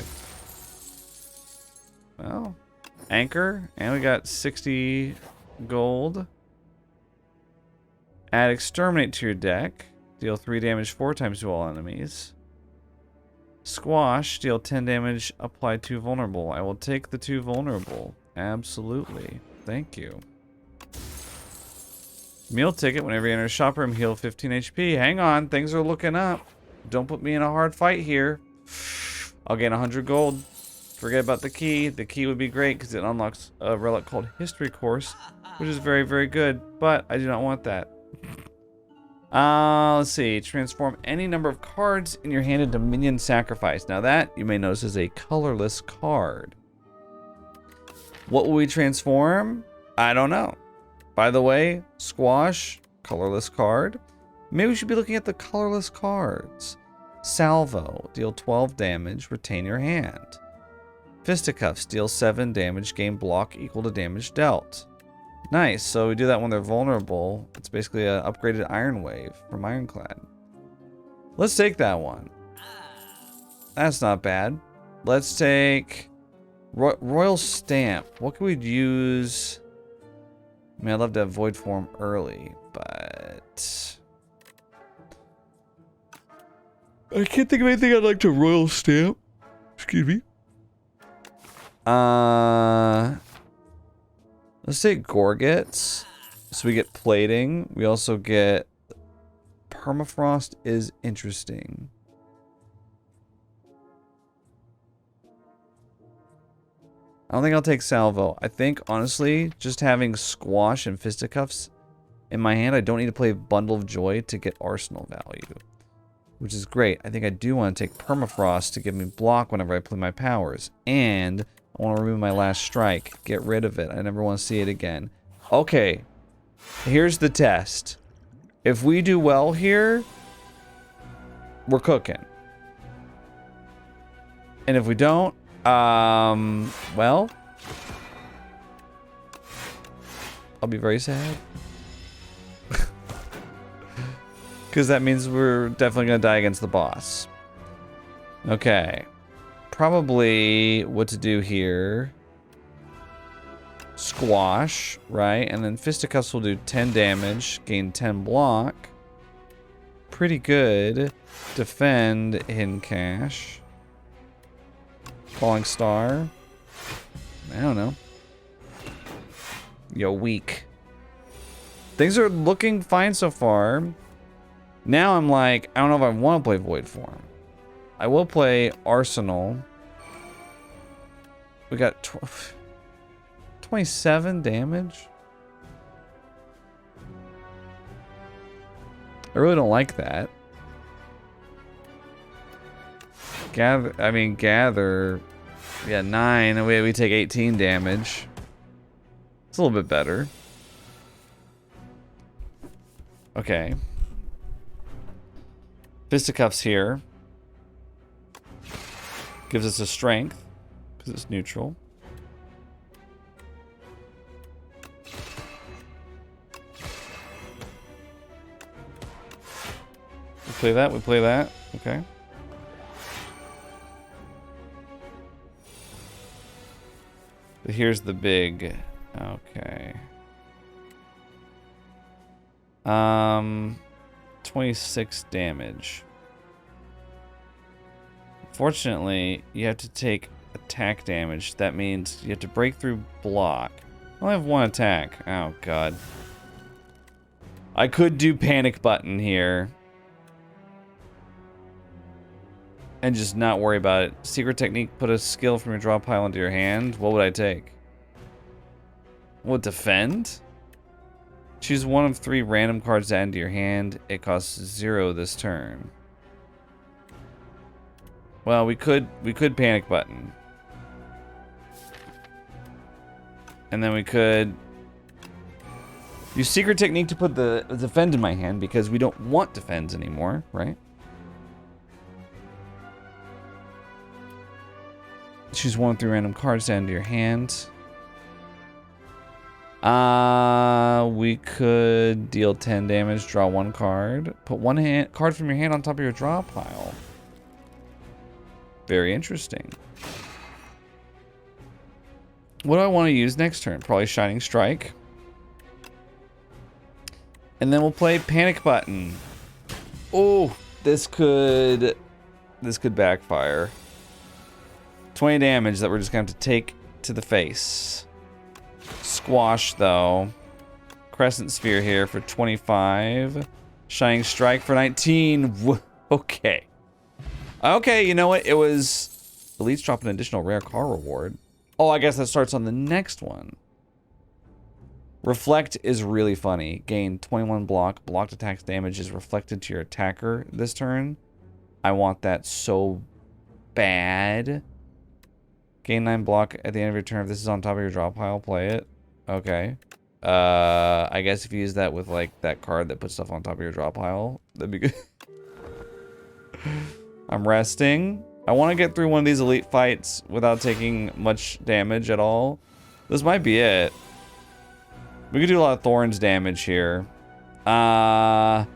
Well, anchor, and we got 60 gold. Add exterminate to your deck. Deal 3 damage 4 times to all enemies. Squash, deal 10 damage, apply 2 vulnerable. I will take the 2 vulnerable. Absolutely. Thank you. Meal ticket, whenever you enter a shop room, heal 15 HP. Hang on, things are looking up. Don't put me in a hard fight here. I'll gain 100 gold. Forget about the key. The key would be great because it unlocks a relic called History Course, which is very, very good, but I do not want that. Let's see. Transform any number of cards in your hand into minion sacrifice. Now that, you may notice, is a colorless card. What will we transform? I don't know. By the way, Squash, colorless card. Maybe we should be looking at the colorless cards. Salvo, deal 12 damage, retain your hand. Fisticuffs, deal 7 damage, gain block equal to damage dealt. Nice, so we do that when they're vulnerable. It's basically an upgraded Iron Wave from Ironclad. Let's take that one. That's not bad. Let's take Royal Stamp. What can we use? I mean, I'd love to have Void Form early, but I can't think of anything I'd like to Royal Stamp. Excuse me. Let's take Gorgets. So we get plating. We also get Permafrost is interesting. I don't think I'll take Salvo. I think, honestly, just having Squash and Fisticuffs in my hand, I don't need to play Bundle of Joy to get Arsenal value, which is great. I think I do want to take Permafrost to give me block whenever I play my powers. And I want to remove my last strike. Get rid of it. I never want to see it again. Okay. Here's the test. If we do well here, we're cooking. And if we don't, well, I'll be very sad. Because that means we're definitely going to die against the boss. Okay. Probably what to do here. Squash, right? And then Fisticuffs will do 10 damage, gain 10 block. Pretty good. Defend, Hidden Cache. Falling Star. I don't know. Yo, weak. Things are looking fine so far. Now I'm like, I don't know if I want to play Void Form. I will play Arsenal. We got 27 damage. I really don't like that. Gather. Yeah, 9. And we take 18 damage. It's a little bit better. Okay. Fisticuffs here. Gives us a strength, because it's neutral. We play that, we play that. Okay. But here's the big Okay. 26 damage. Fortunately, you have to take attack damage. That means you have to break through block. I only have one attack. Oh, God. I could do panic button here. And just not worry about it. Secret technique, put a skill from your draw pile into your hand. What would I take? What, defend? Choose one of 3 random cards to add into your hand. It costs 0 this turn. Well, we could panic button. And then we could use secret technique to put the defend in my hand because we don't want defends anymore, right? Choose one of 3 random cards to add into your hand. We could deal 10 damage, draw 1 card. Put one card from your hand on top of your draw pile. Very interesting. What do I want to use next turn? Probably Shining Strike. And then we'll play Panic Button. Oh, this could backfire. 20 damage that we're just going to have to take to the face. Squash, though. Crescent Sphere here for 25. Shining Strike for 19. Okay. Okay, you know what? It was... Elites drop an additional rare card reward. Oh, I guess that starts on the next one. Reflect is really funny. Gain 21 block. Blocked attacks damage is reflected to your attacker this turn. I want that so bad. Gain 9 block at the end of your turn. If this is on top of your draw pile, play it. Okay. I guess if you use that with, like, that card that puts stuff on top of your draw pile, that'd be good. I'm resting. I want to get through one of these elite fights without taking much damage at all. This might be it. We could do a lot of thorns damage here. Wait,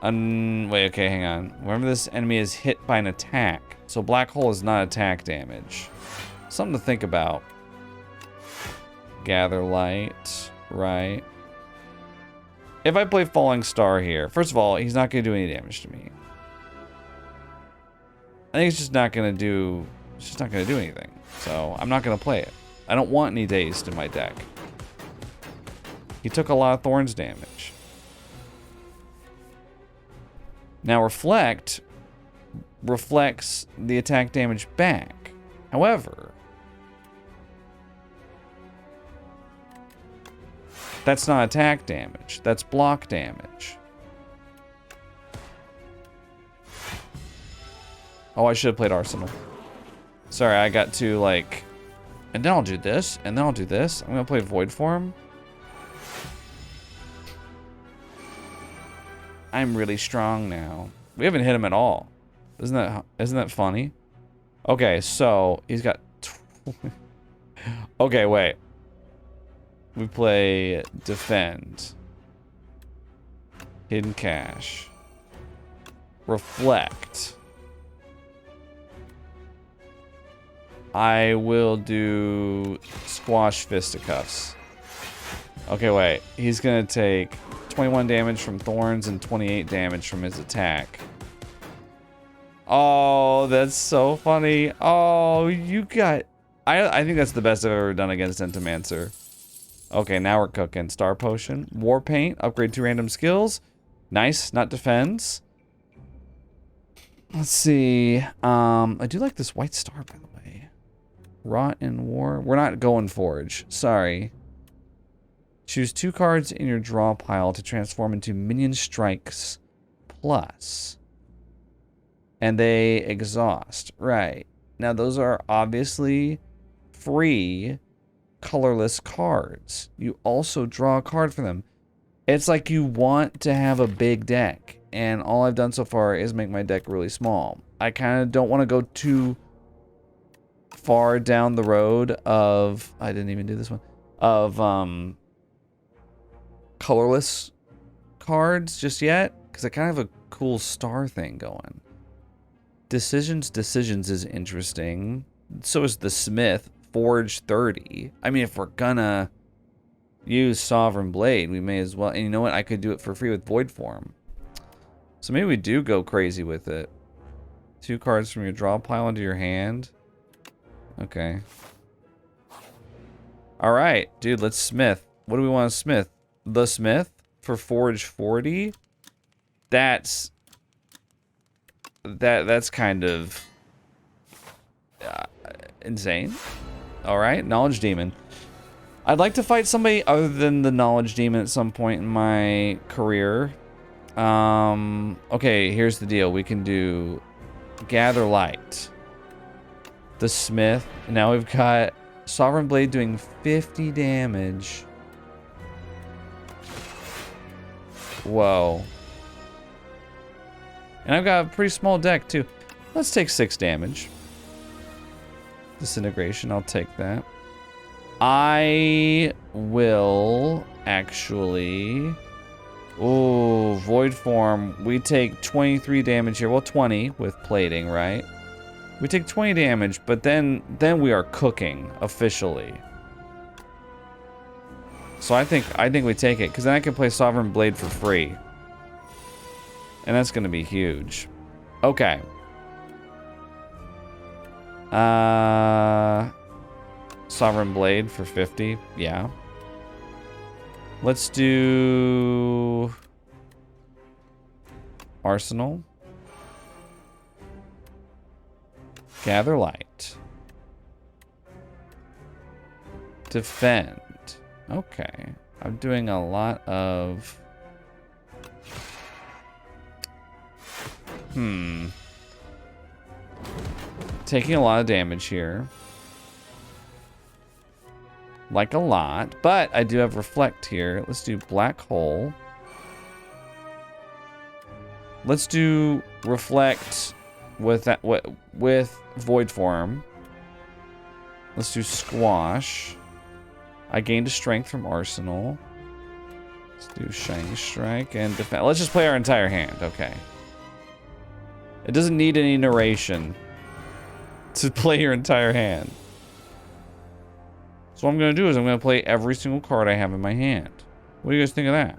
okay, hang on. Remember, this enemy is hit by an attack. So black hole is not attack damage. Something to think about. Gather light, right? If I play Falling Star here, first of all, he's not going to do any damage to me. I think it's just not going to do... It's just not going to do anything. So I'm not going to play it. I don't want any dazed in my deck. He took a lot of thorns damage. Now Reflect reflects the attack damage back. However, that's not attack damage. That's block damage. Oh, I should have played Arsenal. Sorry, I got to, like... And then I'll do this, and then I'll do this. I'm going to play Void Form. I'm really strong now. We haven't hit him at all. Isn't that funny? Okay, so he's got... Okay, wait. We play Defend. Hidden Cache. Reflect. I will do Squash Fisticuffs. Okay, wait. He's gonna take 21 damage from Thorns and 28 damage from his attack. Oh, that's so funny. Oh, you got... I think that's the best I've ever done against Entomancer. Okay, now we're cooking. Star Potion. War Paint. Upgrade 2 random skills. Nice. Not defense. Let's see. I do like this white star, by the way. Rot in War. We're not going Forge. Sorry. Choose 2 cards in your draw pile to transform into Minion Strikes Plus. And they exhaust. Right. Now, those are obviously free colorless cards. You also draw a card for them. It's like you want to have a big deck. And all I've done so far is make my deck really small. I kind of don't want to go too far down the road of... I didn't even do this one. Of, colorless cards just yet. Because I kind of have a cool star thing going. Decisions is interesting. So is the Smith. forge 30. I mean, if we're gonna use Sovereign Blade, we may as well. And you know what? I could do it for free with Void Form. So maybe we do go crazy with it. 2 cards from your draw pile into your hand. Okay. Alright, dude, let's smith. What do we want to smith? The smith for forge 40? That's kind of insane. Alright, knowledge demon. I'd like to fight somebody other than the knowledge demon at some point in my career. Okay, here's the deal. We can do gather light. The smith. Now we've got Sovereign Blade doing 50 damage. Whoa. And I've got a pretty small deck too. Let's take 6 damage. Disintegration, I'll take that. I will actually... Ooh, Void Form. We take 23 damage here. Well, 20 with plating, right? We take 20 damage, but then we are cooking officially. So I think we take it, because then I can play Sovereign Blade for free. And that's going to be huge. Okay. Sovereign Blade for 50. Yeah. Let's do Arsenal. Gather light. Defend. Okay. I'm doing a lot of... Taking a lot of damage here. Like a lot, but I do have reflect here. Let's do black hole. Let's do reflect with that with void form. Let's do squash. I gained a strength from arsenal. Let's do shiny strike and defend. Let's just play our entire hand. Okay. It doesn't need any narration to play your entire hand. So what I'm going to do is I'm going to play every single card I have in my hand. What do you guys think of that?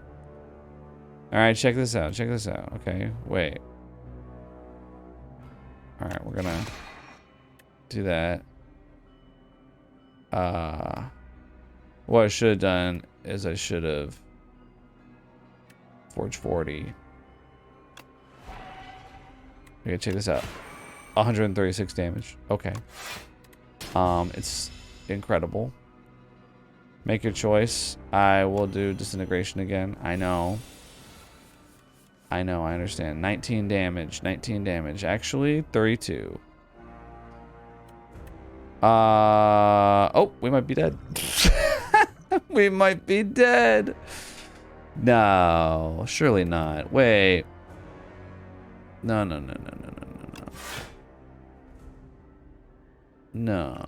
Alright, check this out. Check this out. Okay, wait. Alright, we're going to do that. What I should have done is I should have Forge 40. Okay, check this out. 136 damage. Okay. It's incredible. Make your choice. I will do disintegration again. I know. I understand. 19 damage. 19 damage. Actually, 32. Oh, we might be dead. We might be dead. No, surely not. Wait. No. No.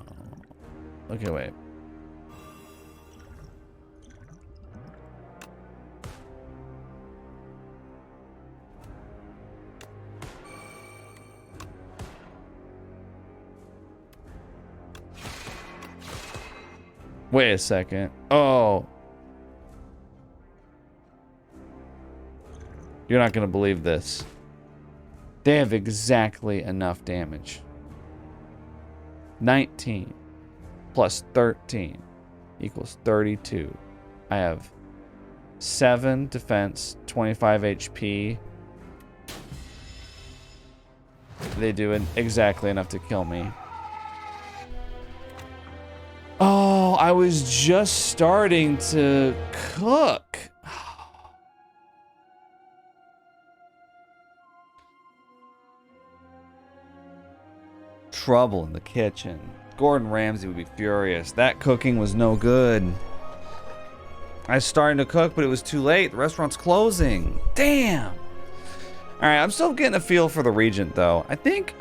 Okay, wait. Wait a second. Oh. You're not going to believe this. They have exactly enough damage. 19 plus 13 equals 32. I have 7 defense, 25 HP. They do exactly enough to kill me. Oh, I was just starting to cook. Trouble in the kitchen. Gordon Ramsay would be furious. That cooking was no good. I was starting to cook, but it was too late. The restaurant's closing. Damn. All right, I'm still getting a feel for the Regent, though. I think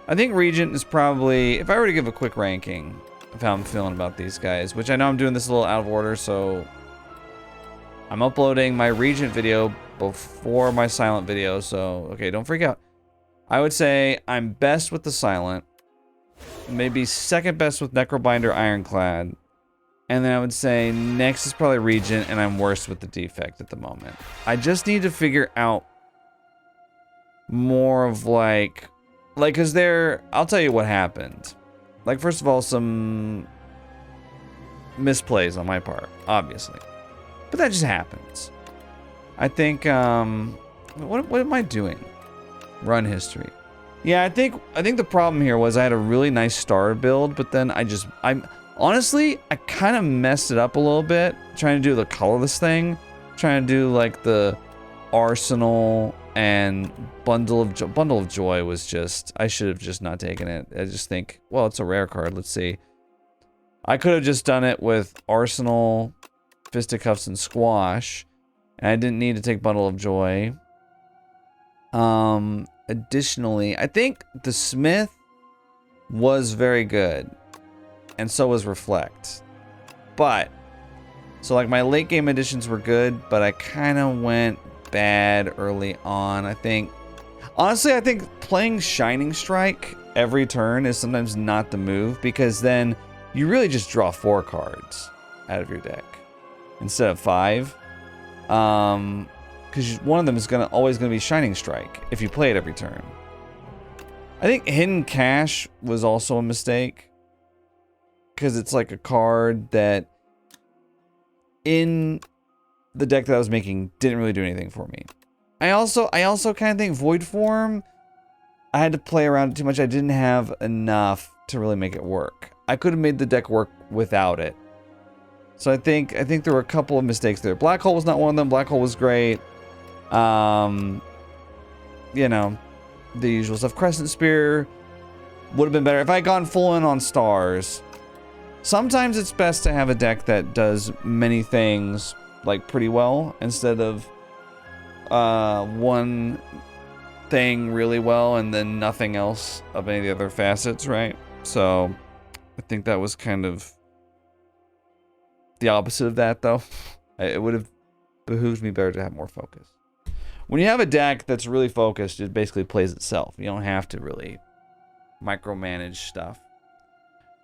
Regent is probably, if I were to give a quick ranking of how I'm feeling about these guys, which I know I'm doing this a little out of order, so I'm uploading my Regent video before my Silent video, so okay, don't freak out. I would say I'm best with the Silent. maybe second best with Necrobinder Ironclad. And then I would say next is probably Regent, and I'm worst with the Defect at the moment. I just need to figure out more of like, cause I'll tell you what happened. Like, first of all, some misplays on my part, obviously. But that just happens. I think, what am I doing? Run history. Yeah, I think the problem here was I had a really nice star build, but then honestly, I kind of messed it up a little bit trying to do the colorless thing, trying to do like the arsenal and bundle of joy was just, I should have just not taken it. I just think, well, it's a rare card. Let's see. I could have just done it with arsenal, fisticuffs, and squash, and I didn't need to take bundle of joy. Additionally, I think the Smith was very good, and so was Reflect. But, so like my late game additions were good, but I kind of went bad early on. Honestly, I think playing Shining Strike every turn is sometimes not the move, because then you really just draw 4 cards out of your deck instead of 5. Because one of them is always gonna be Shining Strike if you play it every turn. I think Hidden Cache was also a mistake, because it's like a card that in the deck that I was making didn't really do anything for me. I also kind of think Void Form, I had to play around it too much. I didn't have enough to really make it work. I could have made the deck work without it. So I think there were a couple of mistakes there. Black Hole was not one of them. Black Hole was great. You know, the usual stuff. Crescent Spear would have been better if I had gone full in on stars. Sometimes it's best to have a deck that does many things like pretty well instead of one thing really well and then nothing else of any of the other facets, right? So I think that was kind of the opposite of that, though. It would have behooved me better to have more focus. When you have a deck that's really focused, it basically plays itself. You don't have to really micromanage stuff.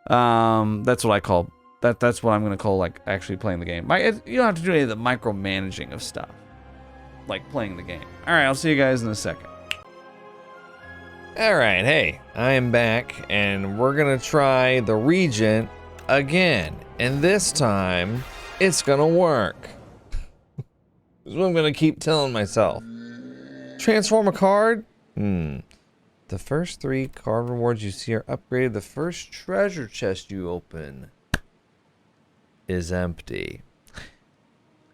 That's what I call that's what I'm gonna call like actually playing the game. You don't have to do any of the micromanaging of stuff, like playing the game. All right, I'll see you guys in a second. All right, hey, I am back, and we're gonna try the Regent again, and this time it's gonna work. That's what I'm gonna keep telling myself. Transform a card? The first 3 card rewards you see are upgraded. The first treasure chest you open is empty.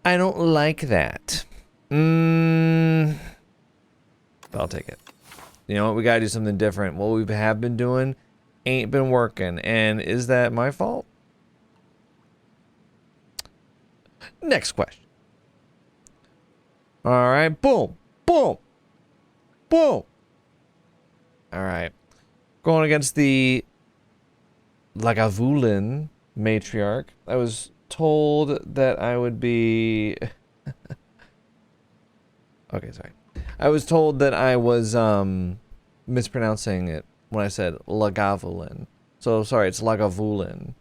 I don't like that. But I'll take it. You know what? We gotta do something different. What we have been doing ain't been working. And is that my fault? Next question. Alright, boom, boom, boom. Alright. Going against the Lagavulin Matriarch. I was told that I would be... Okay, sorry. I was told that I was mispronouncing it when I said Lagavulin. So, sorry, it's Lagavulin.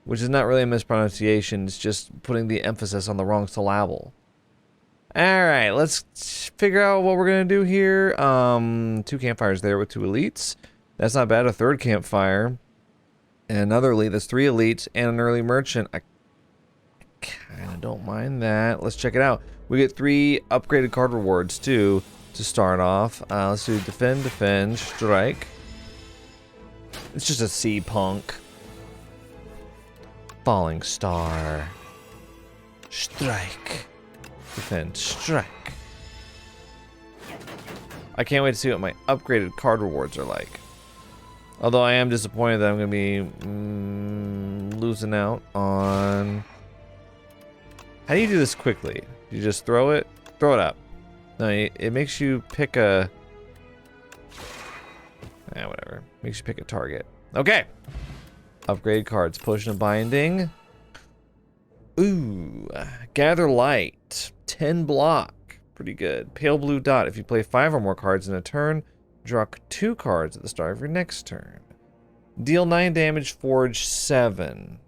Which is not really a mispronunciation, it's just putting the emphasis on the wrong syllable. Alright, let's figure out what we're gonna do here. 2 campfires there with 2 elites. That's not bad. A 3rd campfire. And another elite. That's 3 elites and an early merchant. I kinda don't mind that. Let's check it out. We get 3 upgraded card rewards too to start off. Let's do defend, strike. It's just a sea punk. Falling star. Strike. Defend, strike. I can't wait to see what my upgraded card rewards are like. Although I am disappointed that I'm going to be losing out on... How do you do this quickly? You just throw it? Throw it up. No, it makes you pick a... whatever. Makes you pick a target. Okay. Upgrade cards. Potion of Binding. Ooh. Gather Light. 10 block. Pretty good. Pale Blue Dot. If you play 5 or more cards in a turn, draw 2 cards at the start of your next turn. Deal 9 damage, forge 7.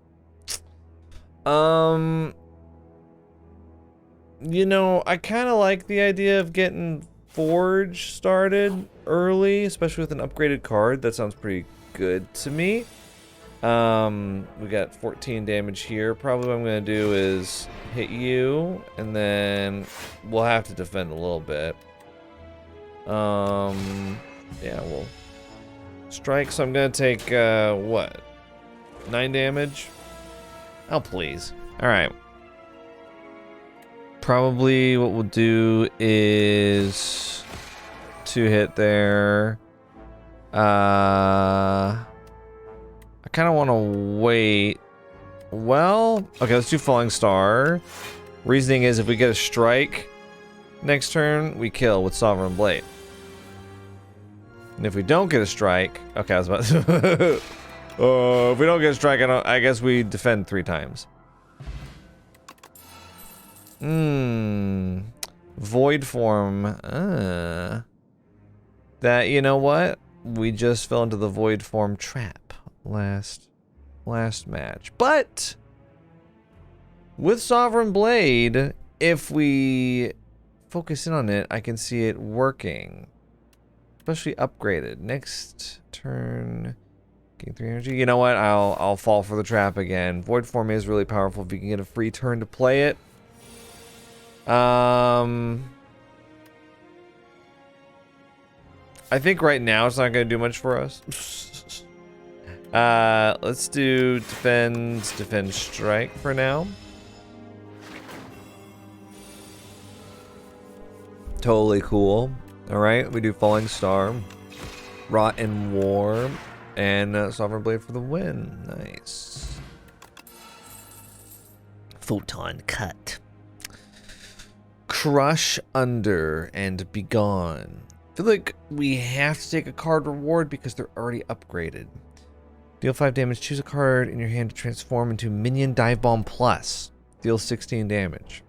You know, I kind of like the idea of getting forge started early, especially with an upgraded card. That sounds pretty good to me. We got 14 damage here. Probably what I'm gonna do is hit you, and then we'll have to defend a little bit. Yeah, we'll strike. So I'm gonna take what? 9 damage? Oh, please. All right. Probably what we'll do is 2 hit there. I kind of want to wait. Well, okay, let's do Falling Star. Reasoning is if we get a strike next turn, we kill with Sovereign Blade. And if we don't get a strike, okay, I was about to. If we don't get a strike, I guess we defend 3 times. Void form. That, you know what? We just fell into the void form trap last match. But with Sovereign Blade, if we focus in on it, I can see it working. Especially upgraded. Next turn, gain 3 energy. You know what? I'll fall for the trap again. Void form is really powerful if you can get a free turn to play it. I think right now it's not going to do much for us. Let's do defend strike for now. Totally cool. All right, we do Falling Star, Rot and War, and Sovereign Blade for the win. Nice. Photon cut. Crush under and be gone. I feel like we have to take a card reward because they're already upgraded. Deal 5 damage. Choose a card in your hand to transform into Minion Dive Bomb Plus. Deal 16 damage.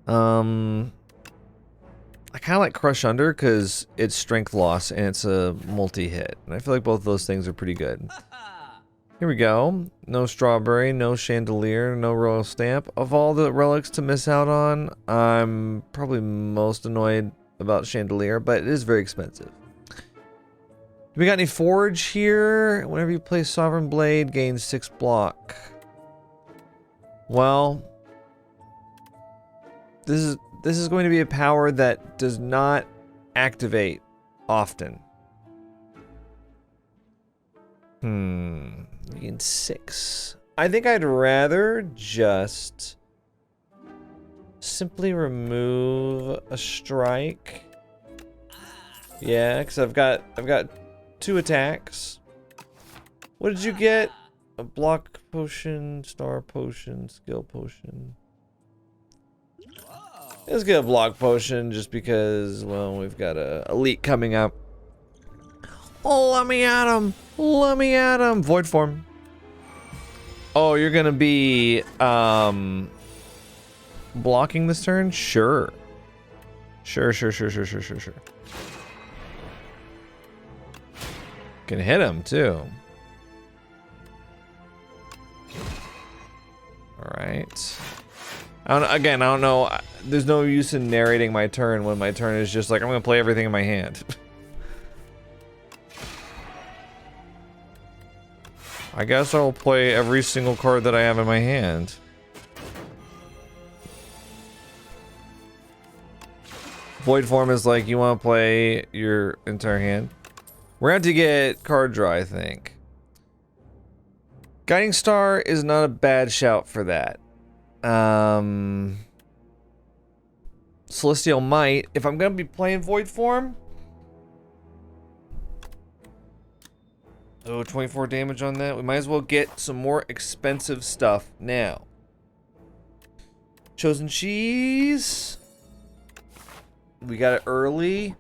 I kind of like Crush Under because it's strength loss and it's a multi-hit. And I feel like both of those things are pretty good. Here we go. No Strawberry, no Chandelier, no Royal Stamp. Of all the relics to miss out on, I'm probably most annoyed about Chandelier, but it is very expensive. Do we got any Forge here? Whenever you play Sovereign Blade, gains 6 block. Well, this is going to be a power that does not activate often. Gain 6. I think I'd rather just simply remove a strike. Yeah, because I've got 2 attacks. What did you get? A block potion, star potion, skill potion. Let's get a block potion just because, well, we've got a elite coming up. Oh, let me at him! Let me at him! Void form. Oh, you're gonna be blocking this turn? Sure. Sure. Can hit him too. Alright. I don't know. There's no use in narrating my turn when my turn is just like, I'm gonna play everything in my hand. I guess I'll play every single card that I have in my hand. Void form is like, you want to play your entire hand? We're going to have to get card draw, I think. Guiding Star is not a bad shout for that. Celestial Might, if I'm going to be playing Void form. Oh, 24 damage on that. We might as well get some more expensive stuff now. Chosen Cheese. We got it early.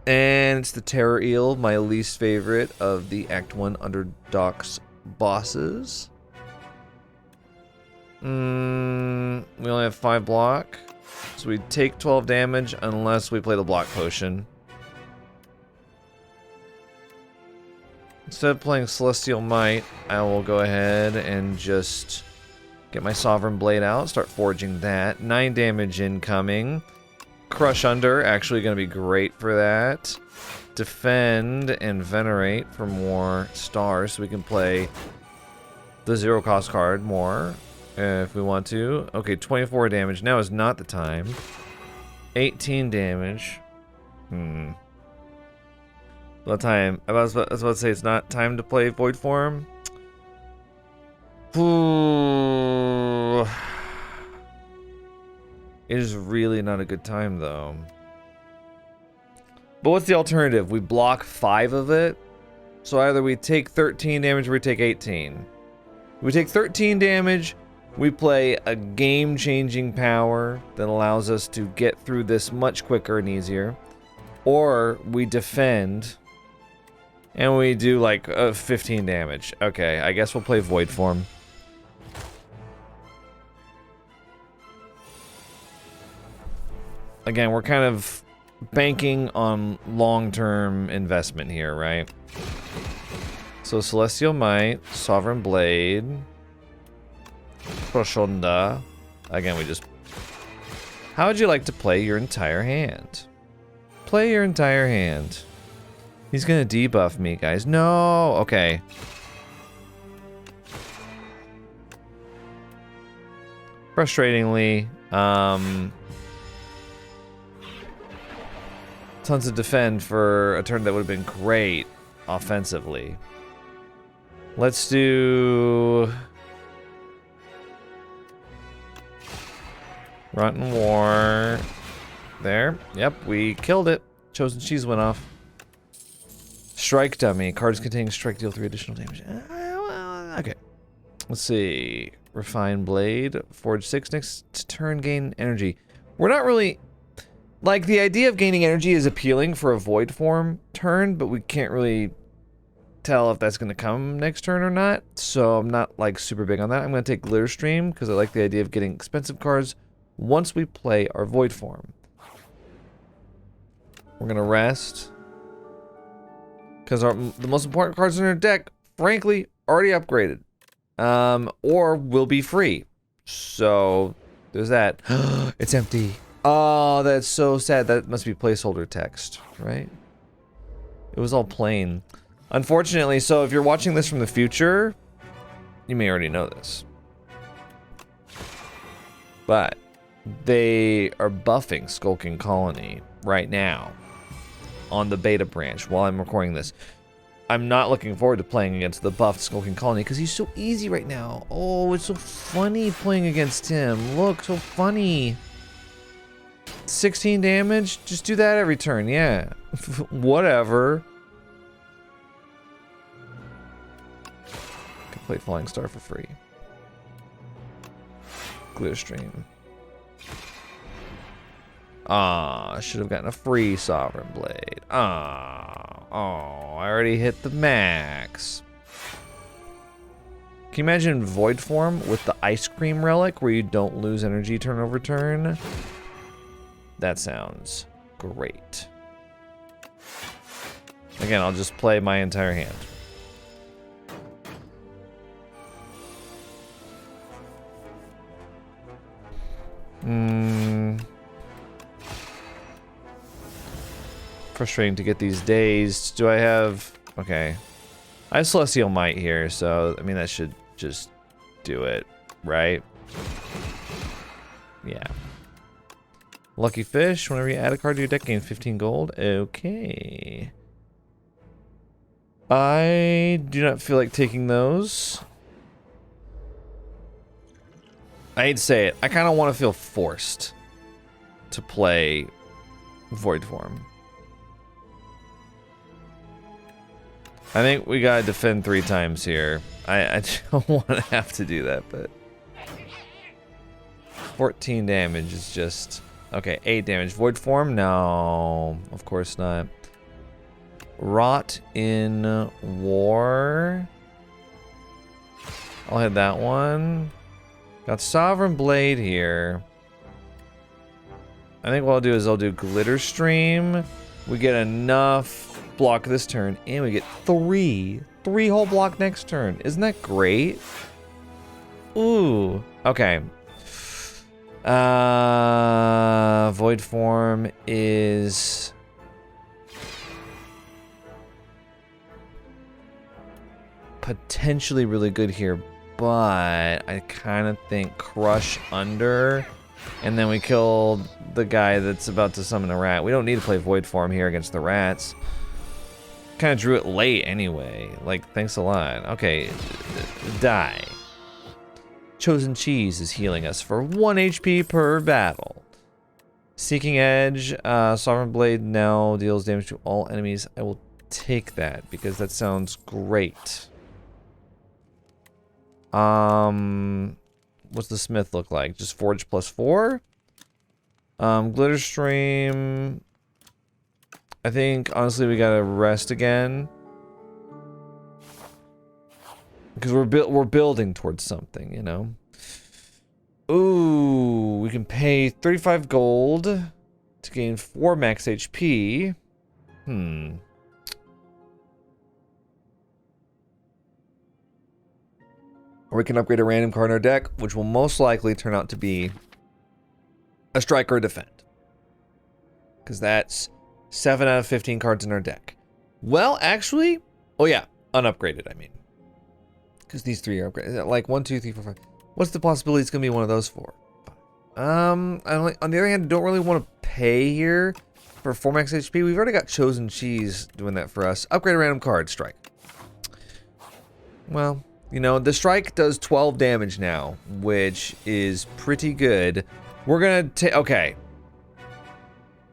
And it's the Terror Eel, my least favorite of the Act 1 Underdogs bosses. We only have 5 block. So we take 12 damage unless we play the block potion. Instead of playing Celestial Might, I will go ahead and just get my Sovereign Blade out, start forging that. 9 damage incoming. Crush Under, actually going to be great for that. Defend and Venerate for more stars, so we can play the 0 cost card more if we want to. Okay, 24 damage. Now is not the time. 18 damage. What time? I was about to say it's not time to play Void Form. Ooh. It is really not a good time, though. But what's the alternative? We block 5 of it. So either we take 13 damage or we take 18. We take 13 damage, we play a game-changing power that allows us to get through this much quicker and easier. Or we defend, and we do like 15 damage. Okay, I guess we'll play Void Form. Again, we're kind of banking on long-term investment here, right? So Celestial Might, Sovereign Blade, Proshonda. Again, we just... How would you like to play your entire hand? Play your entire hand. He's gonna debuff me, guys. No! Okay. Frustratingly, tons of defend for a turn that would have been great offensively. Let's do Rotten War. There. Yep, we killed it. Chosen Cheese went off. Strike Dummy. Cards containing strike deal 3 additional damage. Okay. Let's see. Refine Blade. Forge 6. Next turn, gain energy. We're not really... Like, the idea of gaining energy is appealing for a Void Form turn, but we can't really tell if that's going to come next turn or not. So I'm not, like, super big on that. I'm going to take Glitter Stream, because I like the idea of getting expensive cards once we play our Void Form. We're going to rest. Because the most important cards in our deck, frankly, already upgraded. Or will be free. So, there's that. It's empty. Oh, that's so sad. That must be placeholder text, right? It was all plain. Unfortunately, so if you're watching this from the future, you may already know this. But they are buffing Skulking Colony right now on the beta branch while I'm recording this. I'm not looking forward to playing against the buffed Skulking Colony because he's so easy right now. Oh, it's so funny playing against him. Look, so funny. 16 damage? Just do that every turn, yeah. Whatever. Can play Flying Star for free. Glitter Stream. Ah, I should have gotten a free Sovereign Blade. Ah, oh, I already hit the max. Can you imagine Void Form with the Ice Cream Relic where you don't lose energy turn over turn? That sounds great. Again, I'll just play my entire hand. Frustrating to get these dazed. Do I have... Okay. I have Celestial Might here, so, I mean, that should just do it, right? Yeah. Lucky Fish, whenever you add a card to your deck, gain 15 gold. Okay. I do not feel like taking those. I hate to say it, I kind of want to feel forced to play Void Form. I think we gotta defend 3 times here. I don't want to have to do that, but 14 damage is just... Okay, 8 damage. Void Form? No, of course not. Rot in War. I'll hit that one. Got Sovereign Blade here. I think what I'll do is I'll do Glitter Stream. We get enough block this turn, and we get 3 3 whole block next turn. Isn't that great? Ooh. Okay. Void form is potentially really good here, but I kind of think crush under, and then we kill the guy that's about to summon a rat. We don't need to play void form here against the rats. Kind of drew it late anyway. Like, thanks a lot. Okay, die. Chosen Cheese is healing us for 1 HP per battle. Seeking Edge, Sovereign Blade now deals damage to all enemies. I will take that because that sounds great. What's the Smith look like? Just Forge +4? Glitter Stream. I think, honestly, we gotta rest again. Because we're building towards something, you know? Ooh, we can pay 35 gold to gain 4 max HP. Or we can upgrade a random card in our deck, which will most likely turn out to be a strike or a defend. Because that's 7 out of 15 cards in our deck. Well, actually, oh yeah, unupgraded, I mean. Because these 3 are upgraded. Like 1, 2, 3, 4, 5. What's the possibility it's going to be one of those 4? On the other hand, don't really want to pay here for 4 max HP. We've already got Chosen Cheese doing that for us. Upgrade a random card, strike. Well, you know, the strike does 12 damage now, which is pretty good. We're going to take, okay.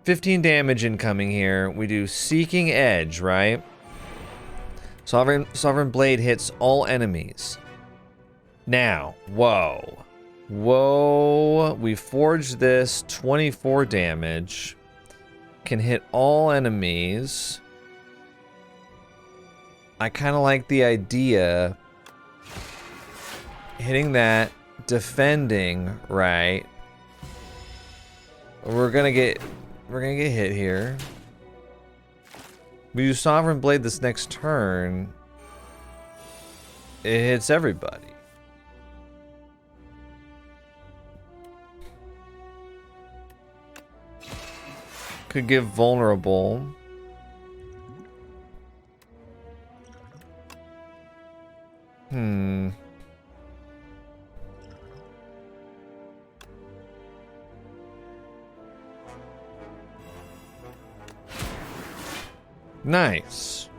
15 damage incoming here. We do Seeking Edge, right? Sovereign Blade hits all enemies. Now, whoa. Whoa. We forged this 24 damage. Can hit all enemies. I kind of like the idea. Hitting that, defending, right? We're gonna get hit here. We do Sovereign Blade this next turn. It hits everybody. Could give vulnerable. Nice.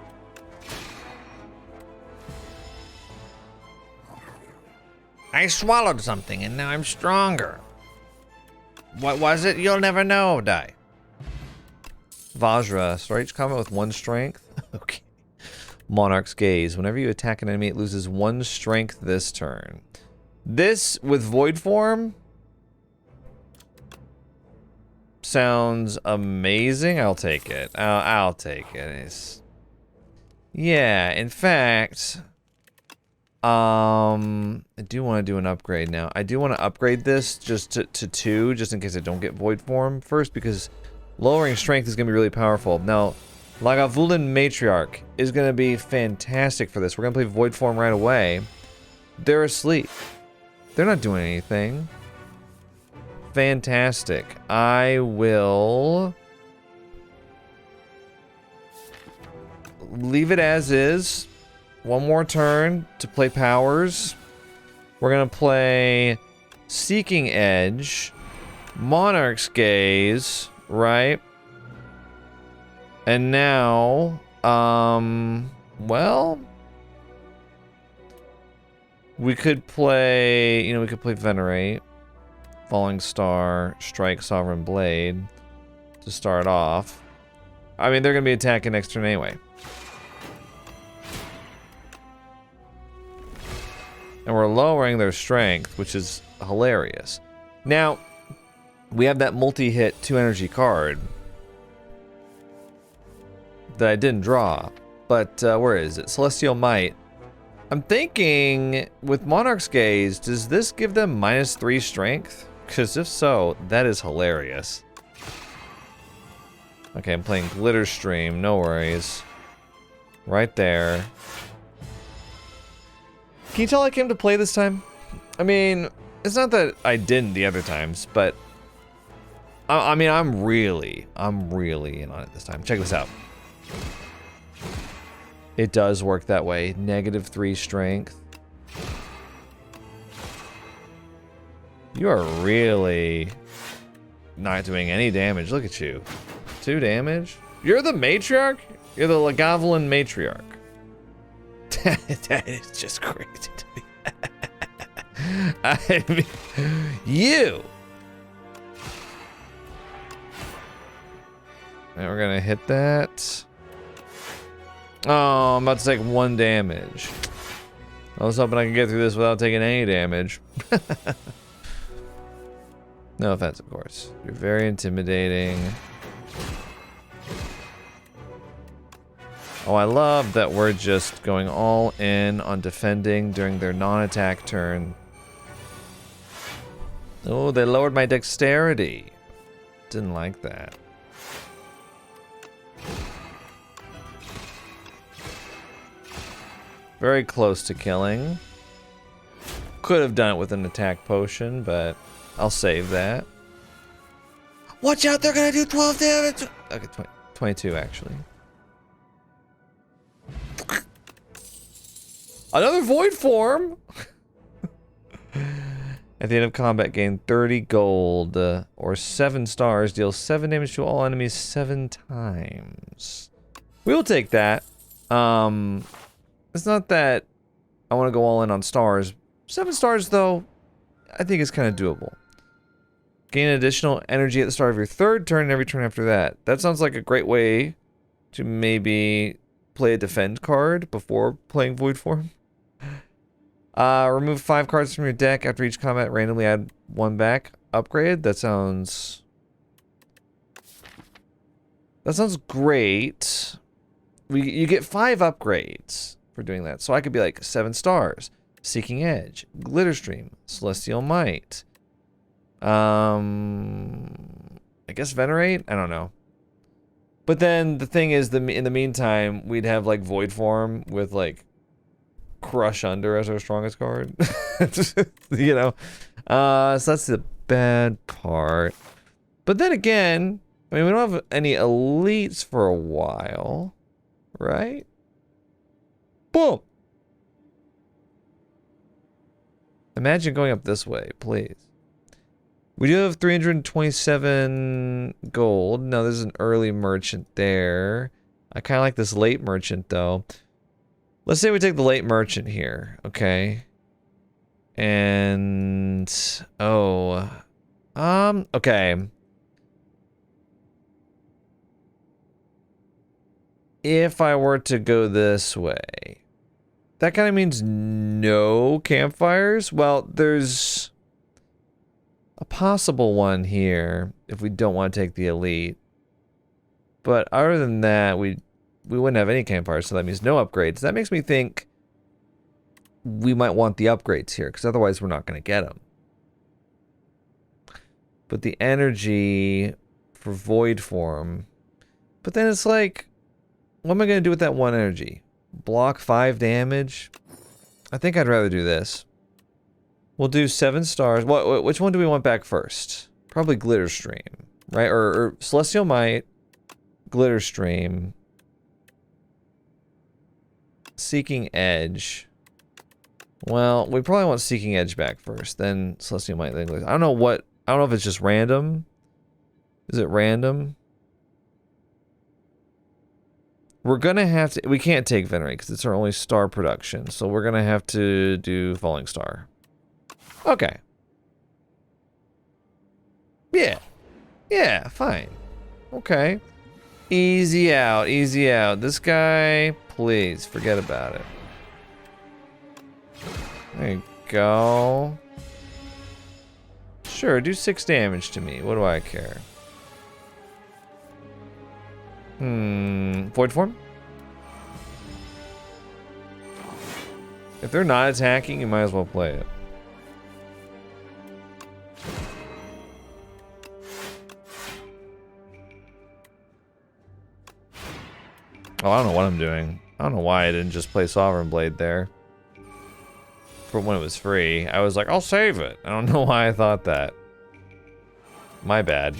I swallowed something and now I'm stronger. What was it? You'll never know. Die. Vajra. Start each combat with 1 strength. Okay. Monarch's Gaze. Whenever you attack an enemy, it loses 1 strength this turn. This, with Void Form, sounds amazing. I'll take it. I'll take it. Yeah, in fact, I do want to do an upgrade now. I do want to upgrade this just to 2, just in case I don't get Void Form first, because lowering strength is going to be really powerful. Now, Lagavulin Matriarch is going to be fantastic for this. We're going to play Void Form right away. They're asleep. They're not doing anything. Fantastic. I will leave it as is. 1 more turn to play powers. We're going to play Seeking Edge, Monarch's Gaze, right? And now, well, we could play, we could play Venerate, Falling Star, Strike, Sovereign Blade to start off. I mean, they're going to be attacking next turn anyway. And we're lowering their strength, which is hilarious. Now, we have that multi-hit 2 energy card that I didn't draw. But where is it? Celestial Might. I'm thinking with Monarch's Gaze, does this give them -3 strength? Because if so, that is hilarious. Okay, I'm playing Glitter Stream. No worries. Right there. Can you tell I came to play this time? I mean, it's not that I didn't the other times, but I mean, I'm really in on it this time. Check this out. It does work that way. -3 strength. You are really not doing any damage. Look at you. 2 damage. You're the matriarch? You're the Lagavulin matriarch. That is just crazy to me. I mean, you. And we're gonna hit that. Oh, I'm about to take 1 damage. I was hoping I could get through this without taking any damage. No offense, of course. You're very intimidating. Oh, I love that we're just going all in on defending during their non-attack turn. Oh, they lowered my dexterity. Didn't like that. Very close to killing. Could have done it with an attack potion, but I'll save that. Watch out, they're gonna do 12 damage! Okay, 22 actually. Another void form! At the end of combat, gain 30 gold, or 7 stars, deals 7 damage to all enemies 7 times. We'll take that. It's not that I want to go all in on stars. 7 stars, though, I think is kind of doable. Gain additional energy at the start of your 3rd turn and every turn after that. That sounds like a great way to maybe play a defend card before playing void form. Remove 5 cards from your deck after each combat. Randomly add 1 back. Upgrade. That sounds great. You get 5 upgrades for doing that. So I could be like 7 stars, Seeking Edge, Glitterstream, Celestial Might. I guess Venerate. I don't know. But then the thing is, in the meantime, we'd have like Void Form with like Crush Under as our strongest card. You know? So that's the bad part. But then again, I mean, we don't have any elites for a while, right? Boom! Imagine going up this way, please. We do have 327 gold. No, there's an early merchant there. I kind of like this late merchant, though. Let's say we take the late merchant here, okay? And... oh... okay. If I were to go this way... that kind of means no campfires? Well, there's... a possible one here if we don't want to take the elite. But other than that, we wouldn't have any campfires, so that means no upgrades. That makes me think we might want the upgrades here, because otherwise we're not going to get them. But the energy for void form... but then it's like, what am I going to do with that 1 energy? Block 5 damage? I think I'd rather do this. We'll do 7 stars. Which one do we want back first? Probably Glitterstream, right? Or Celestial Might, Glitterstream, Seeking Edge. Well, we probably want Seeking Edge back first, then Celestial Might, then Glitterstream. I don't know if it's just random. Is it random? We're gonna have to... we can't take Venerate because it's our only star production, so we're gonna have to do Falling Star. Okay. Yeah. Yeah, fine. Okay. Easy out, easy out. This guy, please, forget about it. There you go. Sure, do 6 damage to me. What do I care? Void Form? If they're not attacking, you might as well play it. Oh, I don't know what I'm doing. I don't know why I didn't just play Sovereign Blade there. for when it was free. I was like, I'll save it. I don't know why I thought that. My bad.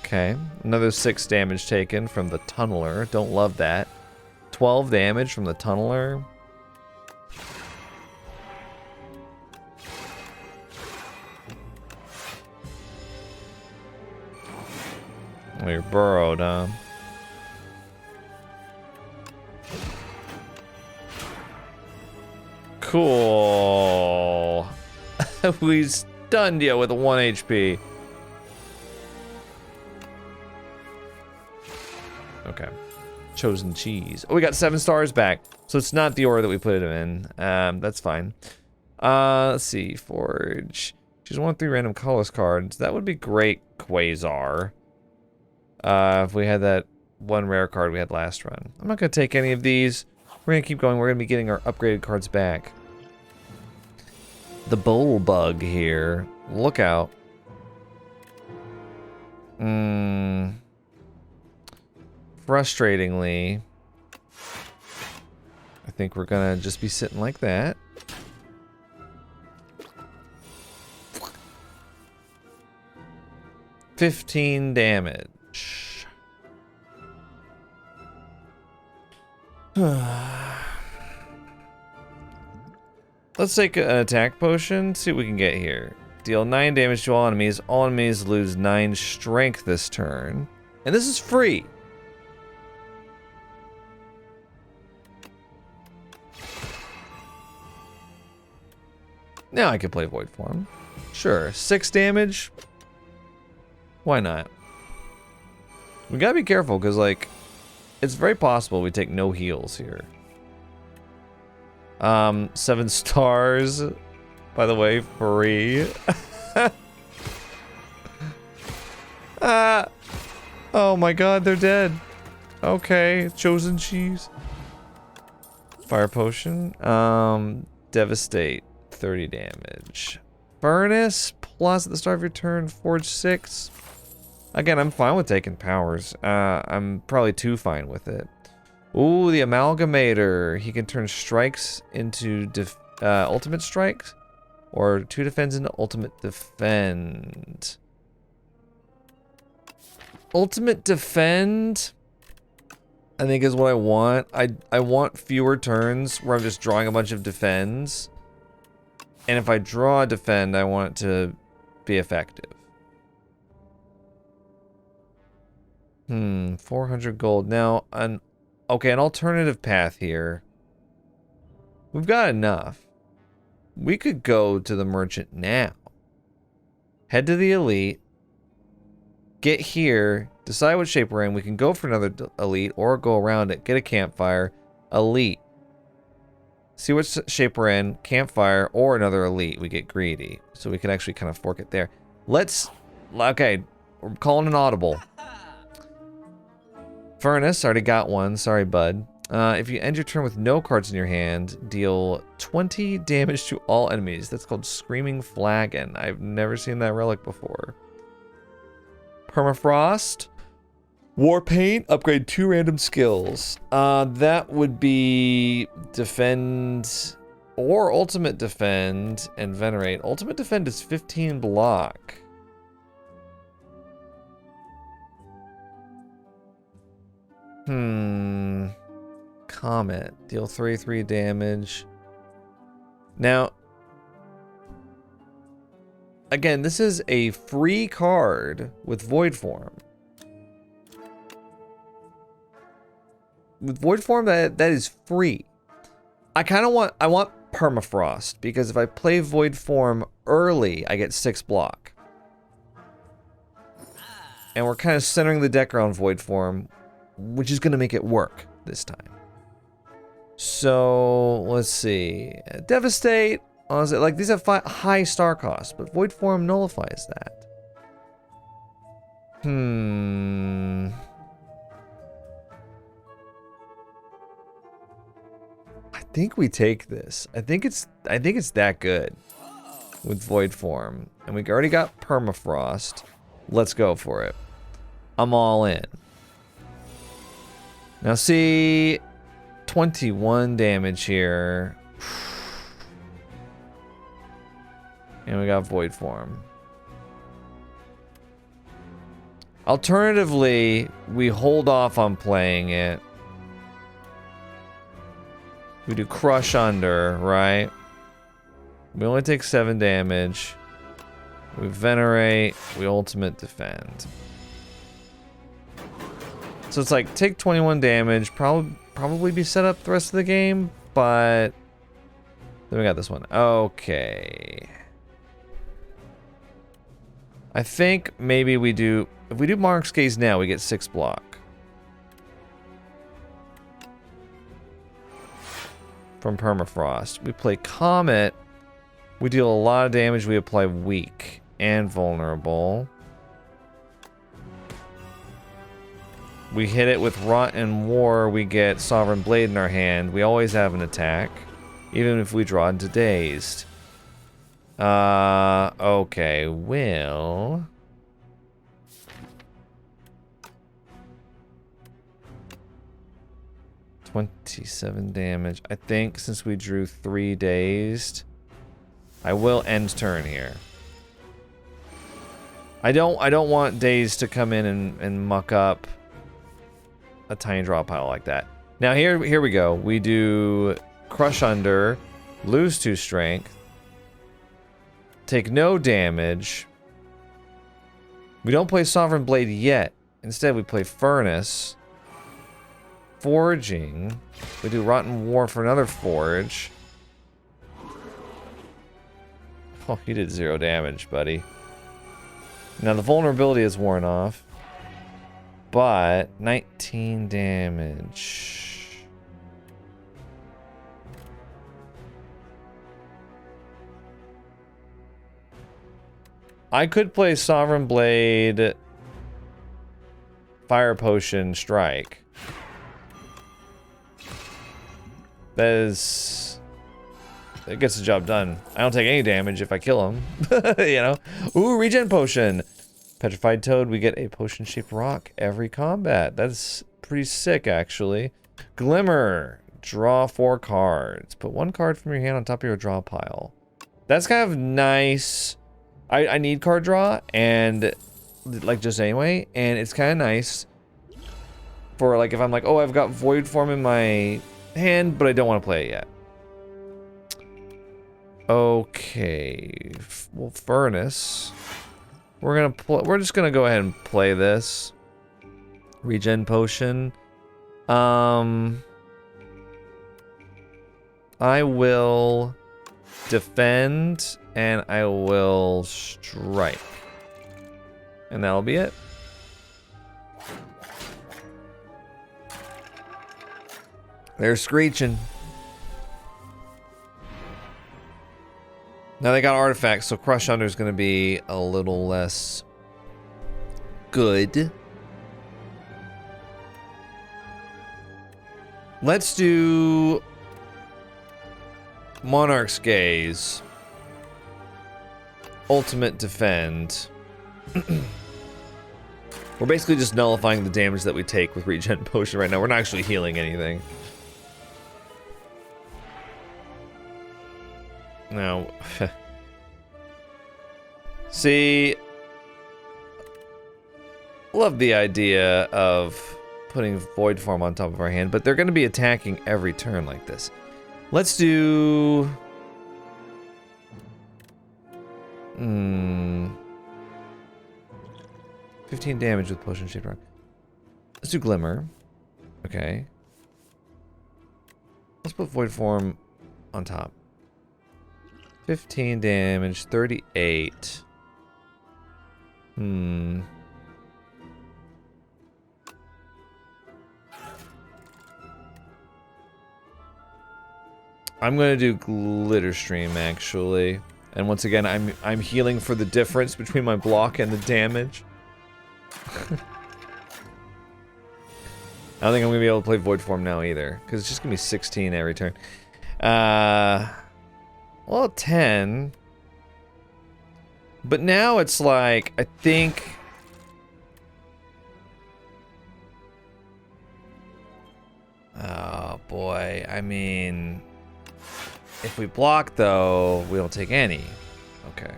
Okay, another 6 damage taken from the tunneler. Don't love that. 12 damage from the tunneler. Oh, you're burrowed, huh? Cool. We stunned you with a 1 HP. Okay. Chosen cheese. Oh, we got 7 stars back. So it's not the order that we put it in. That's fine. Let's see. Forge. Choose 1 of 3 random colorless cards. That would be great, Quasar. If we had that 1 rare card we had last run. I'm not going to take any of these. We're going to keep going. We're going to be getting our upgraded cards back. The bowl bug here. Look out. Frustratingly, I think we're gonna just be sitting like that. $15 damage. Let's take an attack potion, see what we can get here. Deal 9 damage to all enemies. All enemies lose 9 strength this turn. And this is free. Now I can play Void Form. Sure, 6 damage. Why not? We gotta be careful, because, like, it's very possible we take no heals here. 7 stars. By the way, free. Oh my god, they're dead. Okay, chosen cheese. Fire potion. Devastate. 30 damage. Furnace plus at the start of your turn, forge 6. Again, I'm fine with taking powers. I'm probably too fine with it. Ooh, the Amalgamator. He can turn strikes into ultimate strikes, or 2 defends into ultimate defend. Ultimate defend, I think, is what I want. I want fewer turns where I'm just drawing a bunch of defends. And if I draw a defend, I want it to be effective. 400 gold. Now, an alternative path here. We've got enough. We could go to the merchant now. Head to the elite. Get here. Decide what shape we're in. We can go for another elite or go around it. Get a campfire. Elite. See what shape we're in, campfire, or another elite. We get greedy. So we can actually kind of fork it there. Okay, we're calling an audible. Furnace, already got one. Sorry, bud. If you end your turn with no cards in your hand, deal 20 damage to all enemies. That's called Screaming Flagon. I've never seen that relic before. Permafrost. War Paint, upgrade 2 random skills. That would be Defend or Ultimate Defend and Venerate. Ultimate Defend is 15 block. Comet, deal 3 damage. Now, again, this is a free card with Void Form. With Void Form, that is free. I want Permafrost, because if I play Void Form early, I get 6 block. And we're kind of centering the deck around Void Form, which is going to make it work this time. So, let's see. Devastate, honestly, like, these have high star costs, but Void Form nullifies that. I think we take this. I think it's that good with Void Form. And we already got Permafrost. Let's go for it. I'm all in. Now see, 21 damage here. And we got Void Form. Alternatively, we hold off on playing it. We do Crush Under, right? We only take 7 damage. We Venerate, we Ultimate Defend. So it's like, take 21 damage, probably be set up the rest of the game, but... Then we got this one. Okay. I think maybe we do... If we do Monarch's Gaze now, we get 6 block. From Permafrost. We play Comet. We deal a lot of damage. We apply Weak and Vulnerable. We hit it with Rot and War. We get Sovereign Blade in our hand. We always have an attack. Even if we draw into Dazed. Okay, well... 27 damage. I think since we drew 3 Dazed, I will end turn here. I don't want Dazed to come in and muck up a tiny draw pile like that. Now here we go. We do Crush Under, lose 2 strength, take no damage. We don't play Sovereign Blade yet. Instead we play Furnace. Forging. We do Rotten War for another Forge. Oh, you did 0 damage, buddy. Now the vulnerability is worn off. But 19 damage. I could play Sovereign Blade, Fire Potion, Strike. It gets the job done. I don't take any damage if I kill him. You know? Ooh, Regen Potion. Petrified Toad, we get a potion-shaped rock every combat. That's pretty sick, actually. Glimmer. Draw 4 cards. Put 1 card from your hand on top of your draw pile. That's kind of nice. I need card draw, and like just anyway, and it's kind of nice for like if I'm like, oh, I've got Void Form in my hand, but I don't want to play it yet. Okay, well, Furnace. We're just gonna go ahead and play this. Regen Potion. I will defend and I will strike. And that'll be it. They're screeching. Now they got artifacts, so Crush Under is going to be a little less good. Let's do Monarch's Gaze. Ultimate Defend. We're basically just nullifying the damage that we take with Regen Potion right now. We're not actually healing anything. No. See, love the idea of putting Void Form on top of our hand, but they're going to be attacking every turn like this. Let's do... 15 damage with Potion Shaped Rock. Let's do Glimmer. Okay. Let's put Void Form on top. 15 damage, 38. I'm gonna do Glitter Stream actually, and once again I'm healing for the difference between my block and the damage. I don't think I'm gonna be able to play Void Form now either, because it's just gonna be 16 every turn. Well, 10. But now it's like, I think boy. I mean, if we block, though, we don't take any. Okay.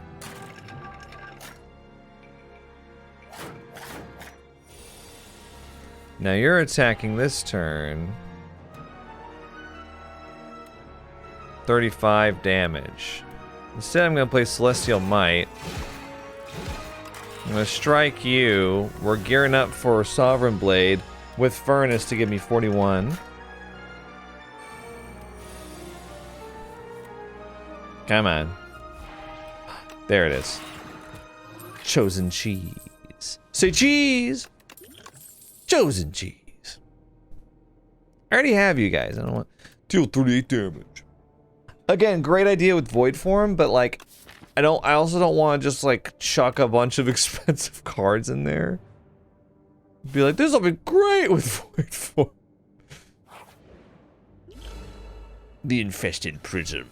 Now you're attacking this turn. 35 damage. Instead, I'm going to play Celestial Might. I'm going to strike you. We're gearing up for Sovereign Blade with Furnace to give me 41. Come on. There it is. Chosen cheese. Say cheese! Chosen cheese. I already have you guys. I don't want... Deal 38 damage. Again, great idea with Void Form, but like... I also don't want to just like chuck a bunch of expensive cards in there. Be like, this will be great with Void Form. The Infested Prism.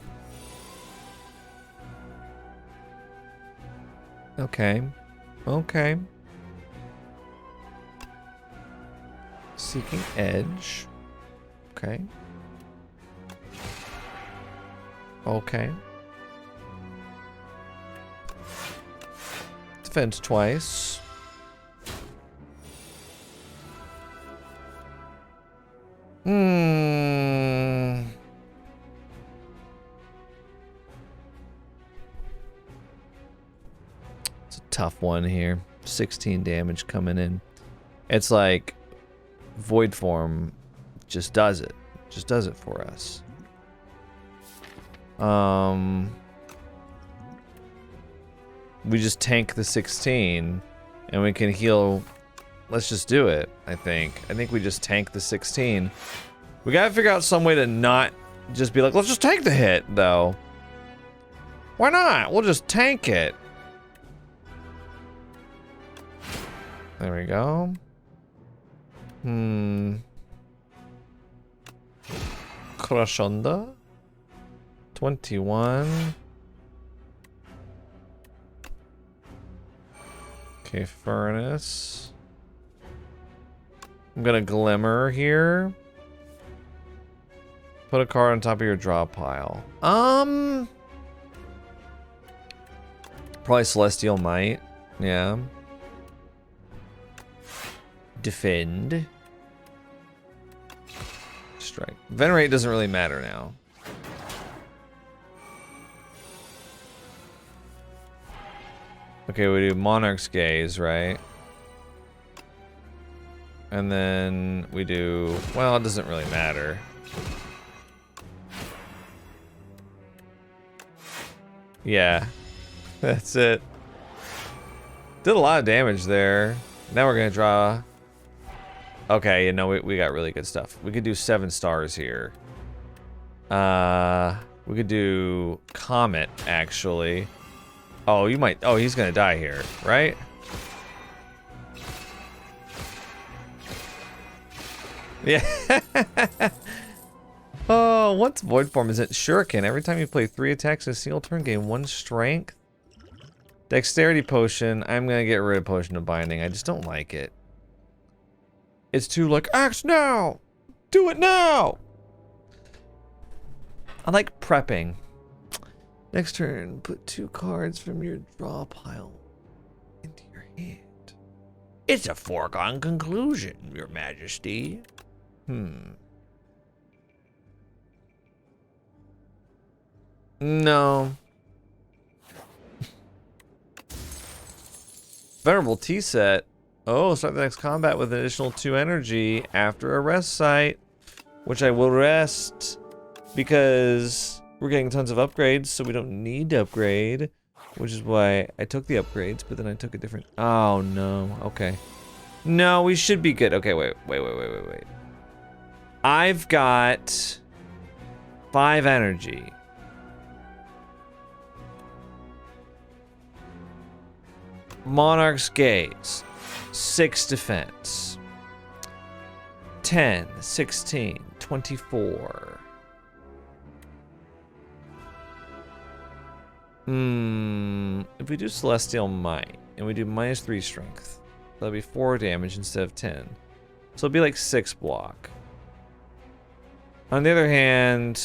Okay. Okay. Seeking Edge. Okay. Okay. Defense twice. It's a tough one here. 16 damage coming in. It's like Void Form just does it. Just does it for us. We just tank the 16 and we can heal. Let's just do it, I think. I think we just tank the 16. We gotta figure out some way to not just be like, let's just take the hit, though. Why not? We'll just tank it. There we go. Crush Onda. 21. Okay, Furnace. I'm gonna Glimmer here. Put a card on top of your draw pile. Probably Celestial Might. Yeah. Defend. Strike. Venerate doesn't really matter now. Okay, we do Monarch's Gaze, right? And then we do... Well, it doesn't really matter. Yeah. That's it. Did a lot of damage there. Now we're gonna draw... Okay, you know, we got really good stuff. We could do 7 stars here. We could do Comet, actually. Oh, you might... Oh, he's gonna die here, right? Yeah. Oh, what's Void Form? Is it Shuriken? Every time you play 3 attacks in a single turn, gain 1 strength. Dexterity Potion. I'm gonna get rid of Potion of Binding. I just don't like it. It's too like, act now! Do it now! I like prepping. Next turn, put 2 cards from your draw pile into your hand. It's a foregone conclusion, Your Majesty. No. Venerable Tea Set. Oh, start the next combat with an additional 2 energy after a rest site, which I will rest because we're getting tons of upgrades, so we don't need to upgrade, which is why I took the upgrades, but then I took a different... Oh, no. Okay. No, we should be good. Okay, wait. I've got 5 energy. Monarch's Gaze. 6 defense. 10, 16, 24. If we do Celestial Might, and we do -3 strength, that'll be 4 damage instead of 10. So it'll be like 6 block. On the other hand,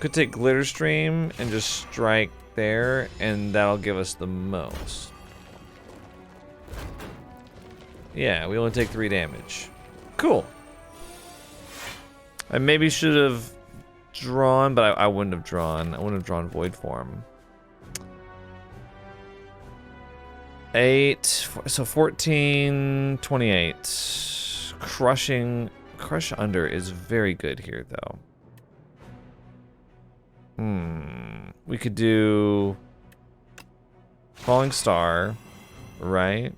could take Glitter Stream and just strike there, and that'll give us the most. Yeah, we only take 3 damage. Cool. I maybe should have drawn, but I wouldn't have drawn. I wouldn't have drawn Void Form. 8, so 14, 28. Crush Under is very good here, though. We could do Falling Star, right?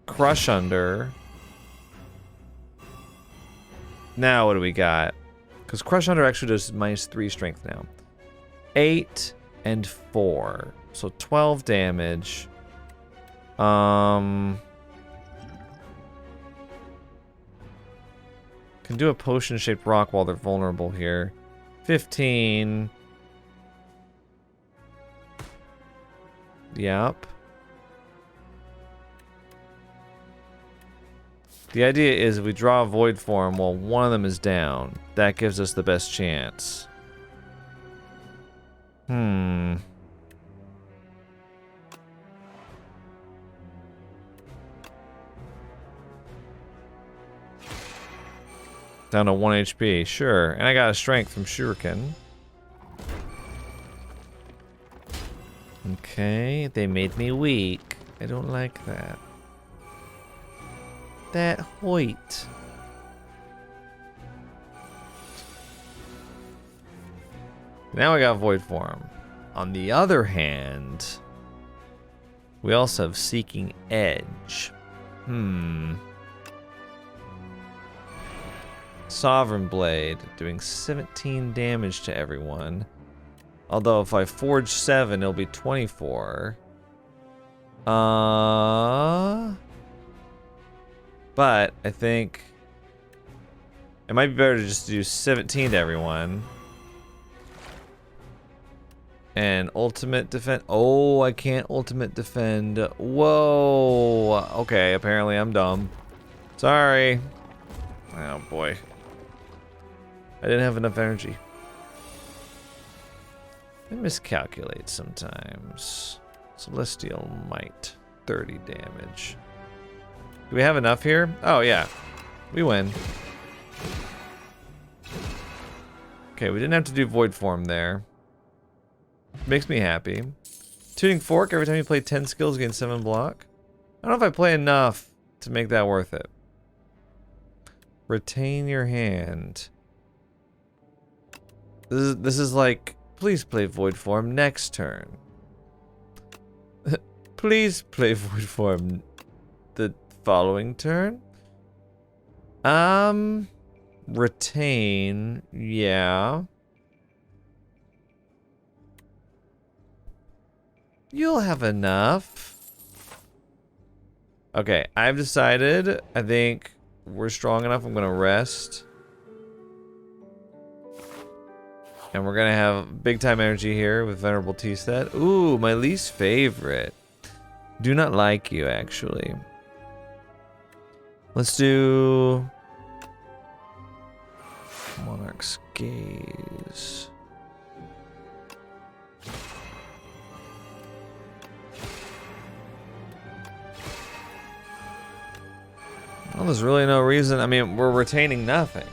Crush Under. Now what do we got? Because Crush Under actually does -3 strength now. 8 and 4. So 12 damage. Can do a potion-shaped rock while they're vulnerable here. 15. Yep. The idea is if we draw a Void Form while one of them is down, that gives us the best chance. Down to 1 HP, sure. And I got a strength from Shuriken. Okay, they made me weak. I don't like that. That Hoyt. Now we got Void Form. On the other hand, we also have Seeking Edge. Sovereign Blade, doing 17 damage to everyone. Although if I forge 7, it'll be 24. But I think it might be better to just do 17 to everyone. And ultimate defend. Oh, I can't ultimate defend. Whoa. Okay, apparently I'm dumb. Sorry. Oh boy. I didn't have enough energy. I miscalculate sometimes. Celestial Might. 30 damage. Do we have enough here? Oh yeah. We win. Okay, we didn't have to do Void Form there. Makes me happy. Tuning Fork, every time you play 10 skills, gain 7 block. I don't know if I play enough to make that worth it. Retain your hand. This is like, please play Void Form next turn. Please play Void Form the following turn. Retain, yeah. You'll have enough. Okay, I've decided, I think we're strong enough, I'm gonna rest. And we're gonna have big time energy here with Venerable T-Set. Ooh, my least favorite. Do not like you, actually. Let's do Monarch's Gaze. Well, there's really no reason. I mean, we're retaining nothing.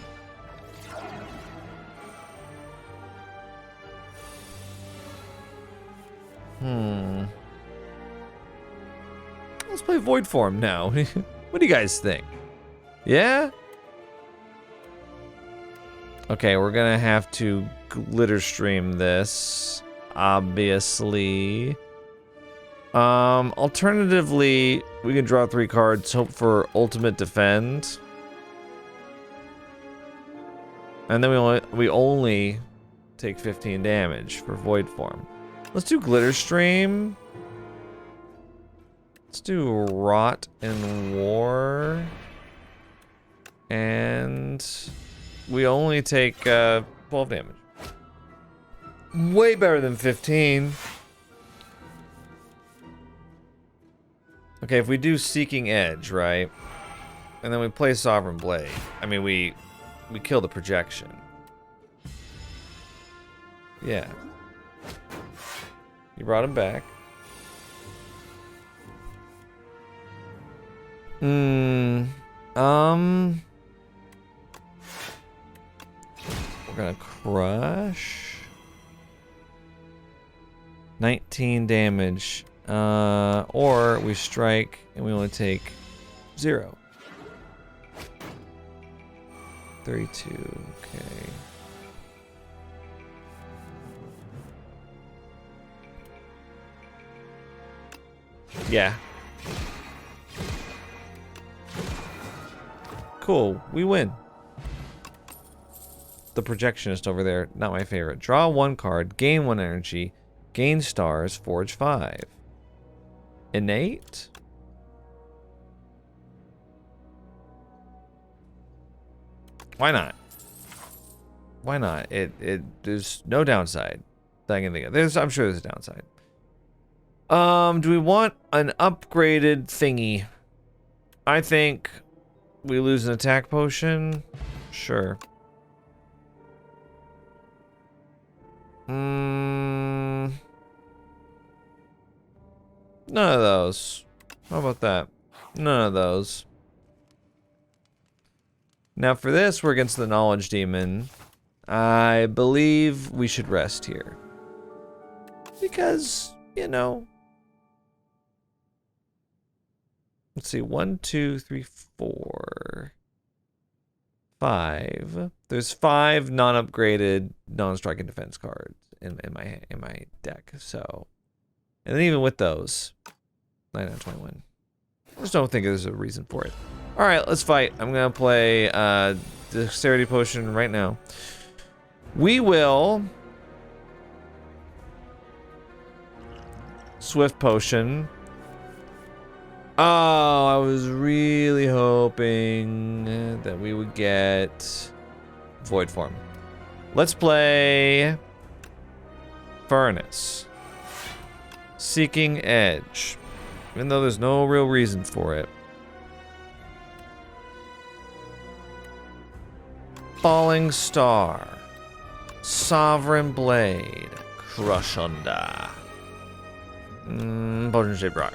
Let's play Void Form now. What do you guys think? Yeah? Okay, we're gonna have to glitter stream this, obviously. Alternatively, we can draw 3 cards, hope for ultimate defend. And then we only take 15 damage for Void Form. Let's do Glitter Stream. Let's do Rot and War. And we only take 12 damage. Way better than 15. Okay, if we do Seeking Edge, right? And then we play Sovereign Blade. I mean, we kill the projection. Yeah. You brought him back. We're gonna crush. 19 damage. Or we strike and we only take 0. 32, okay. Yeah. Cool, we win. The projectionist over there, not my favorite. Draw 1 card, gain 1 energy, gain stars, forge 5. Innate? Why not? Why not? There's no downside that I can think of. I'm sure there's a downside. Do we want an upgraded thingy? I think we lose an attack potion. Sure. None of those. How about that? None of those. Now for this, we're against the Knowledge Demon. I believe we should rest here. Because, you know. Let's see, 1, 2, 3, 4, 5. There's 5 non-upgraded, non-strike and defense cards in my deck. So, and then even with those, 9 out of 21. I just don't think there's a reason for it. All right, let's fight. I'm gonna play Dexterity Potion right now. We will Swift Potion. Oh, I was really hoping that we would get Void Form. Let's play Furnace. Seeking Edge. Even though there's no real reason for it. Falling Star. Sovereign Blade. Crush Under. Potion Shaped Rock.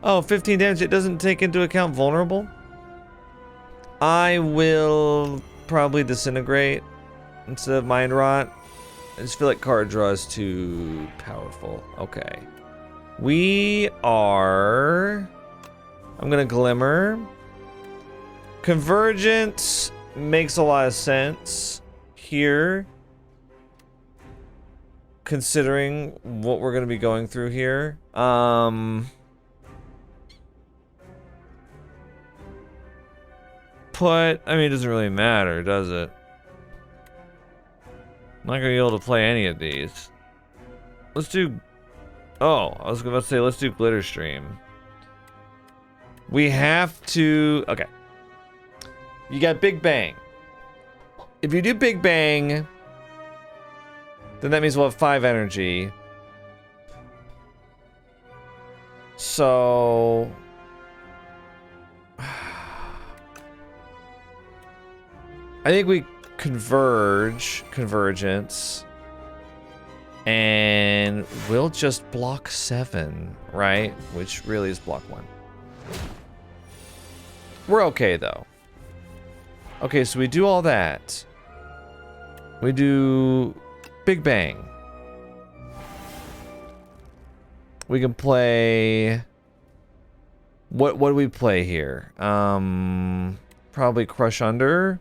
Oh, 15 damage. It doesn't take into account vulnerable. I will probably Disintegrate instead of Mind Rot. I just feel like card draw is too powerful. Okay. We are... I'm gonna Glimmer. Convergence makes a lot of sense here, considering what we're gonna be going through here. I mean, it doesn't really matter, does it? I'm not gonna be able to play any of these. Let's do... Oh, I was about to say, let's do Glitter Stream. We have to... Okay. You got Big Bang. If you do Big Bang, then that means we'll have 5 energy. So... I think we Convergence, and we'll just block 7, right? Which really is block 1. We're okay, though. Okay, so we do all that. We do Big Bang. We can play... What do we play here? Probably Crush Under.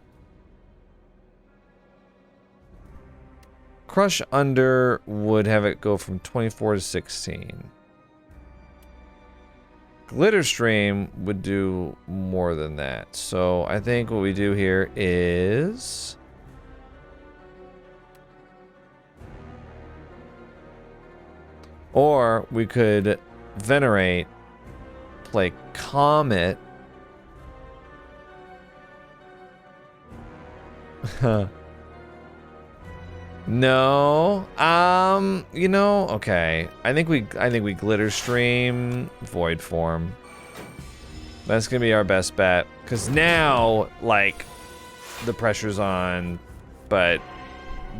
Crush Under would have it go from 24 to 16. Glitter Stream would do more than that. So I think what we do here is... Or we could Venerate, play Comet. No, you know, okay. I think we Glitter Stream, Void Form. That's gonna be our best bet. Because now, like, the pressure's on, but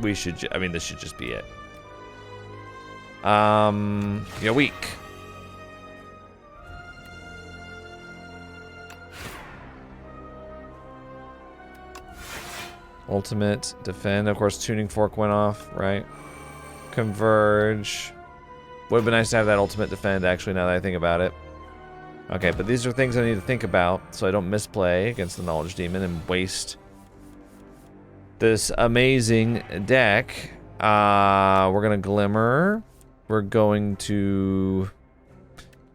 we should, I mean, this should just be it. You're weak. Ultimate, defend. Of course, tuning fork went off, right? Converge. Would have been nice to have that ultimate defend, actually, now that I think about it. Okay, but these are things I need to think about so I don't misplay against the Knowledge Demon and waste this amazing deck. We're gonna Glimmer. We're going to...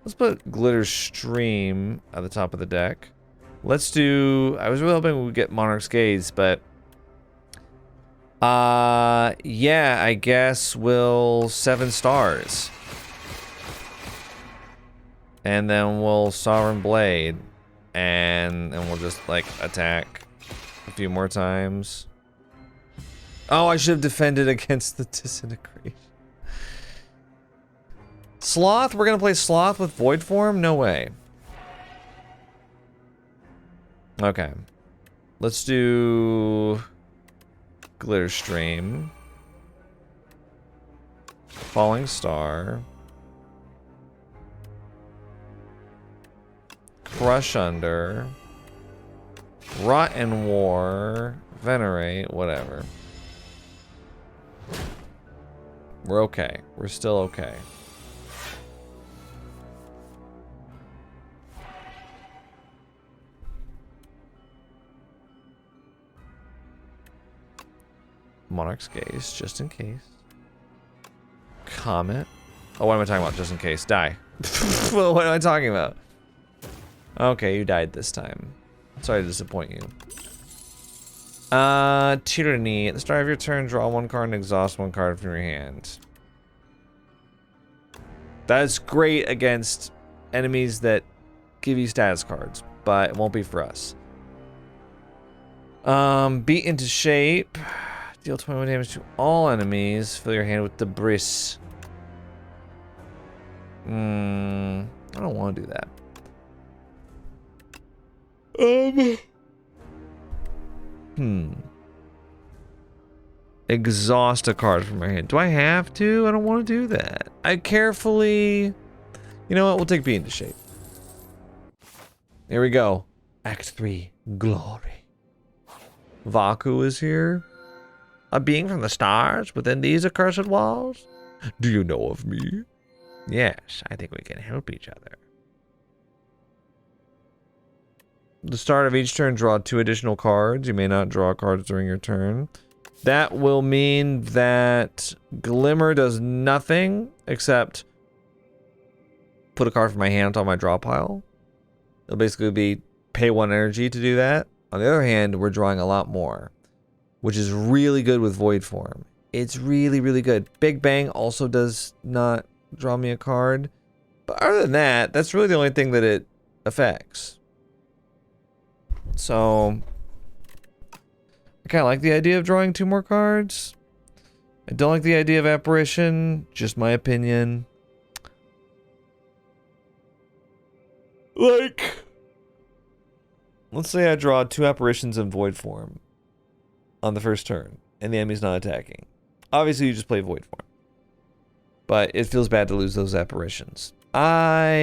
Let's put Glitter Stream at the top of the deck. Let's do... I was really hoping we would get Monarch's Gaze, but... yeah, I guess we'll 7 stars. And then we'll Sovereign Blade. And we'll just, like, attack a few more times. Oh, I should have defended against the Disintegration. Sloth? We're gonna play Sloth with Void Form? No way. Okay. Let's do... Glitter Stream. Falling Star. Crush Under. Rot and War. Venerate. Whatever. We're okay. We're still okay. Monarch's Gaze, just in case. Comet. Oh, what am I talking about? Just in case. Die. What am I talking about? Okay, you died this time. Sorry to disappoint you. Tyranny. At the start of your turn, draw 1 card and exhaust 1 card from your hand. That's great against enemies that give you status cards, but it won't be for us. Beat into shape. Deal 21 damage to all enemies. Fill your hand with debris. I don't want to do that. Exhaust a card from my hand. Do I have to? I don't want to do that. I carefully... You know what? We'll take Beat into shape. Here we go. Act 3. Glory. Vaku is here. A being from the stars within these accursed walls? Do you know of me? Yes, I think we can help each other. At the start of each turn, draw 2 additional cards. You may not draw cards during your turn. That will mean that Glimmer does nothing except put a card from my hand on my draw pile. It'll basically be pay 1 energy to do that. On the other hand, we're drawing a lot more, which is really good with Void Form. It's really, really good. Big Bang also does not draw me a card. But other than that, that's really the only thing that it affects. So, I kind of like the idea of drawing 2 more cards. I don't like the idea of Apparition. Just my opinion. Like, let's say I draw 2 Apparitions in Void Form on the first turn, and the enemy's not attacking. Obviously, you just play Void Form. But it feels bad to lose those Apparitions. I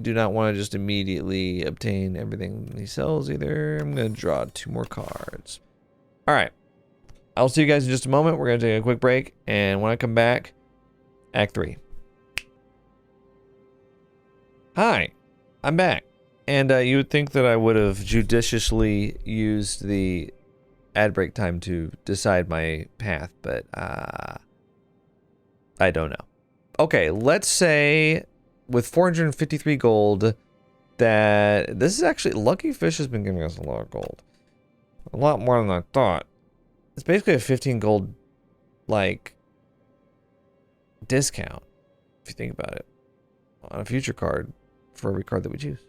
do not want to just immediately obtain everything he sells either. I'm going to draw 2 more cards. Alright. I'll see you guys in just a moment. We're going to take a quick break. And when I come back, Act 3. Hi. I'm back. And you would think that I would have judiciously used the ad break time to decide my path, but I don't know. Okay, let's say with 453 gold that this is actually... Lucky Fish has been giving us a lot of gold. A lot more than I thought. It's basically a 15 gold, like, discount, if you think about it, on a future card for every card that we choose.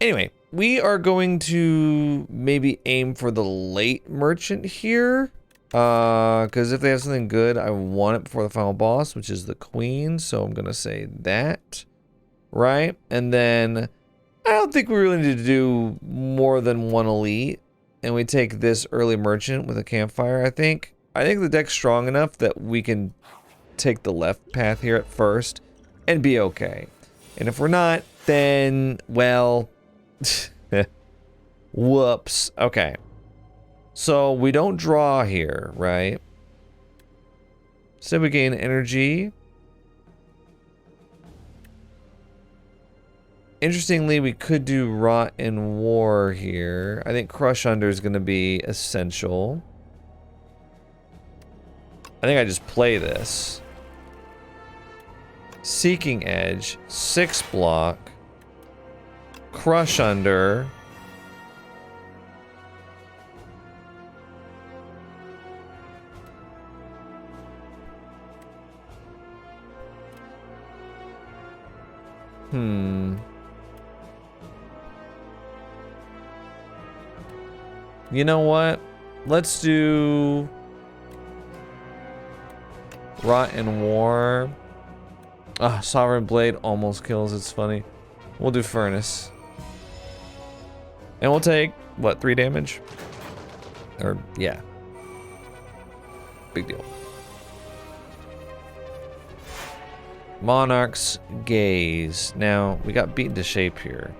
Anyway, we are going to maybe aim for the late merchant here. Because if they have something good, I want it before the final boss, which is the queen. So I'm going to say that. right? And then I don't think we really need to do more than one elite. And we take this early merchant with a campfire, I think. I think the deck's strong enough that we can take the left path here at first and be okay. And if we're not, then, well, whoops. Okay. So we don't draw here, right? So we gain energy. Interestingly, we could do Rot and War here. I think Crush Under is going to be essential. I think I just play this. Seeking Edge, 6 block. Crush Under. You know what? Let's do Rot and War. Ah, Sovereign Blade almost kills. It's funny. We'll do Furnace. And we'll take, what, 3 damage? Or, yeah. Big deal. Monarch's Gaze. Now, we got beaten to shape here.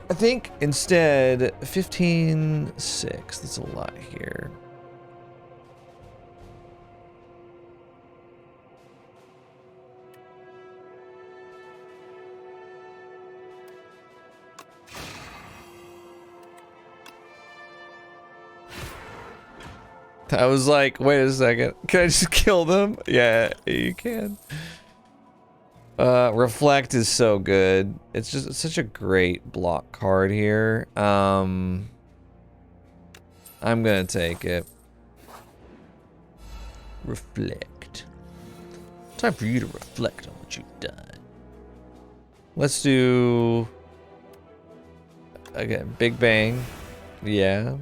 I think instead 15-6. That's a lot here. I was like, wait a second. Can I just kill them? Yeah, you can. Reflect is so good. It's just such a great block card here. I'm gonna take it. Reflect. Time for you to reflect on what you've done. Let's do again, Big Bang. Yeah.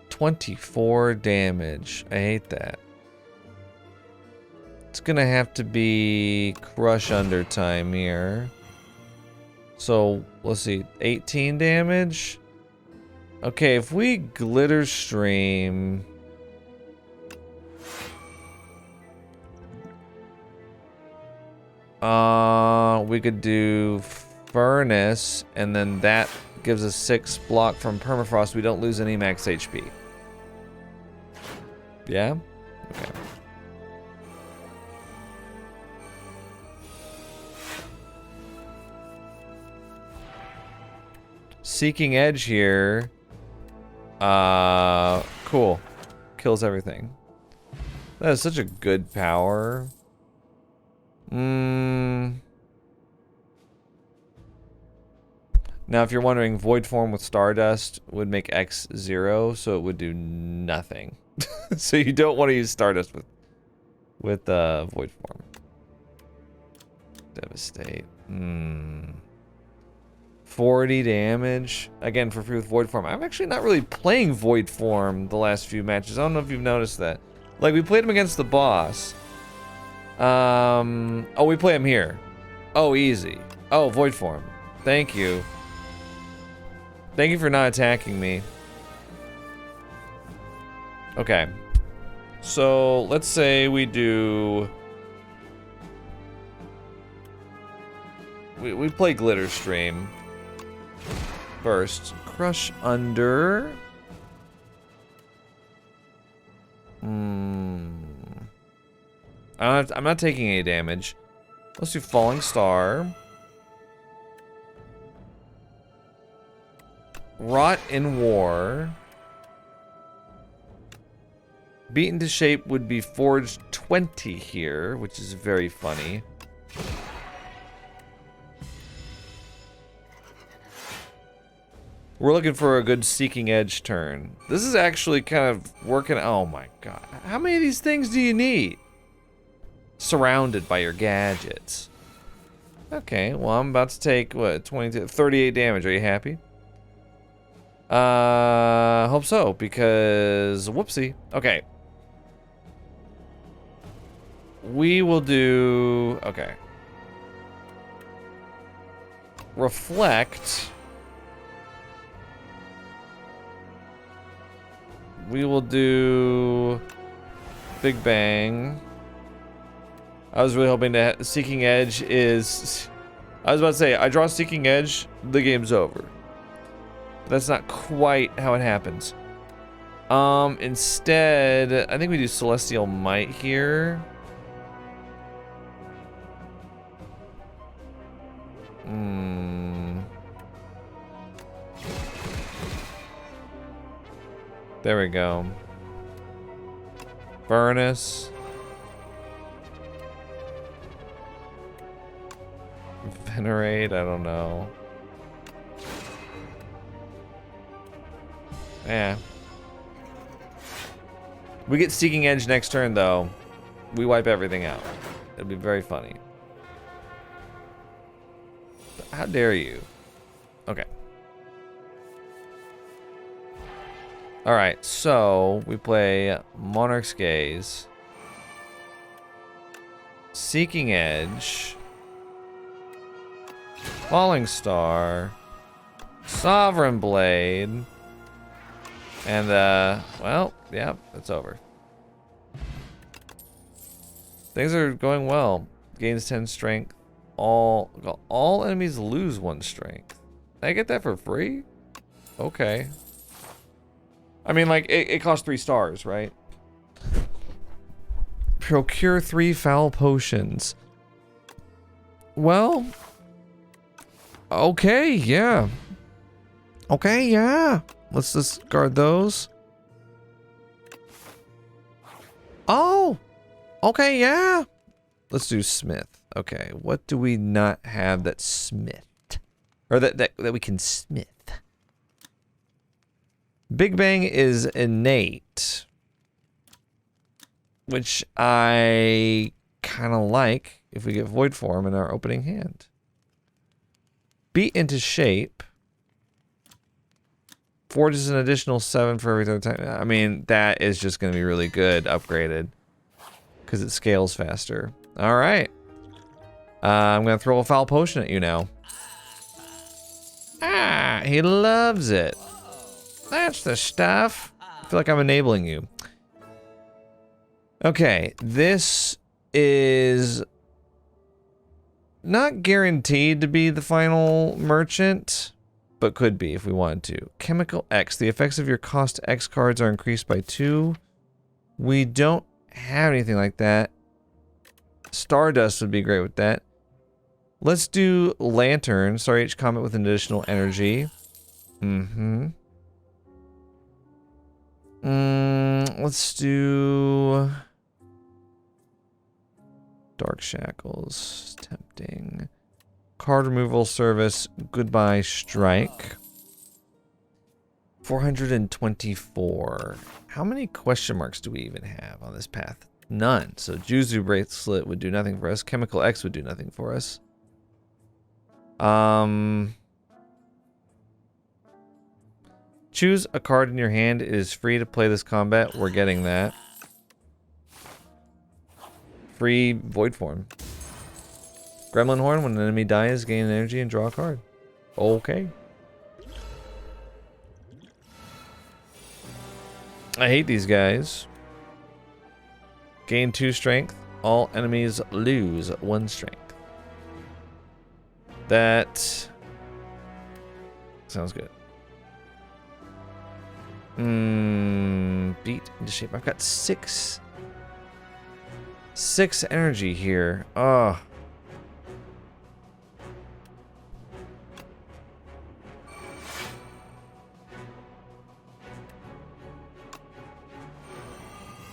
24 damage. I hate that. It's gonna have to be Crush Under time here. So, let's see. 18 damage? Okay, if we Glitter Stream... we could do Furnace, and then that gives us 6 block from Permafrost. We don't lose any max HP. Yeah? Okay. Seeking Edge here. Cool. Kills everything. That is such a good power. Now, if you're wondering, Void Form with Stardust would make X 0, so it would do nothing. So you don't want to use Stardust with Void Form. Devastate. 40 damage. Again, for free with Void Form. I'm actually not really playing Void Form the last few matches. I don't know if you've noticed that. Like, we played him against the boss. Oh, we play him here. Oh, easy. Oh, Void Form. Thank you. Thank you for not attacking me. Okay. So, let's say we do... We play Glitter Stream. First. Crush Under. I'm not taking any damage. Let's do Falling Star. Rot in War. Beaten to Shape would be Forged 20 here, which is very funny. We're looking for a good Seeking Edge turn. This is actually kind of working. Oh my god. How many of these things do you need? Surrounded by your gadgets. Okay, well, I'm about to take, what, 38 damage. Are you happy? Hopefully hope so, because whoopsie. Okay. We will do... Okay. Reflect. We will do... Big Bang. I was really hoping that Seeking Edge is... I was about to say, I draw Seeking Edge, the game's over. That's not quite how it happens. Instead, I think we do Celestial Might here. There we go. Furnace. Venerate, I don't know. Yeah. We get Seeking Edge next turn, though. We wipe everything out. It'll be very funny. How dare you? Okay. Alright, so we play Monarch's Gaze. Seeking Edge. Falling Star. Sovereign Blade. And, well, yeah, it's over. Things are going well. Gains 10 strength. All enemies lose 1 strength. I get that for free? Okay. I mean, like, it costs 3 stars, right? Procure 3 foul potions. Well... Okay, yeah. Okay, yeah. Let's discard those. Oh! Okay, yeah. Let's do Smith. Okay, what do we not have that's Smith? Or that we can Smith? Big Bang is innate. Which I kind of like if we get Void Form in our opening hand. Beat into Shape. Forges an additional 7 for every third time. I mean, that is just going to be really good upgraded. Because it scales faster. Alright. I'm going to throw a foul potion at you now. Ah, he loves it. That's the stuff. I feel like I'm enabling you. Okay, this is not guaranteed to be the final merchant, but could be if we wanted to. Chemical X. The effects of your cost X cards are increased by 2. We don't have anything like that. Stardust would be great with that. Let's do Lantern. Sorry, each comet with an additional energy. Let's do... Dark Shackles. Tempting. Card removal service. Goodbye Strike. 424. How many question marks do we even have on this path? None. So Juzu Bracelet would do nothing for us. Chemical X would do nothing for us. Choose a card in your hand. It is free to play this combat. We're getting that. Free Void Form. Gremlin Horn. When an enemy dies, gain energy and draw a card. Okay. I hate these guys. Gain 2 strength. All enemies lose 1 strength. That sounds good. Beat into shape. I've got 6 energy here. Oh.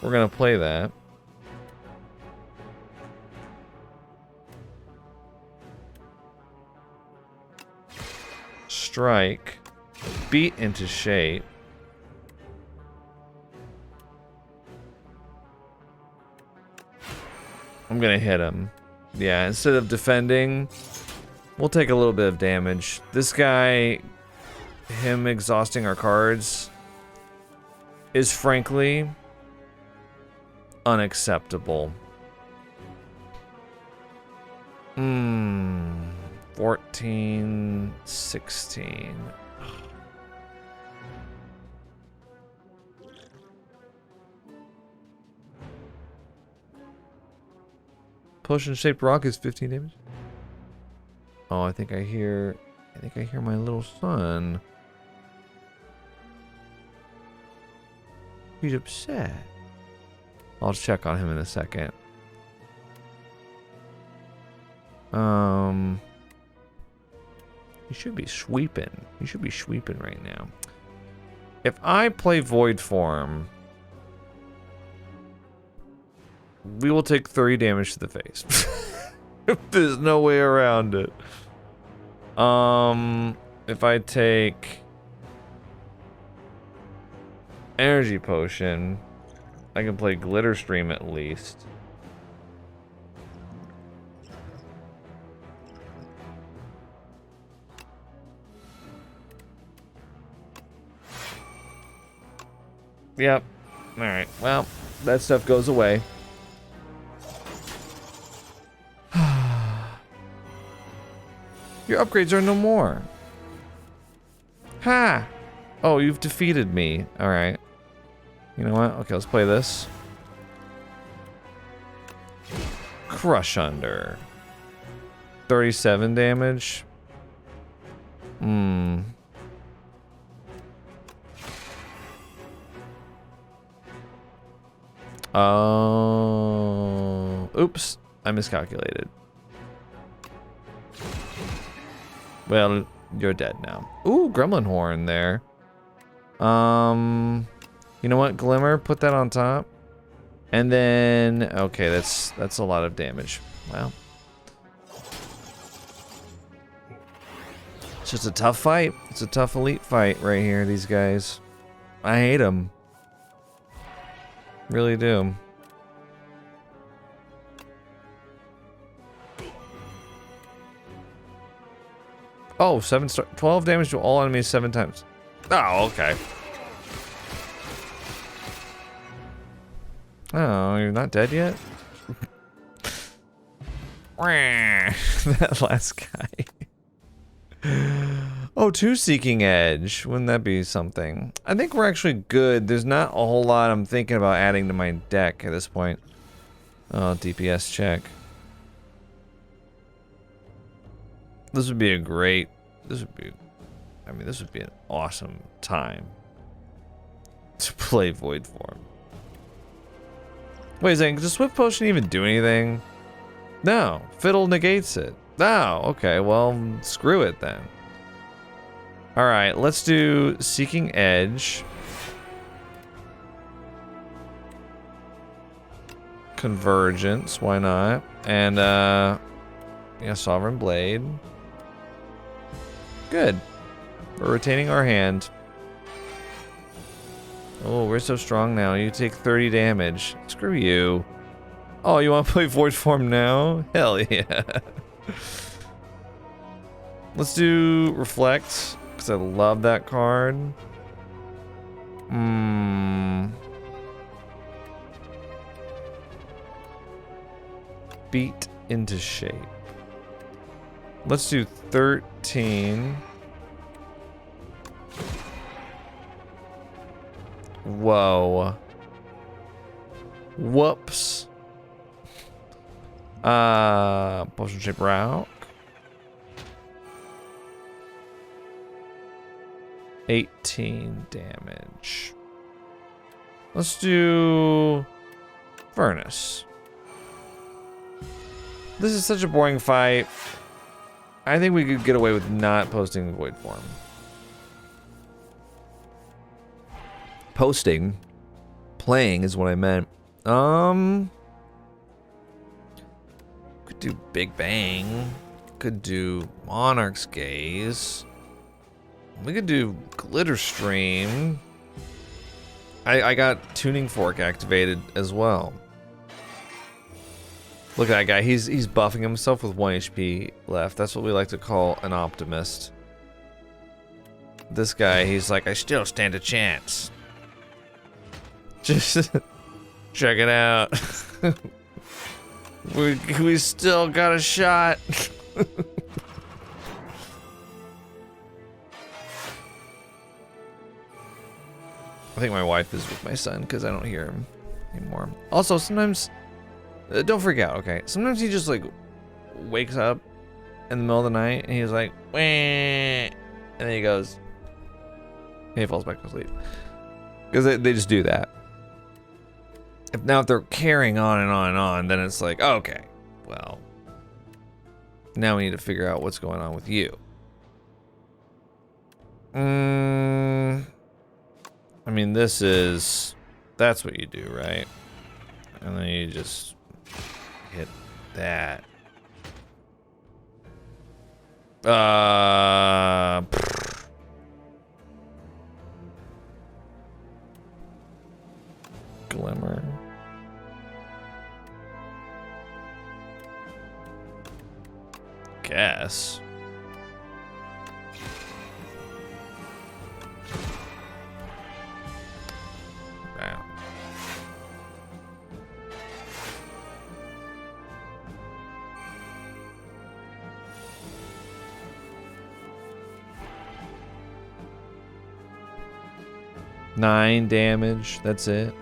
We're gonna play that. Strike. Beat into shape. I'm gonna hit him. Yeah, instead of defending, we'll take a little bit of damage. This guy, him exhausting our cards, is frankly unacceptable. 14, 16. Potion-shaped rock is 15 damage. Oh, I think I hear my little son. He's upset. I'll check on him in a second. He should be sweeping. He should be sweeping right now. If I play Void Form, we will take 30 damage to the face. There's no way around it. If I take Energy Potion, I can play Glitter Stream at least. Yep. Alright, well, that stuff goes away. Your upgrades are no more. Ha! Oh, you've defeated me. Alright. You know what? Okay, let's play this. Crush Under. 37 damage. Oh. Oops. I miscalculated. Well, you're dead now. Ooh, Gremlin Horn there. You know what, Glimmer? Put that on top. And then, okay, that's a lot of damage. Wow. It's just a tough fight. It's a tough elite fight right here, these guys. I hate them. Really do. Oh, 12 damage to all enemies 7 times. Oh, okay. Oh, you're not dead yet? That last guy. Oh, 2 Seeking Edge. Wouldn't that be something? I think we're actually good. There's not a whole lot I'm thinking about adding to my deck at this point. Oh, DPS check. This would be a great... This would be an awesome time to play Void Form. Wait a second, does Swift Potion even do anything? No, Fiddle negates it. No, okay, well, screw it then. Alright, let's do Seeking Edge. Convergence, why not? And, yeah, Sovereign Blade. Good. We're retaining our hand. Oh, we're so strong now. You take 30 damage. Screw you. Oh, you want to play Void Form now? Hell yeah. Let's do Reflect, because I love that card. Beat into shape. Let's do 13. Whoa. Whoops. Potion Shape Rock. 18 damage. Let's do Furnace. This is such a boring fight. I think we could get away with not posting Void Form. Posting. Playing is what I meant. Could do Big Bang. Could do Monarch's Gaze. We could do Glitter Stream. I got Tuning Fork activated as well. Look at that guy. He's buffing himself with 1 HP left. That's what we like to call an optimist. This guy, he's like, I still stand a chance. Just check it out. we still got a shot. I think my wife is with my son because I don't hear him anymore. Also, sometimes, don't freak out, okay? Sometimes he just like wakes up in the middle of the night and he's like, wah, and then he goes, and he falls back to sleep. Because they just do that. If they're carrying on and on and on, then it's like, okay, well, now we need to figure out what's going on with you. I mean, that's what you do, right? And then you just hit that. Glimmer. Guess. Wow. Nine damage, that's it.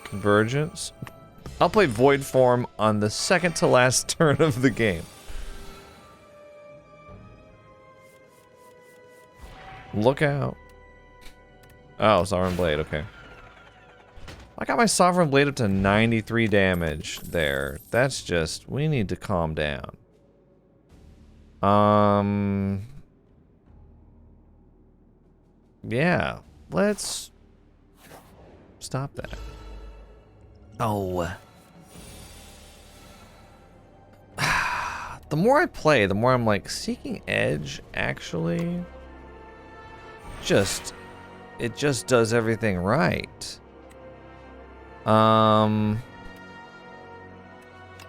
Convergence. I'll play Void Form on the second to last turn of the game. Look out. Oh, Sovereign Blade, okay. I got my Sovereign Blade up to 93 damage there. That's just, we need to calm down. Yeah, let's stop that. Oh. The more I play, the more I'm like, Seeking Edge actually it just does everything right. I'm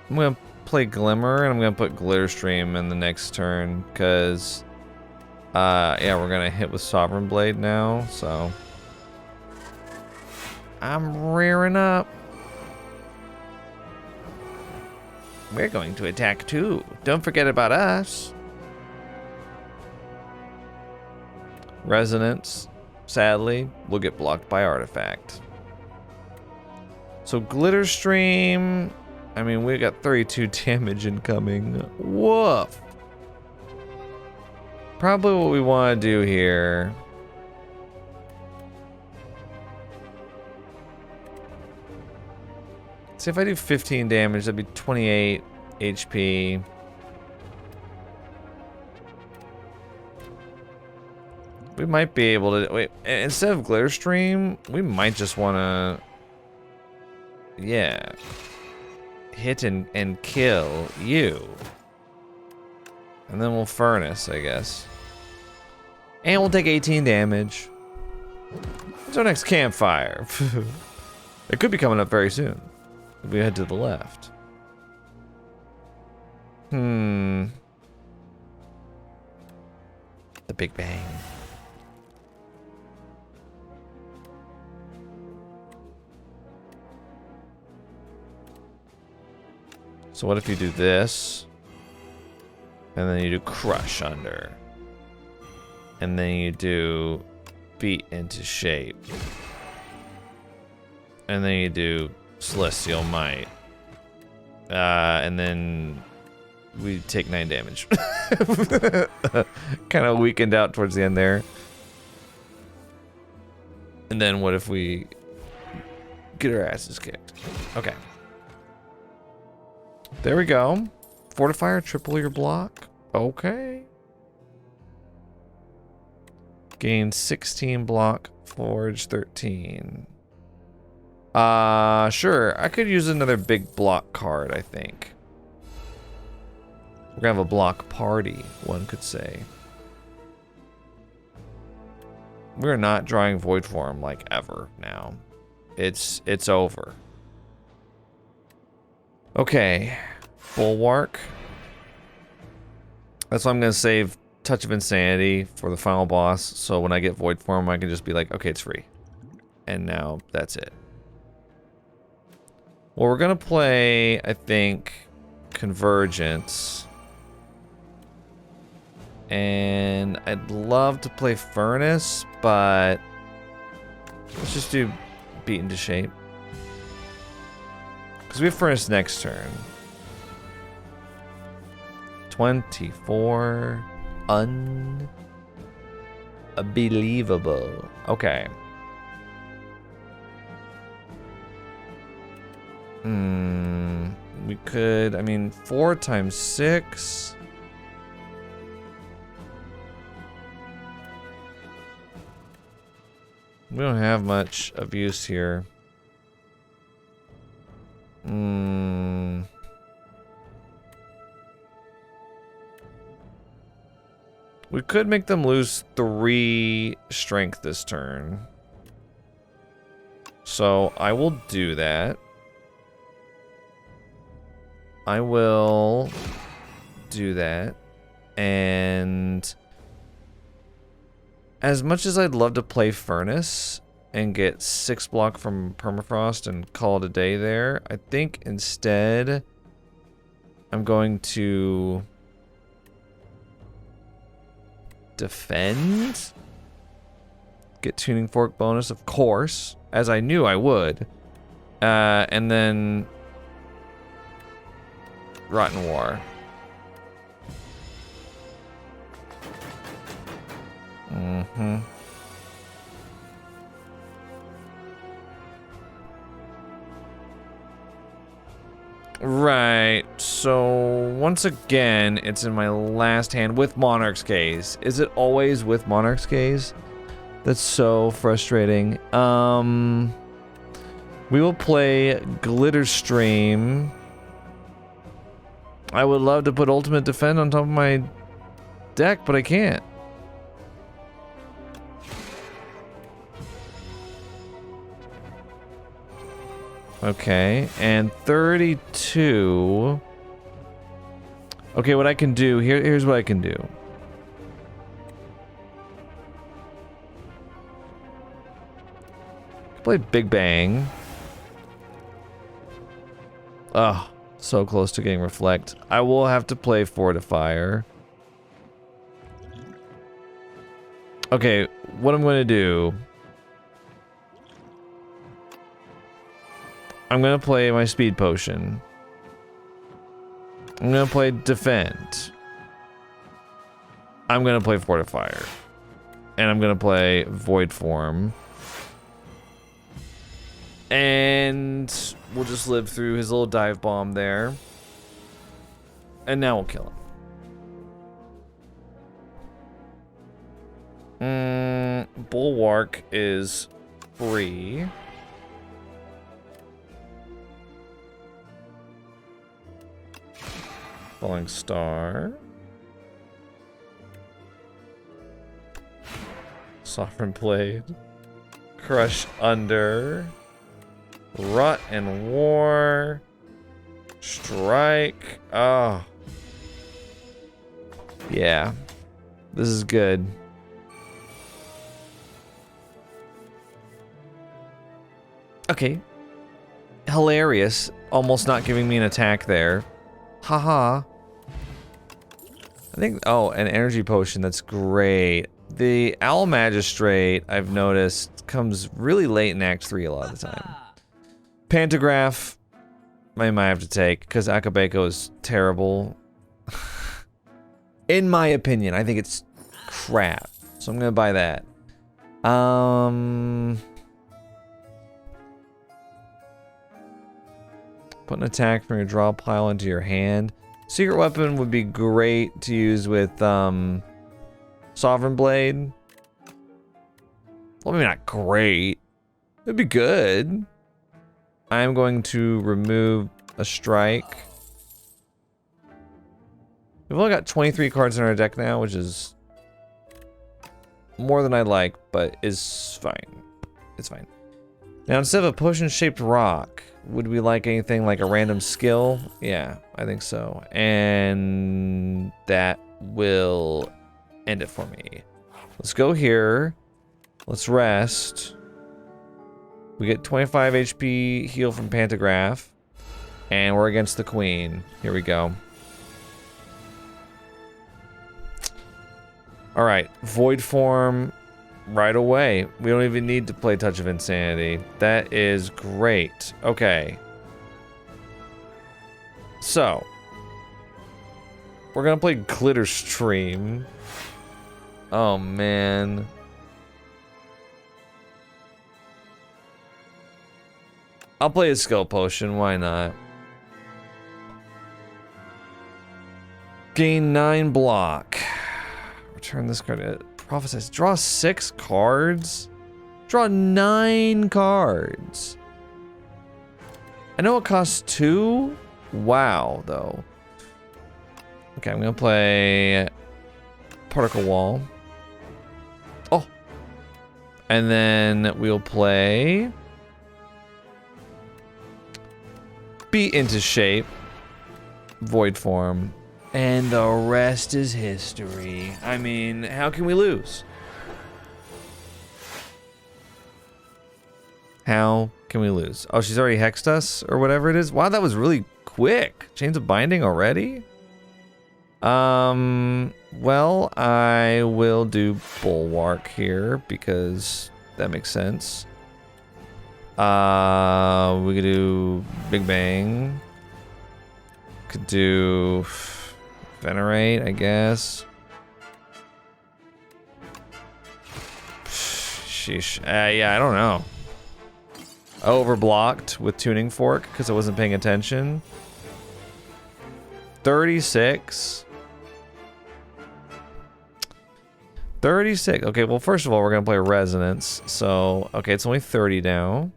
gonna play Glimmer and I'm gonna put Glitterstream in the next turn because yeah, we're gonna hit with Sovereign Blade now, so I'm rearing up. We're going to attack too. Don't forget about us. Resonance, sadly, will get blocked by Artifact. So Glitterstream, I mean, we got 32 damage incoming. Woof. Probably what we want to do here. See, if I do 15 damage, that'd be 28 HP. We might be able to... Wait, instead of Glitterstream, we might just want to... Yeah. Hit and kill you. And then we'll Furnace, I guess. And we'll take 18 damage. What's our next campfire? It could be coming up very soon. If we head to the left. The Big Bang. So what if you do this? And then you do Crush under. And then you do Beat into Shape. And then you do Celestial Might. And then we take 9 damage. Kind of weakened out towards the end there. And then what if we get our asses kicked? Okay. There we go. Fortifier, triple your block. Okay. Gain 16 block, forge 13. Sure. I could use another big block card, I think. We're gonna have a block party, one could say. We're not drawing Void Form like ever now. It's over. Okay. Bulwark. That's why I'm gonna save Touch of Insanity for the final boss, so when I get Void Form, I can just be like, okay, it's free. And now that's it. Well, we're gonna play, I think, Convergence. And I'd love to play Furnace, but let's just do Beat into Shape. Because we have Furnace next turn. 24. Unbelievable. Okay. We could, I mean, 4 times 6. We don't have much of use here. We could make them lose 3 strength this turn. So I will do that. I will do that. And as much as I'd love to play Furnace and get 6 block from Permafrost and call it a day there, I think instead I'm going to defend. Get Tuning Fork bonus, of course, as I knew I would. And then Rotten War. Right, so once again, it's in my last hand with Monarch's Gaze. Is it always with Monarch's Gaze? That's so frustrating. We will play Glitter Stream. I would love to put Ultimate Defend on top of my deck, but I can't. Okay, and 32. Okay, what I can do, here's what I can do. Play Big Bang. Ugh, so close to getting Reflect. I will have to play Fortifier. Okay, what I'm going to do... I'm gonna play my Speed Potion. I'm gonna play Defend. I'm gonna play Fortifier. And I'm gonna play Void Form. And we'll just live through his little dive bomb there. And now we'll kill him. Bulwark is free. Falling Star. Sovereign Blade. Crush Under. Rut and War. Strike. Oh. Yeah. This is good. Okay. Hilarious. Almost not giving me an attack there. Haha. I think, oh, an energy potion, that's great. The Owl Magistrate, I've noticed, comes really late in Act 3 a lot of the time. Pantograph, I might have to take, because Akabeko is terrible. In my opinion, I think it's crap. So I'm gonna buy that. Put an attack from your draw pile into your hand. Secret Weapon would be great to use with Sovereign Blade. Well, maybe not great. It'd be good. I'm going to remove a strike. We've only got 23 cards in our deck now, which is more than I like, but is fine. It's fine. Now, instead of a potion-shaped rock, would we like anything like a random skill? Yeah, I think so. And that will end it for me. Let's go here. Let's rest. We get 25 HP heal from Pantograph. And we're against the Queen. Here we go. Alright, Void Form right away. We don't even need to play Touch of Insanity. That is great. Okay. So. We're gonna play Glitter Stream. Oh, man. I'll play a skill potion, why not? Gain 9 block. Return this card. Prophesize. Draw 6 cards. Draw 9 cards. I know it costs 2. Wow, though. Okay, I'm gonna play Particle Wall. Oh. And then we'll play Beat into Shape. Void Form. And the rest is history. I mean, how can we lose? How can we lose? Oh, she's already hexed us or whatever it is. Wow, that was really quick. Chains of Binding already? Well, I will do Bulwark here because that makes sense. We could do Big Bang. Could do Venerate, I guess. Sheesh. Yeah, I don't know. I overblocked with Tuning Fork because I wasn't paying attention. 36. 36. Okay, well, first of all, we're going to play Resonance. So, okay, it's only 30 now.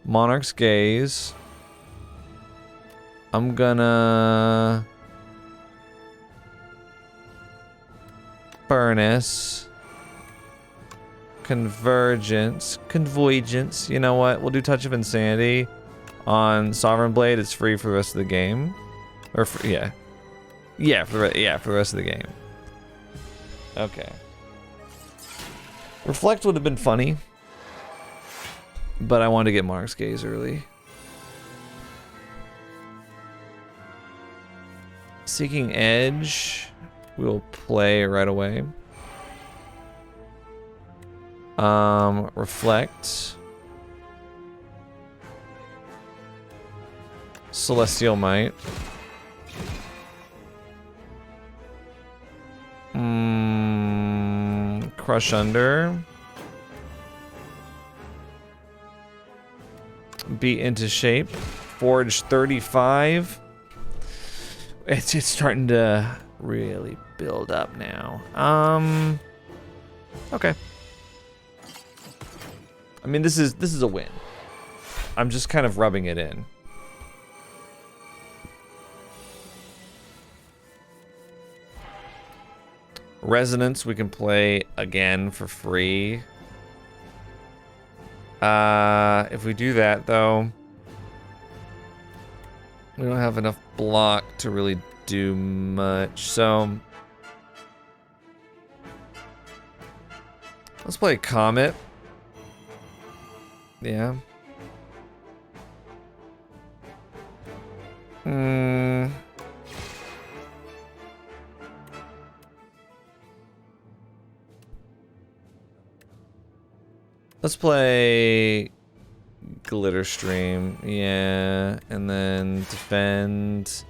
Monarch's Gaze. I'm gonna Furnace. Convergence. You know what? We'll do Touch of Insanity on Sovereign Blade. It's free for the rest of the game. Or for, yeah. Yeah, for the rest of the game. Okay. Reflect would have been funny. But I wanted to get Monarch's Gaze early. Seeking Edge, we'll play right away. Reflect. Celestial Might. Crush Under. Beat into Shape. Forge 35. It's starting to really build up now. Okay. I mean, this is a win. I'm just kind of rubbing it in. Resonance we can play again for free. If we do that though, we don't have enough block to really do much, so let's play Comet. Yeah. Let's play Glitter Stream, yeah, and then defend.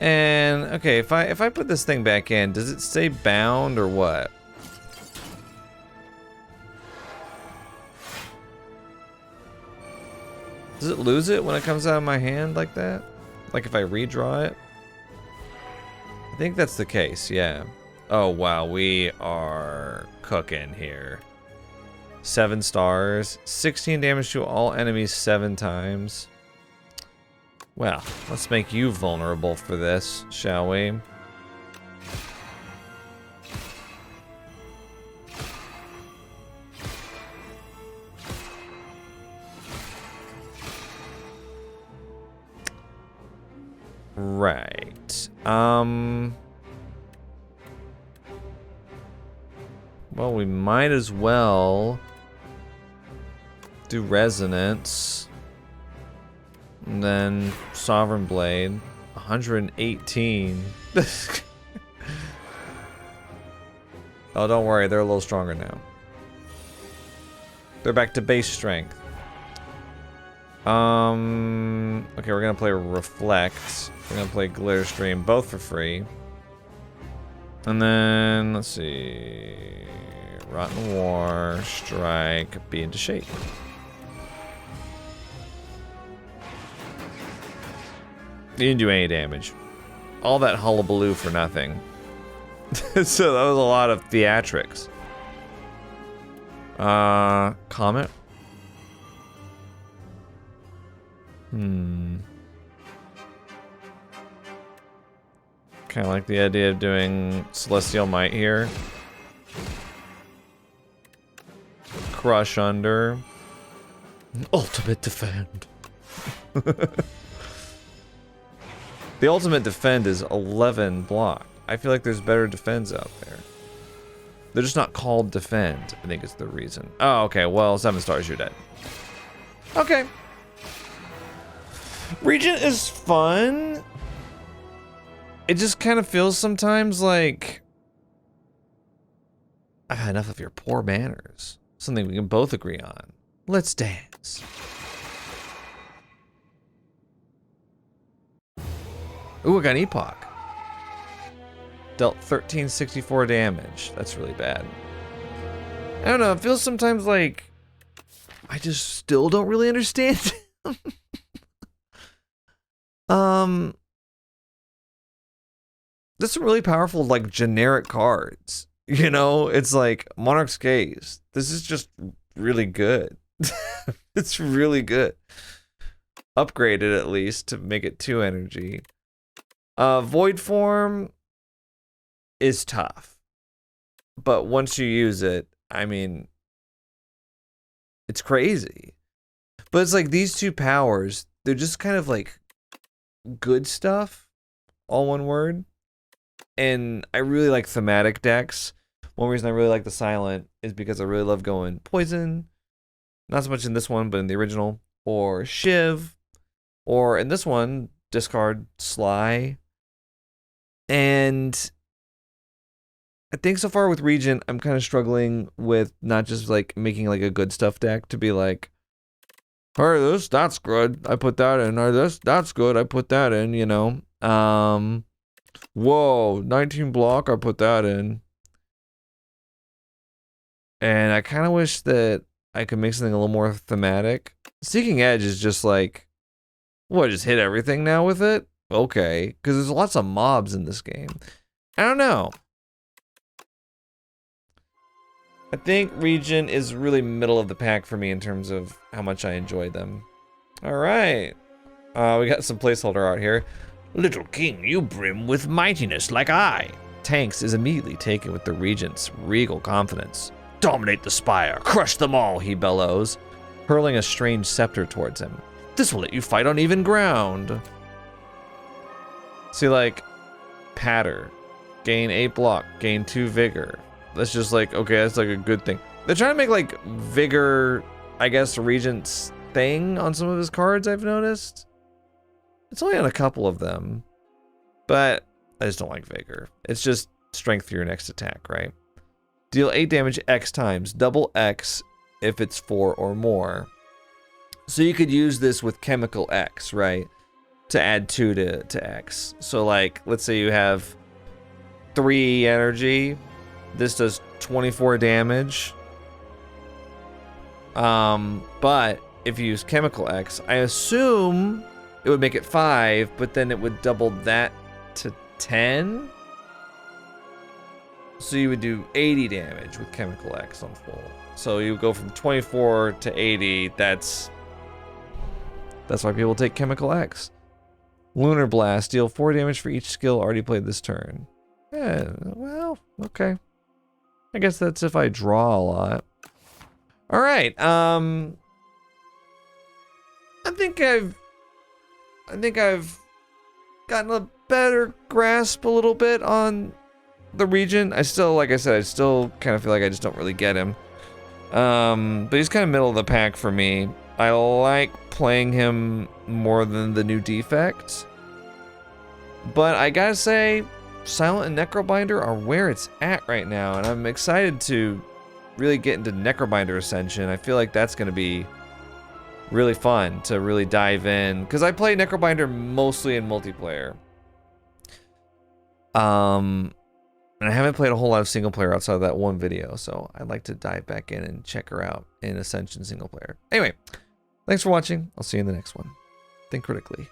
And okay, if I put this thing back in, does it stay bound or what? Does it lose it when it comes out of my hand like that? Like if I redraw it? I think that's the case, yeah. Oh wow, we are cooking here. 7 stars, 16 damage to all enemies 7 times. Well, let's make you vulnerable for this, shall we? Right. Well, we might as well do Resonance. And then Sovereign Blade. 118. Oh, don't worry. They're a little stronger now. They're back to base strength. Okay, we're gonna play Reflect. We're gonna play Glitter Stream, both for free. And then, let's see... Rotten War, Strike, Be into Shape. You didn't do any damage. All that hullabaloo for nothing. So that was a lot of theatrics. Comet? Kind of like the idea of doing Celestial Might here. Crush under. Ultimate Defend. The Ultimate Defend is 11 block. I feel like there's better defends out there. They're just not called Defend, I think is the reason. Oh, okay, well, 7 stars, you're dead. Okay. Regent is fun. It just kind of feels sometimes like I've had enough of your poor manners. Something we can both agree on. Let's dance. Ooh, I got an Epoch. Dealt 1364 damage. That's really bad. I don't know, it feels sometimes like I just still don't really understand. There's some really powerful, like, generic cards. You know, it's like Monarch's Gaze. This is just really good. It's really good. Upgraded at least to make it 2 energy. Void Form is tough. But once you use it, I mean, it's crazy. But it's like these two powers, they're just kind of like good stuff, all one word. And I really like thematic decks. One reason I really like the Silent is because I really love going Poison. Not so much in this one, but in the original. Or Shiv. Or in this one, discard Sly. And I think so far with Regent, I'm kind of struggling with not just like making like a good stuff deck to be like, alright, that's good, I put that in. Or that's good, I put that in, you know. Whoa, 19 block, I put that in. And I kind of wish that I could make something a little more thematic. Seeking Edge is just like, what, just hit everything now with it? Okay, because there's lots of mobs in this game. I don't know. I think Regent is really middle of the pack for me in terms of how much I enjoy them. Alright. We got some placeholder art here. Little king, you brim with mightiness like I. Tanks is immediately taken with the Regent's regal confidence. Dominate the Spire, crush them all, he bellows, hurling a strange scepter towards him. This will let you fight on even ground. See, like, patter. Gain 8 block, gain 2 vigor. That's just like, okay, that's like a good thing. They're trying to make like vigor, I guess, Regent's thing on some of his cards, I've noticed. It's only on a couple of them, but I just don't like vigor. It's just strength for your next attack, right? Deal 8 damage X times, double X if it's 4 or more. So you could use this with chemical X, right? To add 2 to X. So like, let's say you have 3 energy. This does 24 damage. But if you use chemical X, I assume it would make it 5, but then it would double that to 10. So you would do 80 damage with chemical X on full. So you go from 24 to 80. That's why people take chemical X. Lunar Blast, deal 4 damage for each skill already played this turn. Yeah, well, okay. I guess that's if I draw a lot. All right. I think I've gotten a better grasp a little bit on the Regent. I still, like I said, I still kind of feel like I just don't really get him. But he's kind of middle of the pack for me. I like playing him more than the new defects. But I gotta say, Silent and Necrobinder are where it's at right now, and I'm excited to really get into Necrobinder Ascension. I feel like that's gonna be really fun to really dive in, because I play Necrobinder mostly in multiplayer. And I haven't played a whole lot of single player outside of that one video, so I'd like to dive back in and check her out in Ascension single player. Anyway, thanks for watching. I'll see you in the next one. Think critically.